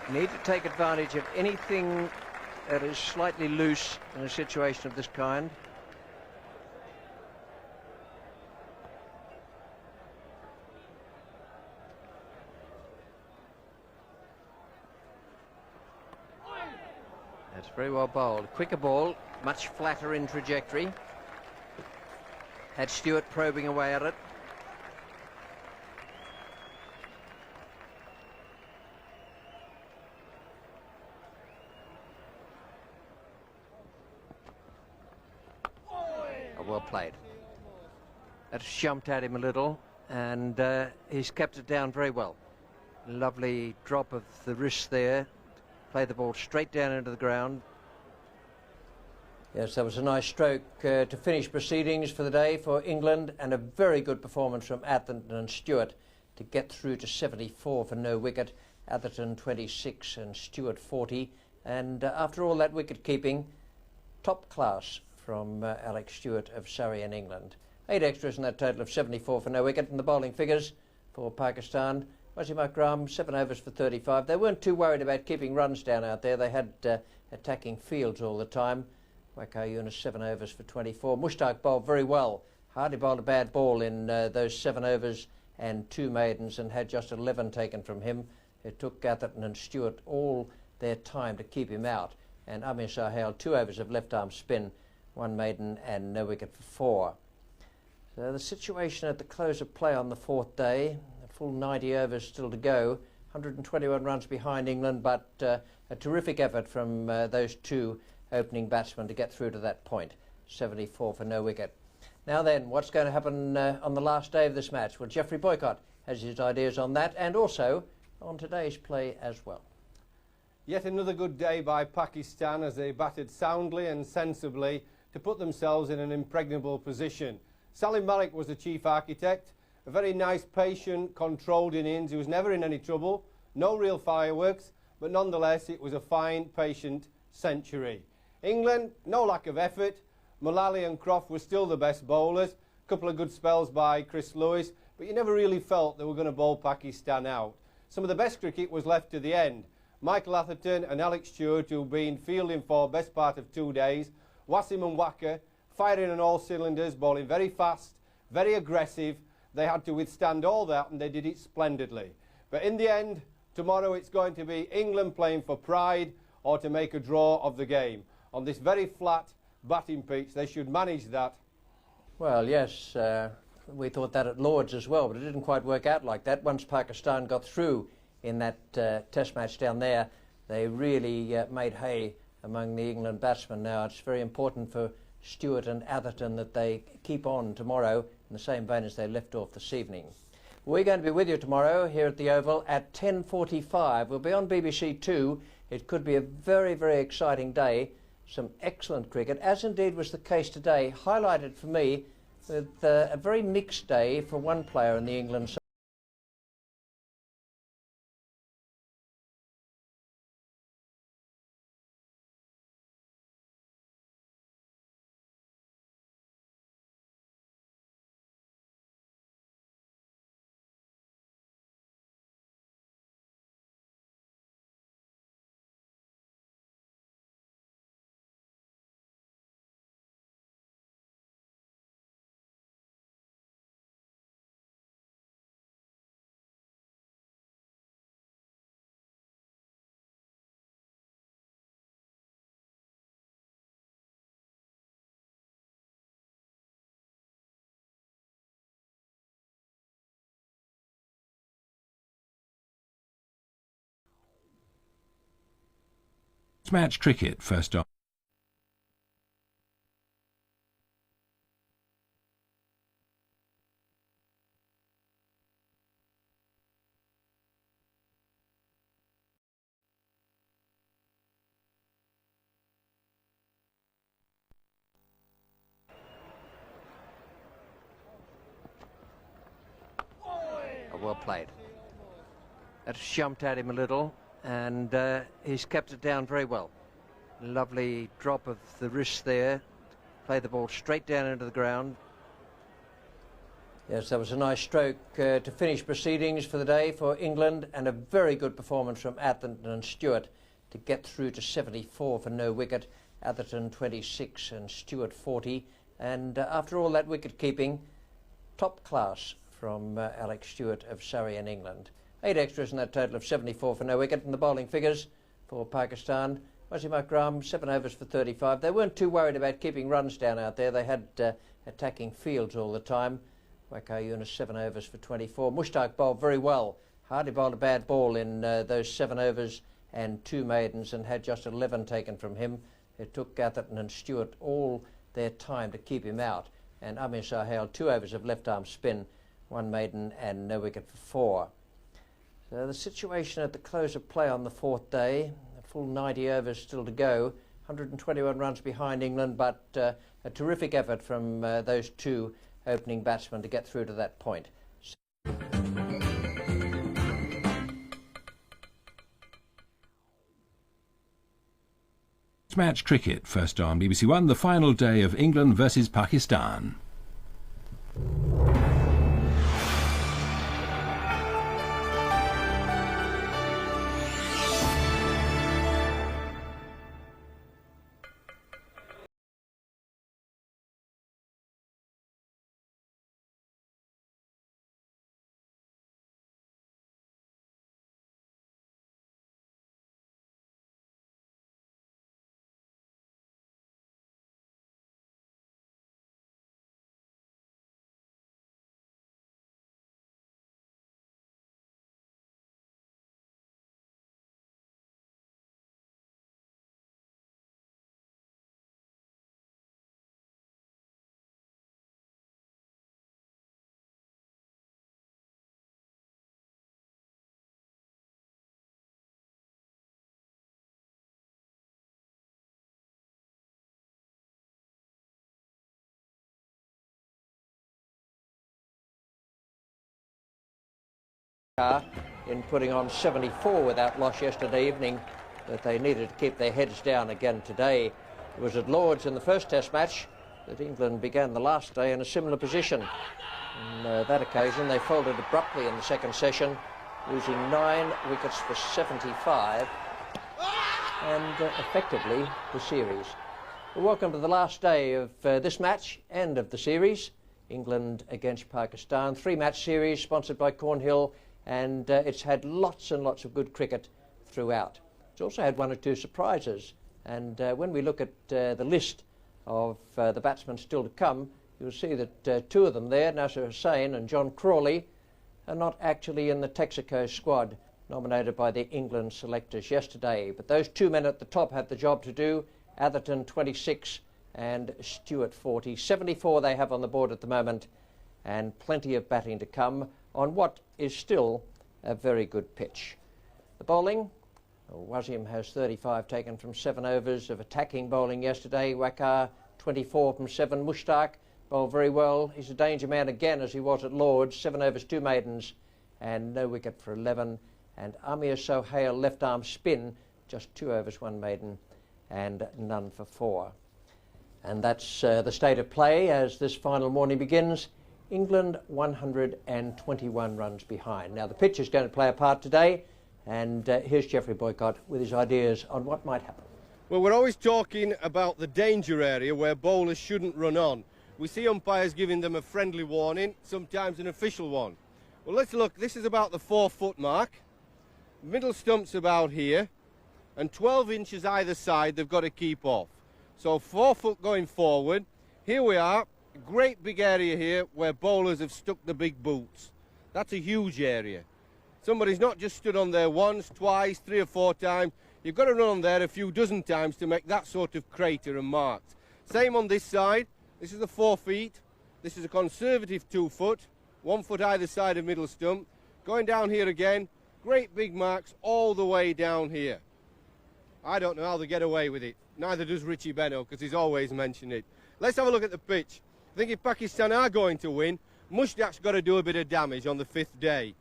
Need to take advantage of anything that is slightly loose in a situation of this kind. That's very well bowled. Quicker ball, much flatter in trajectory. Had Stewart probing away at it. Well played. That's jumped at him a little, and he's kept it down very well. Lovely drop of the wrist there. Play the ball straight down into the ground. Yes, that was a nice stroke to finish proceedings for the day for England, and a very good performance from Atherton and Stewart to get through to 74 for no wicket. Atherton 26 and Stewart 40, and after all that wicket keeping, top class from Alex Stewart of Surrey in England. 8 extras in that total of 74 for no wicket. And the bowling figures for Pakistan: Wasim Akram 7 overs for 35. They weren't too worried about keeping runs down out there. They had attacking fields all the time. Waqar Younis 7 overs for 24. Mushtaq bowled very well. Hardly bowled a bad ball in those 7 overs and 2 maidens, and had just 11 taken from him. It took Atherton and Stewart all their time to keep him out. And Amir Sahel 2 overs of left arm spin, 1 maiden and no wicket for 4. So the situation at the close of play on the 4th day, a full 90 overs still to go, 121 runs behind England, but a terrific effort from those 2 opening batsmen to get through to that point. 74 for no wicket. Now then, what's going to happen on the last day of this match? Well, Geoffrey Boycott has his ideas on that, and also on today's play as well. Yet another good day by Pakistan as they batted soundly and sensibly to put themselves in an impregnable position. Salim Malik was the chief architect, a very nice, patient, controlled innings. He was never in any trouble, no real fireworks, but nonetheless it was a fine, patient century. England, no lack of effort. Mullally and Croft were still the best bowlers. A couple of good spells by Chris Lewis, but you never really felt they were going to bowl Pakistan out. Some of the best cricket was left to the end. Michael Atherton and Alex Stewart, who've been fielding for best part of 2 days. Wasim and Waqar firing on all cylinders, bowling very fast, very aggressive. They had to withstand all that, and they did it splendidly. But in the end, tomorrow it's going to be England playing for pride or to make a draw of the game. On this very flat batting pitch, they should manage that. Well, yes, we thought that at Lord's as well, but it didn't quite work out like that. Once Pakistan got through in that test match down there, they really made hay among the England batsmen. Now it's very important for Stewart and Atherton that they keep on tomorrow in the same vein as they left off this evening. We're going to be with you tomorrow here at the Oval at 10:45. We'll be on BBC Two. It could be a very, very exciting day. Some excellent cricket, as indeed was the case today, highlighted for me with a very mixed day for one player in the England side. Match cricket first off. Well played. That's jumped at him a little, and he's kept it down very well. Lovely drop of the wrist there. Play the ball straight down into the ground. Yes, that was a nice stroke to finish proceedings for the day for England, and a very good performance from Atherton and Stewart to get through to 74 for no wicket. Atherton 26 and Stewart 40. And after all that wicket keeping, top class from Alex Stewart of Surrey in England. 8 extras in that total of 74 for no wicket. And the bowling figures for Pakistan: Wasim Akram, 7 overs for 35. They weren't too worried about keeping runs down out there. They had attacking fields all the time. Waqar Younis, 7 overs for 24. Mushtaq bowled very well. Hardly bowled a bad ball in those 7 overs and 2 maidens, and had just 11 taken from him. It took Atherton and Stewart all their time to keep him out. And Amir Sahel, 2 overs of left-arm spin, 1 maiden and no wicket for 4. So the situation at the close of play on the 4th day, a full 90 overs still to go, 121 runs behind England, but a terrific effort from those 2 opening batsmen to get through to that point. Match cricket, first on BBC One, the final day of England versus Pakistan. In putting on 74 without loss yesterday evening, but they needed to keep their heads down again today. It was at Lord's in the first Test match that England began the last day in a similar position. On that occasion, they folded abruptly in the second session, losing 9 wickets for 75, and effectively the series. Well, welcome to the last day of this match, end of the series. England against Pakistan, 3-match series sponsored by Cornhill, and it's had lots and lots of good cricket throughout. It's also had 1 or 2 surprises, and when we look at the list of the batsmen still to come, you'll see that 2 of them there, Nasser Hussain and John Crawley, are not actually in the Texaco squad nominated by the England selectors yesterday. But those 2 men at the top have the job to do: Atherton 26 and Stewart 40. 74 they have on the board at the moment, and plenty of batting to come on what is still a very good pitch. The bowling: Wasim has 35 taken from 7 overs of attacking bowling yesterday. Waqar 24 from 7. Mushtaq bowled very well. He's a danger man again, as he was at Lord's. 7 overs, 2 maidens and no wicket for 11. And Amir Sohail, left arm spin, just 2 overs, 1 maiden and none for 4. And that's the state of play as this final morning begins. England 121 runs behind. Now the pitch is going to play a part today, and here's Geoffrey Boycott with his ideas on what might happen. Well, we're always talking about the danger area where bowlers shouldn't run on. We see umpires giving them a friendly warning, sometimes an official one. Well, let's look. This is about the 4-foot mark. Middle stump's about here, and 12 inches either side they've got to keep off. So 4 foot going forward. Here we are. Great big area here where bowlers have stuck the big boots. That's a huge area. Somebody's not just stood on there once, twice, 3 or 4 times. You've got to run on there a few dozen times to make that sort of crater and marks. Same on this side. This is the 4 feet. This is a conservative 2 foot. 1 foot either side of middle stump. Going down here again. Great big marks all the way down here. I don't know how they get away with it. Neither does Richie Beno, because he's always mentioned it. Let's have a look at the pitch. I think if Pakistan are going to win, Mushtaq's got to do a bit of damage on the 5th day.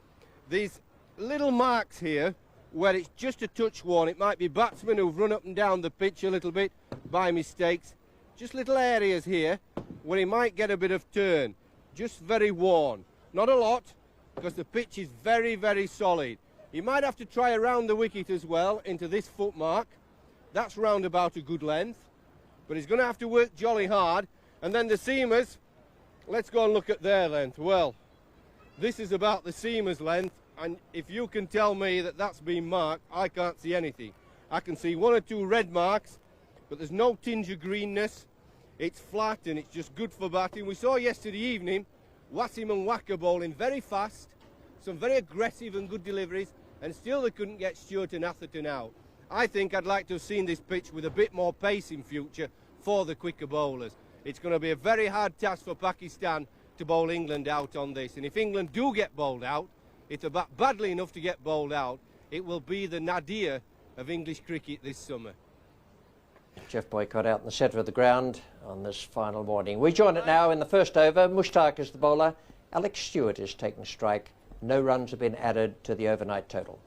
These little marks here, where it's just a touch worn, it might be batsmen who've run up and down the pitch a little bit by mistakes. Just little areas here where he might get a bit of turn. just very worn. Not a lot, because the pitch is very, very solid. He might have to try around the wicket as well into this footmark. That's round about a good length, but he's going to have to work jolly hard. And then the seamers, let's go and look at their length. Well, this is about the seamer's length, and if you can tell me that that's been marked, I can't see anything. I can see one or two red marks, but there's no tinge of greenness. It's flat and it's just good for batting. We saw yesterday evening Wasim and Wacker bowling very fast, some very aggressive and good deliveries, and still they couldn't get Stewart and Atherton out. I think I'd like to have seen this pitch with a bit more pace in future for the quicker bowlers. It's going to be a very hard task for Pakistan to bowl England out on this, and if England do get bowled out, if they're badly enough to get bowled out, it will be the nadir of English cricket this summer. Jeff Boycott out in the centre of the ground on this final morning. We join it now in the first over. Mushtaq is the bowler. Alex Stewart is taking strike. No runs have been added to the overnight total.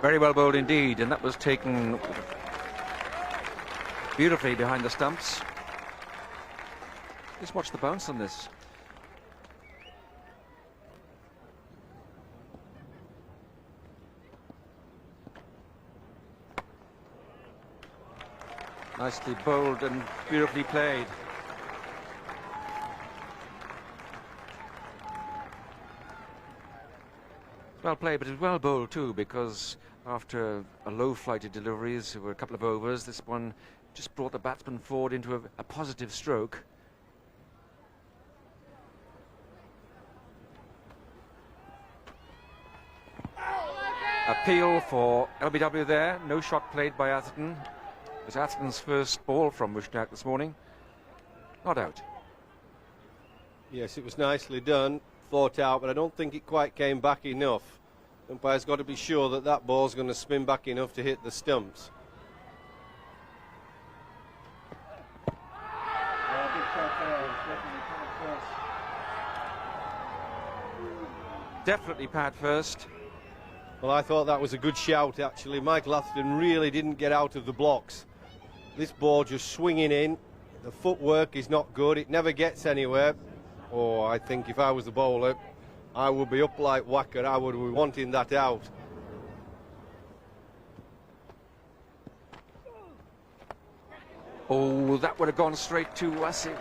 Very well bowled indeed, and that was taken beautifully behind the stumps. Just watch the bounce on this. Nicely bowled and beautifully played. Well played, but it was well bowled too, because after a low flighted deliveries, there were a couple of overs, this one just brought the batsman forward into a positive stroke. Appeal for LBW there, no shot played by Atherton. It was Atherton's first ball from Mushtaq this morning. Not out. Yes, it was nicely done, thought out, but I don't think it quite came back enough. The umpire's got to be sure that that ball's going to spin back enough to hit the stumps. Definitely pad first. Well, I thought that was a good shout, actually. Michael Atherton really didn't get out of the blocks. This ball just swinging in. The footwork is not good. It never gets anywhere. Oh, I think if I was the bowler, I would be up like Wacker. I would be wanting that out. Oh, that would have gone straight to Wasim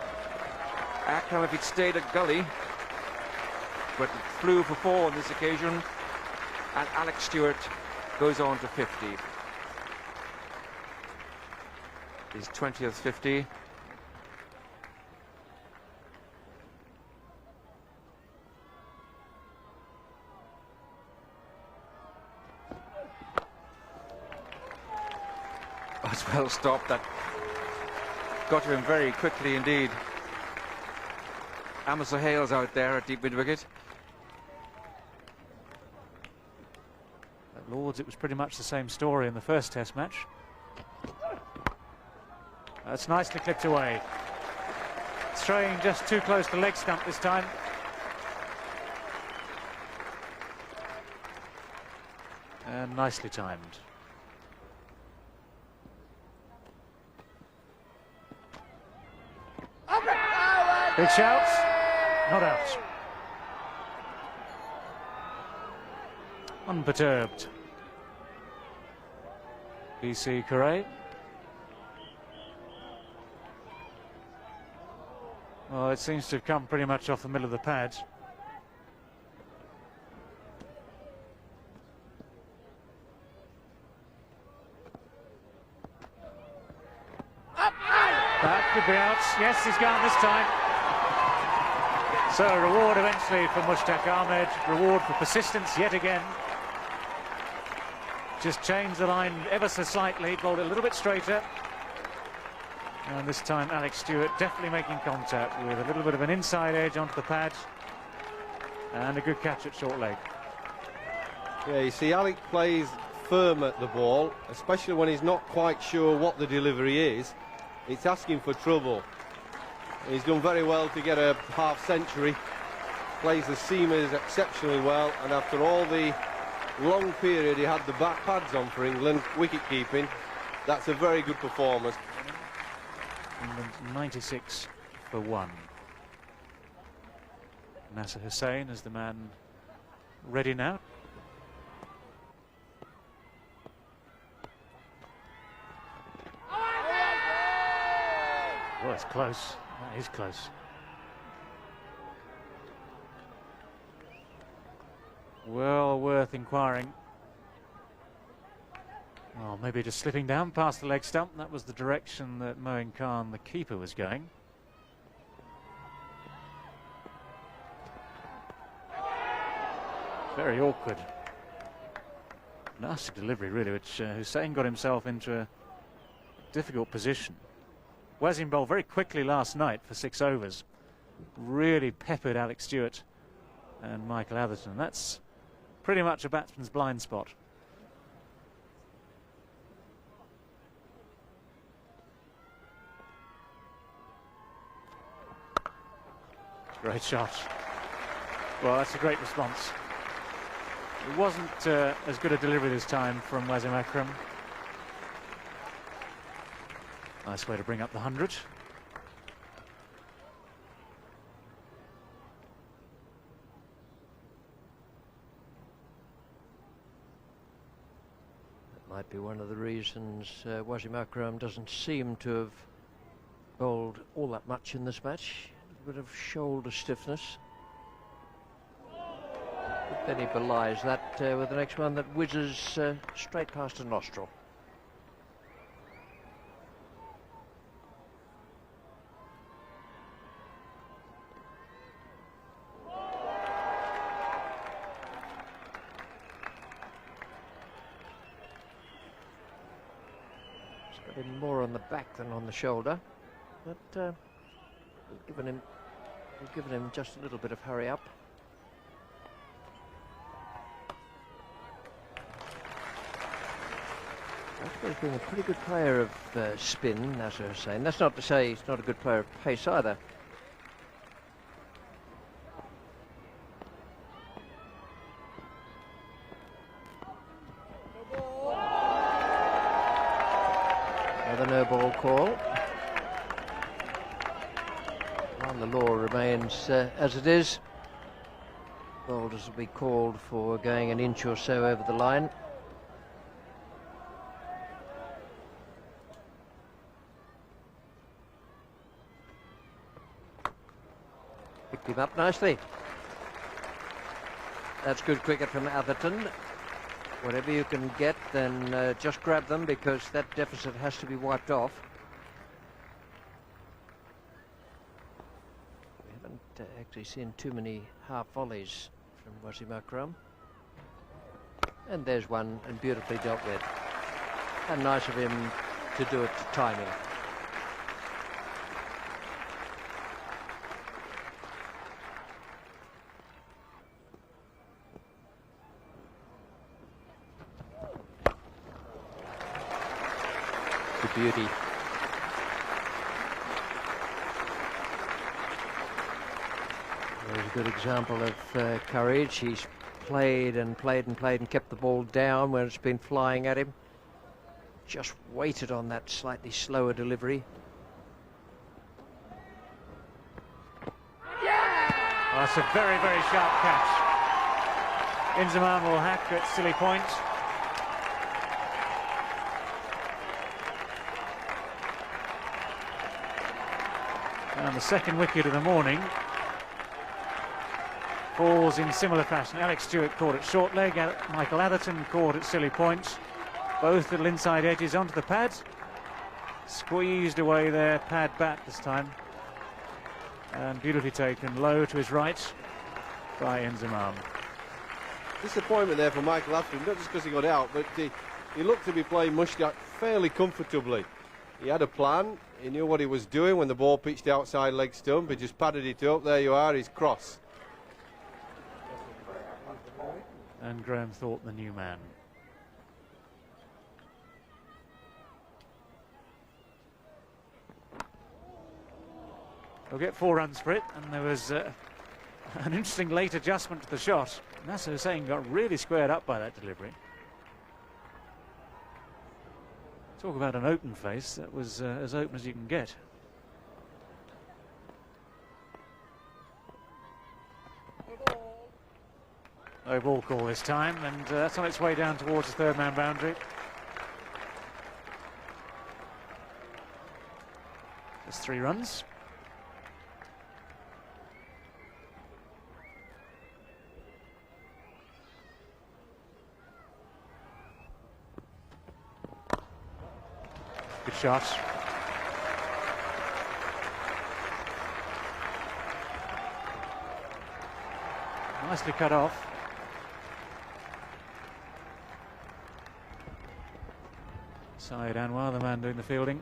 Akram if he'd stayed at gully. But it flew for 4 on this occasion. And Alex Stewart goes on to 50. His 20th 50. As well stopped. That got to him very quickly indeed. Amar Sohail's out there at deep mid wicket. At Lords, it was pretty much the same story in the first Test match. That's nicely clipped away. It's throwing just too close to leg stump this time. And nicely timed. Big shouts, not out. Unperturbed. BC Correa. Well, it seems to have come pretty much off the middle of the pad. That could be out. Yes, he's gone this time. So a reward eventually for Mushtaq Ahmed. Reward for persistence yet again. Just changed the line ever so slightly, bowled it a little bit straighter. And this time Alex Stewart definitely making contact with a little bit of an inside edge onto the pad. And a good catch at short leg. Yeah, you see Alex plays firm at the ball, especially when he's not quite sure what the delivery is. It's asking for trouble. He's done very well to get a half century. Plays the seamers exceptionally well, and after all the long period he had the back pads on for England, wicket keeping, that's a very good performance. England 96 for 1. Nasser Hussain is the man ready now. Well, it's close. That is close. Well worth inquiring. Well, maybe just slipping down past the leg stump. That was the direction that Moin Khan, the keeper, was going. Very awkward. Nasty delivery, really, which Hussain got himself into a difficult position. Wasim bowled very quickly last night for 6 overs. Really peppered Alex Stewart and Michael Atherton. That's pretty much a batsman's blind spot. Great shot. Well, that's a great response. It wasn't as good a delivery this time from Wasim Akram. Nice way to bring up the 100. That might be one of the reasons Wasim Akram doesn't seem to have bowled all that much in this match. A bit of shoulder stiffness. But then he belies that with the next one that whizzes straight past a nostril. It's got him more on the back than on the shoulder, but we've given him just a little bit of hurry up. He's been a pretty good player of spin, as I was saying. That's not to say he's not a good player of pace either. Another no ball call. And the law remains as it is. Boulders will be called for going an inch or so over the line. Picked him up nicely. That's good cricket from Atherton. Whatever you can get, then just grab them, because that deficit has to be wiped off. We haven't actually seen too many half volleys from Wasim Akram. And there's one, and beautifully dealt with. And nice of him to do it to timing. Beauty. There's a good example of courage. He's played and played and played and kept the ball down when it's been flying at him. Just waited on that slightly slower delivery. Oh, that's a very, very sharp catch. Inzamam will hack at silly point. And the second wicket of the morning falls in similar fashion. Alex Stewart caught at short leg, Michael Atherton caught at silly point. Both little inside edges onto the pad. Squeezed away their pad bat this time. And beautifully taken low to his right by Inzamam. Disappointment there for Michael Atherton, not just because he got out, but he looked to be playing Mushtaq fairly comfortably. He had a plan, he knew what he was doing when the ball pitched outside leg stump, he just padded it up, there you are, he's cross. And Graham Thorpe, the new man. They'll get 4 runs for it, and there was an interesting late adjustment to the shot. Nasser Hussain got really squared up by that delivery. Talk about an open face, that was as open as you can get. No ball call this time, and that's on its way down towards the third-man boundary. There's 3 runs. Good shot. Nicely cut off. Syed Anwar, the man doing the fielding.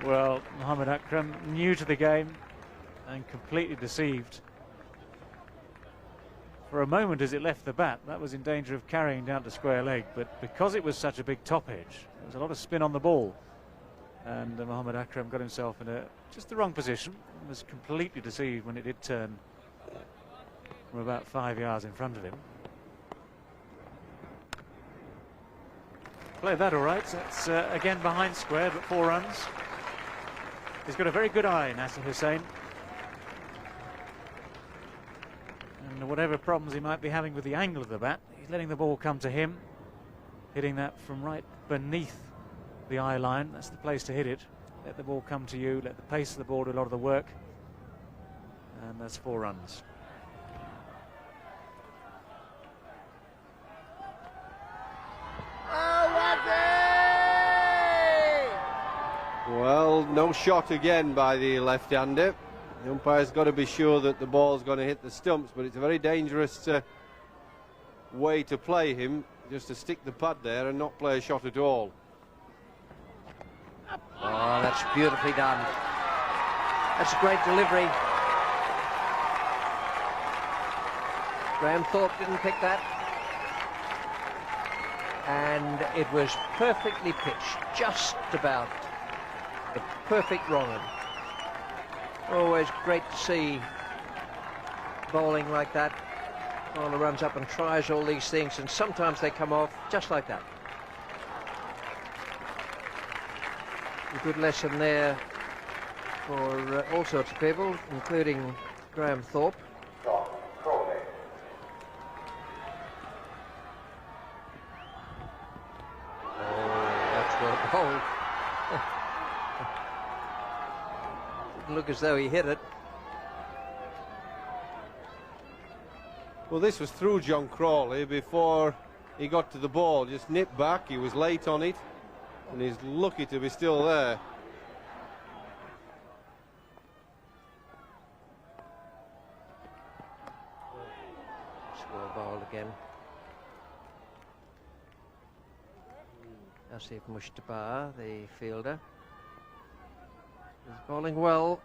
Well, Mohammad Akram, new to the game and completely deceived. For a moment as it left the bat, that was in danger of carrying down to square leg, but because it was such a big top edge, there was a lot of spin on the ball. And Mohammad Akram got himself in just the wrong position, and was completely deceived when it did turn from about 5 yards in front of him. Played that all right. That's again behind square, but 4 runs. He's got a very good eye, Nasser Hussain. And whatever problems he might be having with the angle of the bat, he's letting the ball come to him, hitting that from right beneath the eye line. That's the place to hit it. Let the ball come to you, let the pace of the ball do a lot of the work. And that's 4 runs. Well, no shot again by the left-hander. The umpire's got to be sure that the ball's going to hit the stumps, but it's a very dangerous way to play him, just to stick the pad there and not play a shot at all. Oh, that's beautifully done. That's a great delivery. Graham Thorpe didn't pick that. And it was perfectly pitched, just about the perfect wrong one. Always great to see bowling like that. Bowler runs up and tries all these things, and sometimes they come off just like that. A good lesson there for all sorts of people, including Graham Thorpe. Didn't look as though he hit it. Well, this was through John Crawley before he got to the ball. Just nipped back, he was late on it, and he's lucky to be still there. Well bowled again. Asif Mushtabah, the fielder, is bowling well.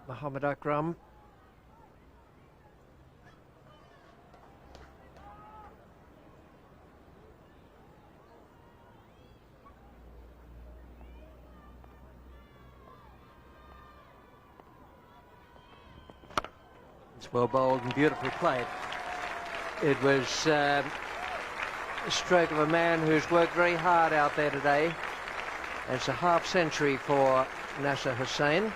Mohammad Akram. It's well bowled and beautifully played. It was a stroke of a man who's worked very hard out there today. It's a half century for Nasser Hussain.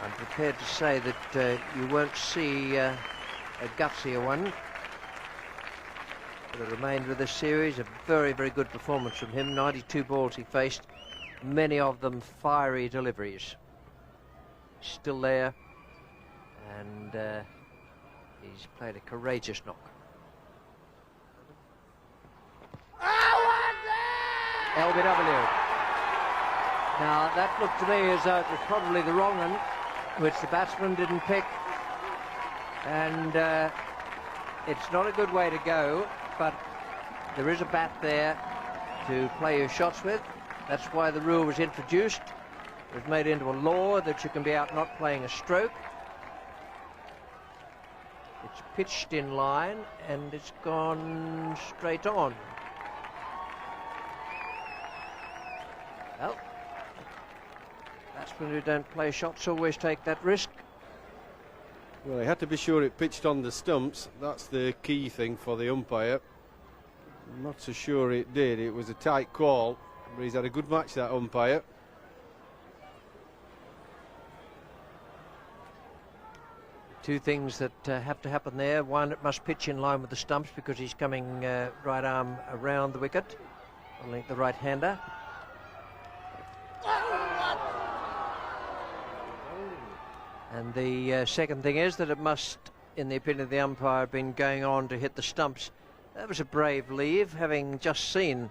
I'm prepared to say that you won't see a gutsier one for the remainder of this series. A very, very good performance from him. 92 balls he faced, many of them fiery deliveries. Still there, and he's played a courageous knock. LBW. Now that looked to me as though it was probably the wrong one, which the batsman didn't pick, and it's not a good way to go, but there is a bat there to play your shots with. That's why the rule was introduced. It was made into a law that you can be out not playing a stroke. It's pitched in line and it's gone straight on. batsmen who don't play shots always take that risk. Well, he had to be sure it pitched on the stumps. That's the key thing for the umpire. I'm not so sure it did. It was a tight call, but he's had a good match, that umpire. Two things that have to happen there. One, it must pitch in line with the stumps because he's coming right arm around the wicket. I think the right-hander. And the second thing is that it must, in the opinion of the umpire, have been going on to hit the stumps. That was a brave leave, having just seen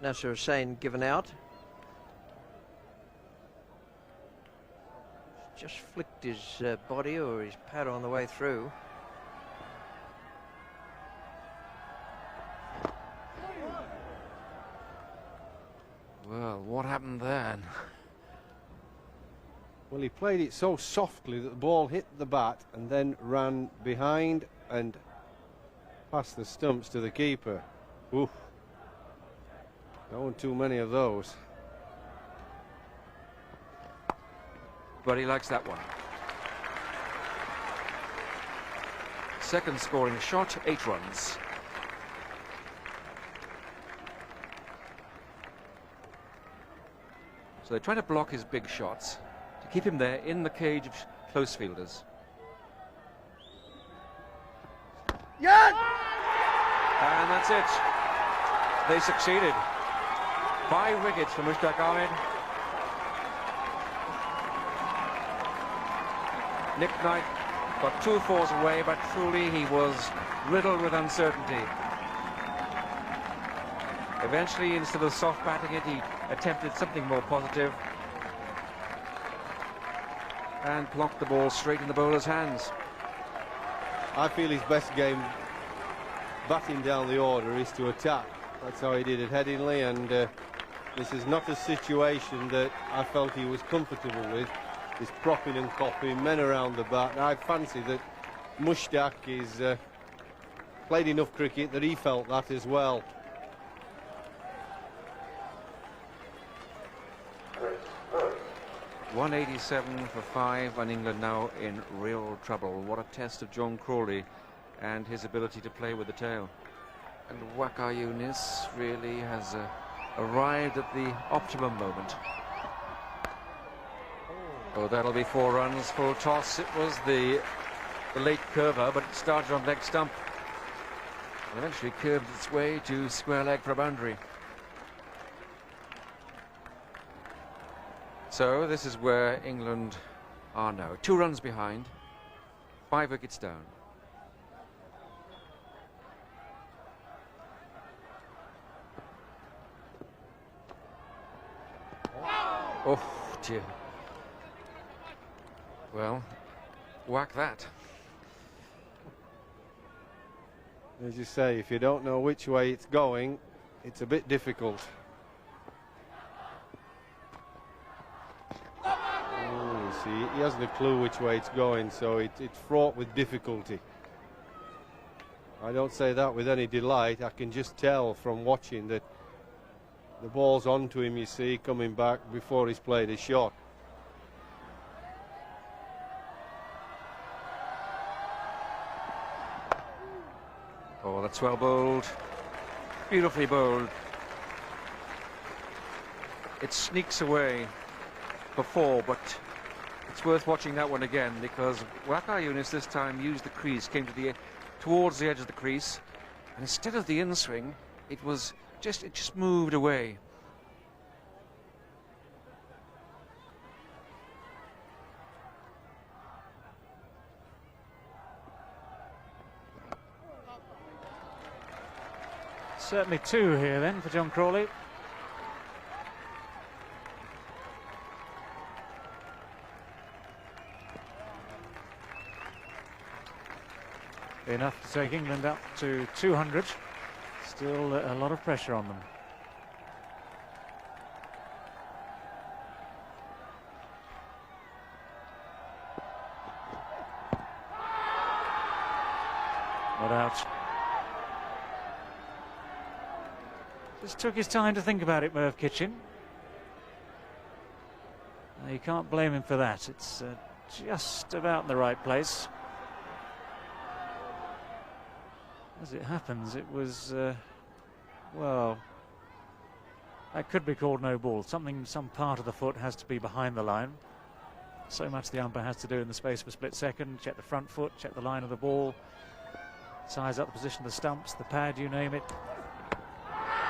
Nasser Hussain given out. Just flicked his body or his pad on the way through. Well, what happened then? Well, he played it so softly that the ball hit the bat and then ran behind and past the stumps to the keeper. Oof. There weren't too many of those. But he likes that one. Second scoring shot, 8 runs. So they're trying to block his big shots to keep him there in the cage of close fielders. Yeah! And that's it. They succeeded. 5 wickets for Mushtaq Ahmed. Nick Knight got 2 fours away, but truly he was riddled with uncertainty. Eventually, instead of soft batting it, he attempted something more positive and plonked the ball straight in the bowler's hands. I feel his best game batting down the order is to attack. That's how he did it Headingley, and this is not a situation that I felt he was comfortable with. This propping and copping, men around the bat. I fancy that Mushtaq is played enough cricket that he felt that as well. .187 for 5, and England now in real trouble. What a test of John Crawley and his ability to play with the tail. And Waqar Younis really has arrived at the optimum moment. Oh, that'll be 4 runs, full toss. It was the late curver, but it started on leg stump and eventually curved its way to square leg for a boundary. So this is where England are now. 2 runs behind, 5 wickets down. Oh dear. Well, whack that. As you say, if you don't know which way it's going, it's a bit difficult. Oh, you see, he hasn't a clue which way it's going, so it's fraught with difficulty. I don't say that with any delight. I can just tell from watching that the ball's onto him, you see, coming back before he's played a shot. Oh, that's well bowled. Beautifully bowled. It sneaks away for 4, but it's worth watching that one again because Waqar Younis this time used the crease, came to towards the edge of the crease, and instead of the in-swing, it just moved away. Certainly 2 here then for John Crawley. Enough to take England up to 200. Still a lot of pressure on them. Not out. Just took his time to think about it, Merv Kitchen. You can't blame him for that. It's just about in the right place. As it happens, it was, well, that could be called no ball. Some part of the foot has to be behind the line. So much the umpire has to do in the space of a split second. Check the front foot, check the line of the ball, size up the position of the stumps, the pad, you name it.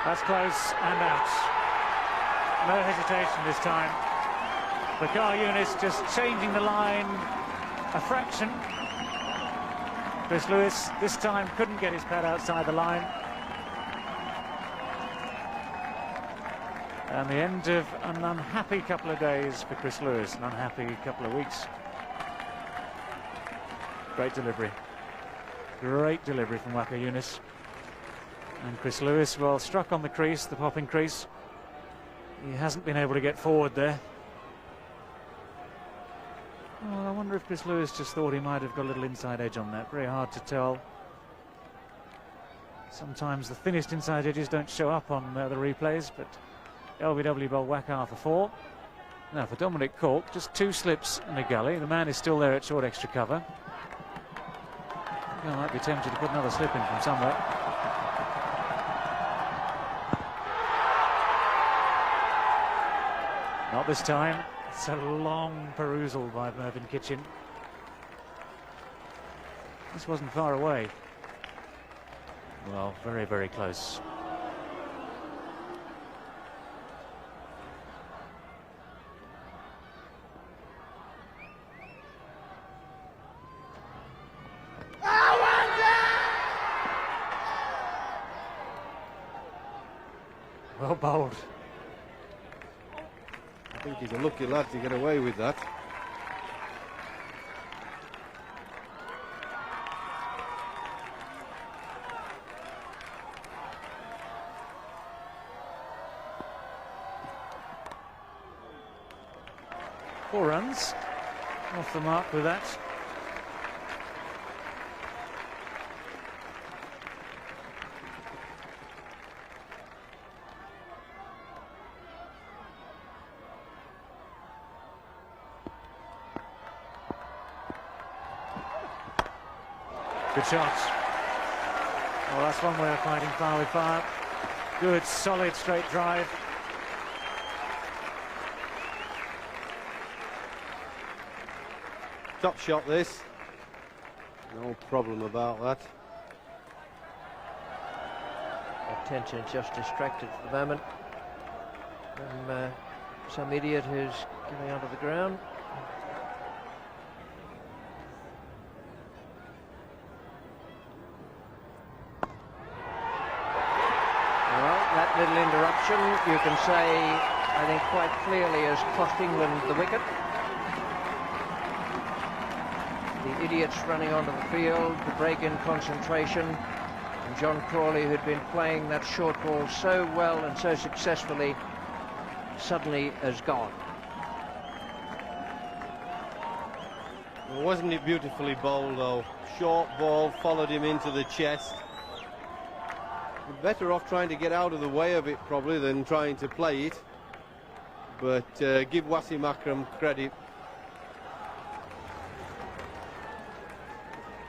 That's close and out. No hesitation this time. Bakar Younis just changing the line a fraction. Chris Lewis this time couldn't get his pad outside the line. And the end of an unhappy couple of days for Chris Lewis, an unhappy couple of weeks. Great delivery. Great delivery from Bakar Younis. And Chris Lewis, well, struck on the crease, the popping crease. He hasn't been able to get forward there. Well, I wonder if Chris Lewis just thought he might have got a little inside edge on that. Very hard to tell. Sometimes the thinnest inside edges don't show up on the replays, but LBW bowled Wakar for 4. Now for Dominic Cork, just 2 slips and a gully. The man is still there at short extra cover. I might be tempted to put another slip in from somewhere. Not this time. It's a long perusal by Mervyn Kitchen. This wasn't far away. Well, very, very close. Well bowled. I think he's a lucky lad to get away with that. Four runs. Off the mark with that. Good shot. Well, that's one way of fighting fire with fire. Good, solid, straight drive. Top shot this. No problem about that. Attention just distracted for the moment from some idiot who's getting onto the ground. Little interruption, you can say, I think quite clearly has cost England the wicket. The idiots running onto the field, the break in concentration, and John Crawley, who'd been playing that short ball so well and so successfully, suddenly has gone. Well, wasn't it beautifully bowled though? Short ball, followed him into the chest. Better off trying to get out of the way of it probably than trying to play it, but give Wasim Akram credit.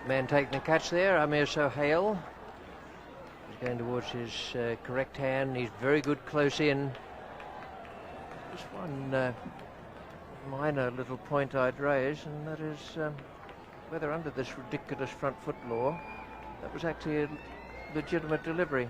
Man taking the catch there, Amir Sohail. He's going towards his correct hand. He's very good close in. Just one minor little point I'd raise, and that is whether under this ridiculous front foot law that was actually a legitimate delivery.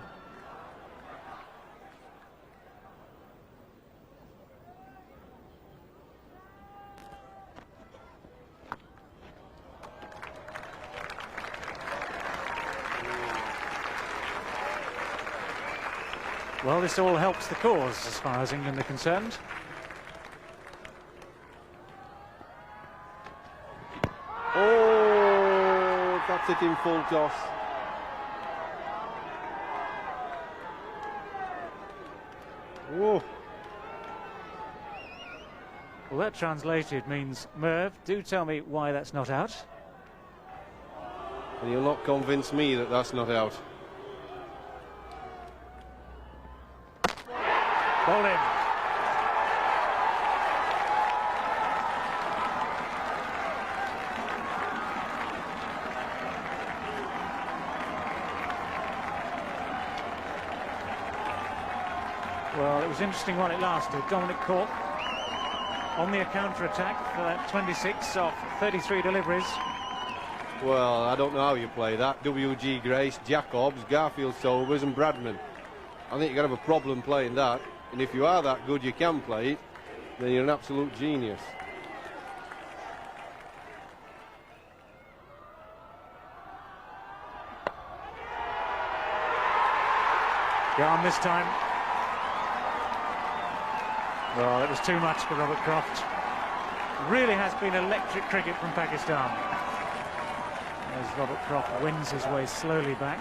Well, this all helps the cause as far as England are concerned. Oh, that's it in full toss. Whoa. Well, that translated means, Merv, do tell me why that's not out. And you'll not convince me that that's not out. Ball in. Well, it was interesting while it lasted. Dominic Cork on the counter-attack for that 26 off 33 deliveries. Well, I don't know how you play that. W.G. Grace, Jacobs, Garfield Sobers and Bradman. I think you're going to have a problem playing that. And if you are that good you can play it, then you're an absolute genius. Gone this time. Well, it was too much for Robert Croft. Really has been electric cricket from Pakistan. As Robert Croft wins his way slowly back.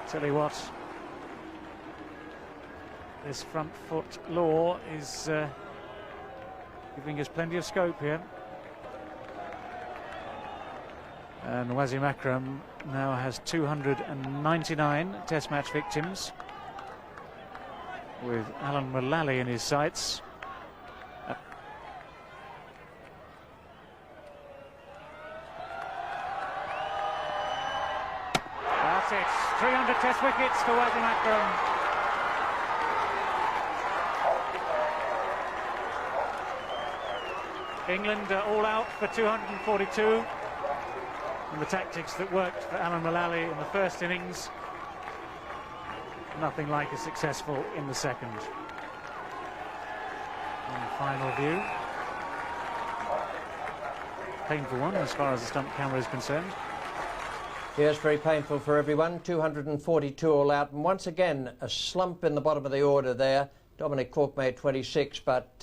Tell you what, this front foot law is giving us plenty of scope here. And Wasim Akram now has 299 Test match victims, with Alan Mullally in his sights. That's it. 300 Test wickets for Wasim Akram. England are all out for 242. And the tactics that worked for Alan Mullally in the first innings, nothing like as successful in the second. And final view. Painful one as far as the stump camera is concerned. Yes, very painful for everyone. 242 all out, and once again a slump in the bottom of the order there. Dominic Cork made 26, but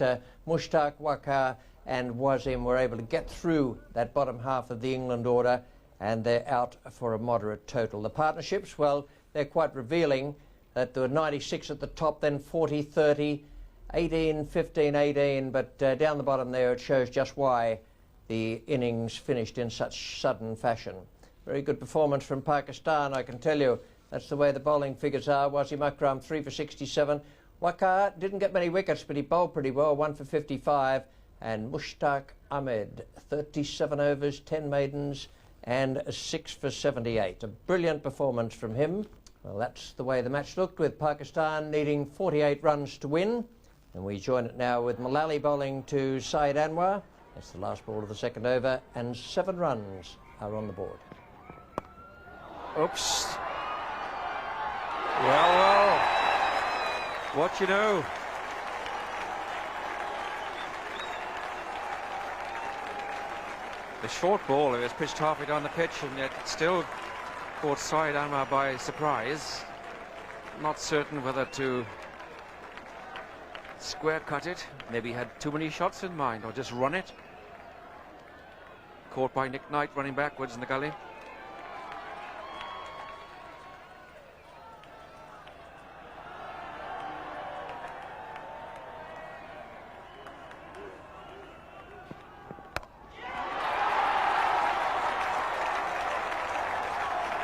Mushtaq, Waqar and Wasim were able to get through that bottom half of the England order, and they're out for a moderate total. The partnerships, well, they're quite revealing that there were 96 at the top, then 40, 30, 18, 15, 18, but down the bottom there it shows just why the innings finished in such sudden fashion. Very good performance from Pakistan, I can tell you. That's the way the bowling figures are. Wasim Akram 3 for 67. Waqar didn't get many wickets, but he bowled pretty well, 1 for 55. And Mushtaq Ahmed, 37 overs, 10 maidens, and 6 for 78. A brilliant performance from him. Well, that's the way the match looked, with Pakistan needing 48 runs to win. And we join it now with Mullally bowling to Saeed Anwar. That's the last ball of the second over, and 7 runs are on the board. Oops. Well, what you know. The short ball, it was pitched halfway down the pitch, and yet still caught Saeed Anwar by surprise. Not certain whether to square cut it. Maybe he had too many shots in mind, or just run it. Caught by Nick Knight running backwards in the gully.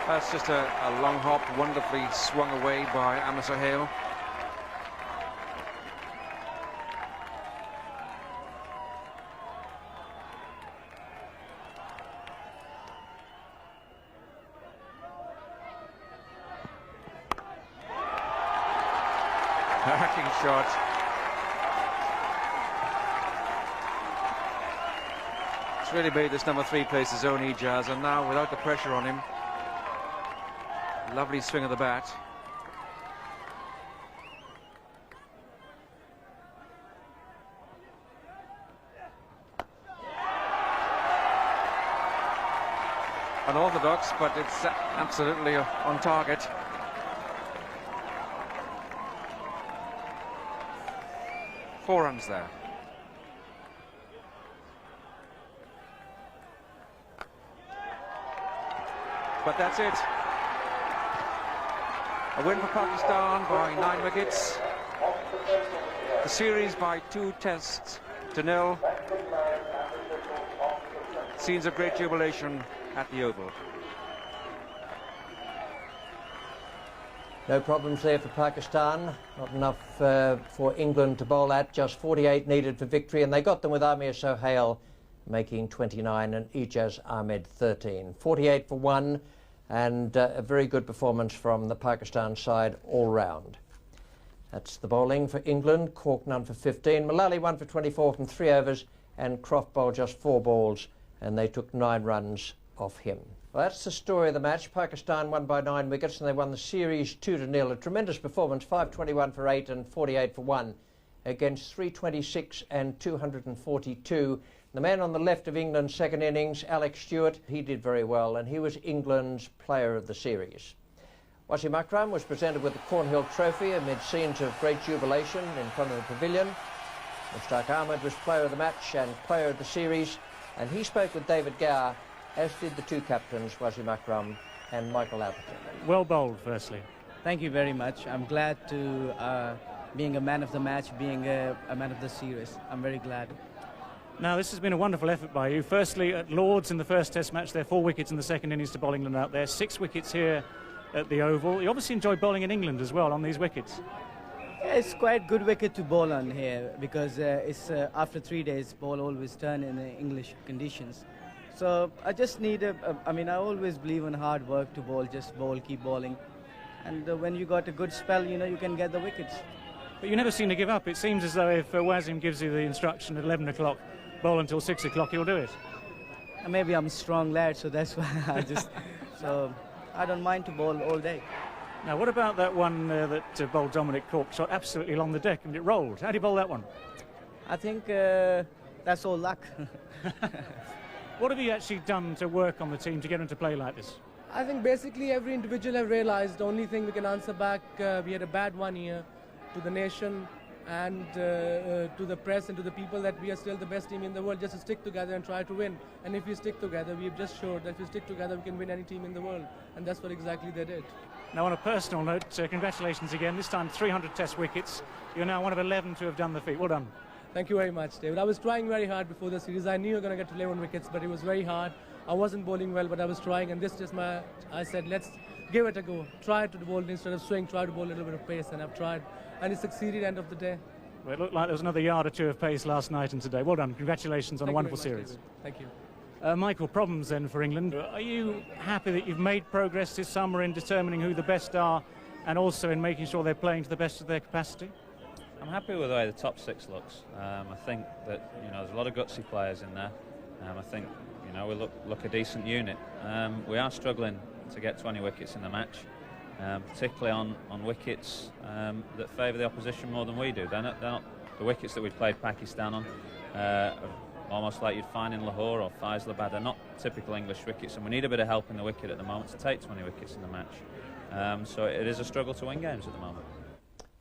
That's just a long hop, wonderfully swung away by Amar Sohail. Hacking shot. It's really made this number 3 place his own, Ijaz, and now without the pressure on him. Lovely swing of the bat. Unorthodox, but it's absolutely on target. Four runs there. But that's it. A win for Pakistan by 9 wickets. The series by 2 tests to 0. Scenes of great jubilation at the Oval. No problems there for Pakistan. Not enough for England to bowl at. Just 48 needed for victory, and they got them with Amir Sohail making 29 and Ijaz Ahmed 13. 48 for 1, and a very good performance from the Pakistan side all round. That's the bowling for England. Cork none for 15. Mullally 1 for 24 from 3 overs, and Croft bowled just 4 balls, and they took 9 runs off him. Well, that's the story of the match. Pakistan won by 9 wickets, and they won the series 2-0. A tremendous performance, 521 for 8 and 48 for 1 against 326 and 242. The man on the left of England's second innings, Alex Stewart, he did very well, and he was England's player of the series. Wasim Akram was presented with the Cornhill trophy amid scenes of great jubilation in front of the pavilion. Mushtaq Ahmed was player of the match and player of the series, and he spoke with David Gower, as did the 2 captains, Wasim Akram and Michael Atherton. Well bowled, firstly. Thank you very much. I'm glad to being a man of the match, being a man of the series. I'm very glad. Now, this has been a wonderful effort by you. Firstly, at Lords in the first Test match, there are 4 wickets in the second innings to bowl England out there. 6 wickets here at the Oval. You obviously enjoy bowling in England as well on these wickets. Yeah, it's quite good wicket to bowl on here because it's after 3 days, ball always turn in English conditions. So I just need I mean, I always believe in hard work to bowl, just bowl, keep bowling. And when you got a good spell, you know, you can get the wickets. But you never seem to give up. It seems as though if Wasim gives you the instruction at 11 o'clock, bowl until 6 o'clock, he'll do it. Maybe I'm a strong lad, so that's why so I don't mind to bowl all day. Now, what about that one that bowled Dominic Cork, shot absolutely along the deck and it rolled? How do you bowl that one? I think that's all luck. What have you actually done to work on the team to get them to play like this? I think basically every individual have realised the only thing we can answer back, we had a bad one here to the nation and to the press and to the people that we are still the best team in the world, just to stick together and try to win. And if we stick together, we've just showed that if we stick together, we can win any team in the world. And that's what exactly they did. Now, on a personal note, congratulations again. This time 300 Test wickets. You're now one of 11 to have done the feat. Well done. Thank you very much, David. I was trying very hard before the series. I knew you were going to get 11 wickets, but it was very hard. I wasn't bowling well, but I was trying, and this just I said, let's give it a go. Try to bowl instead of swing, try to bowl a little bit of pace, and I've tried. And it succeeded end of the day. Well, it looked like there was another yard or 2 of pace last night and today. Well done. Congratulations on a wonderful series. Thank you. Michael, problems then for England. Are you happy that you've made progress this summer in determining who the best are and also in making sure they're playing to the best of their capacity? I'm happy with the way the top 6 looks. I think that, you know, there's a lot of gutsy players in there. I think, you know, we look a decent unit. We are struggling to get 20 wickets in the match, particularly on wickets that favour the opposition more than we do. They're not the wickets that we played Pakistan on, almost like you'd find in Lahore or Faisalabad. They're not typical English wickets, and we need a bit of help in the wicket at the moment to take 20 wickets in the match. So it is a struggle to win games at the moment.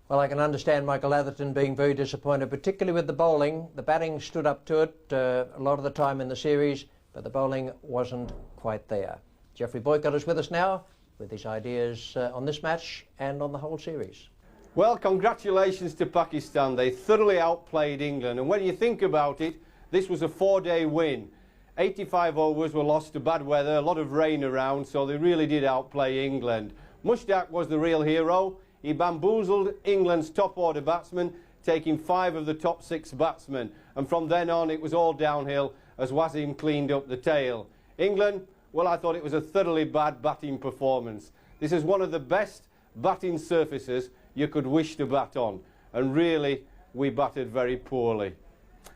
Well, I can understand Michael Atherton being very disappointed, particularly with the bowling. The batting stood up to it a lot of the time in the series, but the bowling wasn't quite there. Geoffrey Boycott is with us now with his ideas on this match and on the whole series. Well, congratulations to Pakistan. They thoroughly outplayed England, and when you think about it, this was a 4-day win. 85 overs were lost to bad weather, a lot of rain around, so they really did outplay England. Mushtaq was the real hero. He bamboozled England's top order batsmen, taking 5 of the top 6 batsmen, and from then on it was all downhill as Wasim cleaned up the tail. England, well, I thought it was a thoroughly bad batting performance. This is one of the best batting surfaces you could wish to bat on, and really we batted very poorly.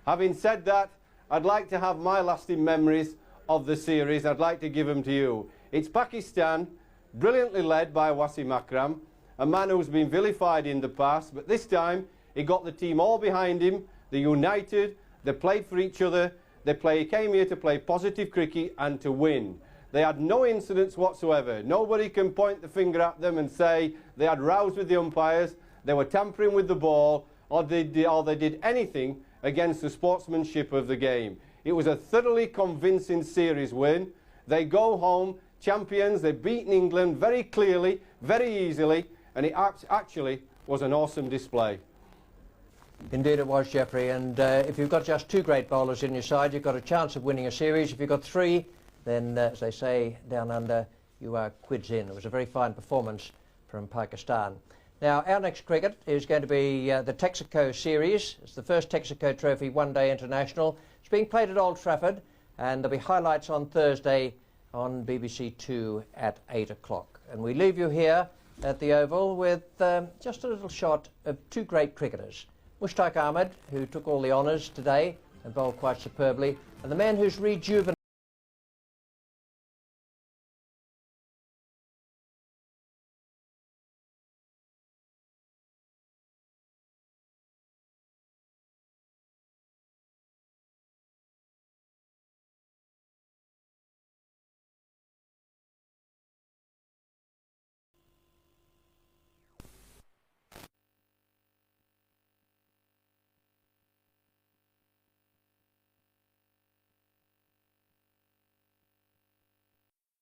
Having said that, I'd like to have my lasting memories of the series. I'd like to give them to you. It's Pakistan, brilliantly led by Wasim Akram, a man who's been vilified in the past, but this time he got the team all behind him. They united, they played for each other, they came here to play positive cricket and to win. They had no incidents whatsoever. Nobody can point the finger at them and say they had rows with the umpires, they were tampering with the ball, or they did anything against the sportsmanship of the game. It was a thoroughly convincing series win. They go home champions. They've beaten England very clearly, very easily, and it actually was an awesome display. Indeed it was, Geoffrey, and if you've got just 2 great bowlers in your side, you've got a chance of winning a series. If you've got 3, then, as they say down under, you are quids in. It was a very fine performance from Pakistan. Now, our next cricket is going to be the Texaco Series. It's the first Texaco Trophy one-day international. It's being played at Old Trafford, and there'll be highlights on Thursday on BBC 2 at 8 o'clock. And we leave you here at the Oval with just a little shot of two great cricketers. Mushtaq Ahmed, who took all the honours today and bowled quite superbly, and the man who's rejuvenated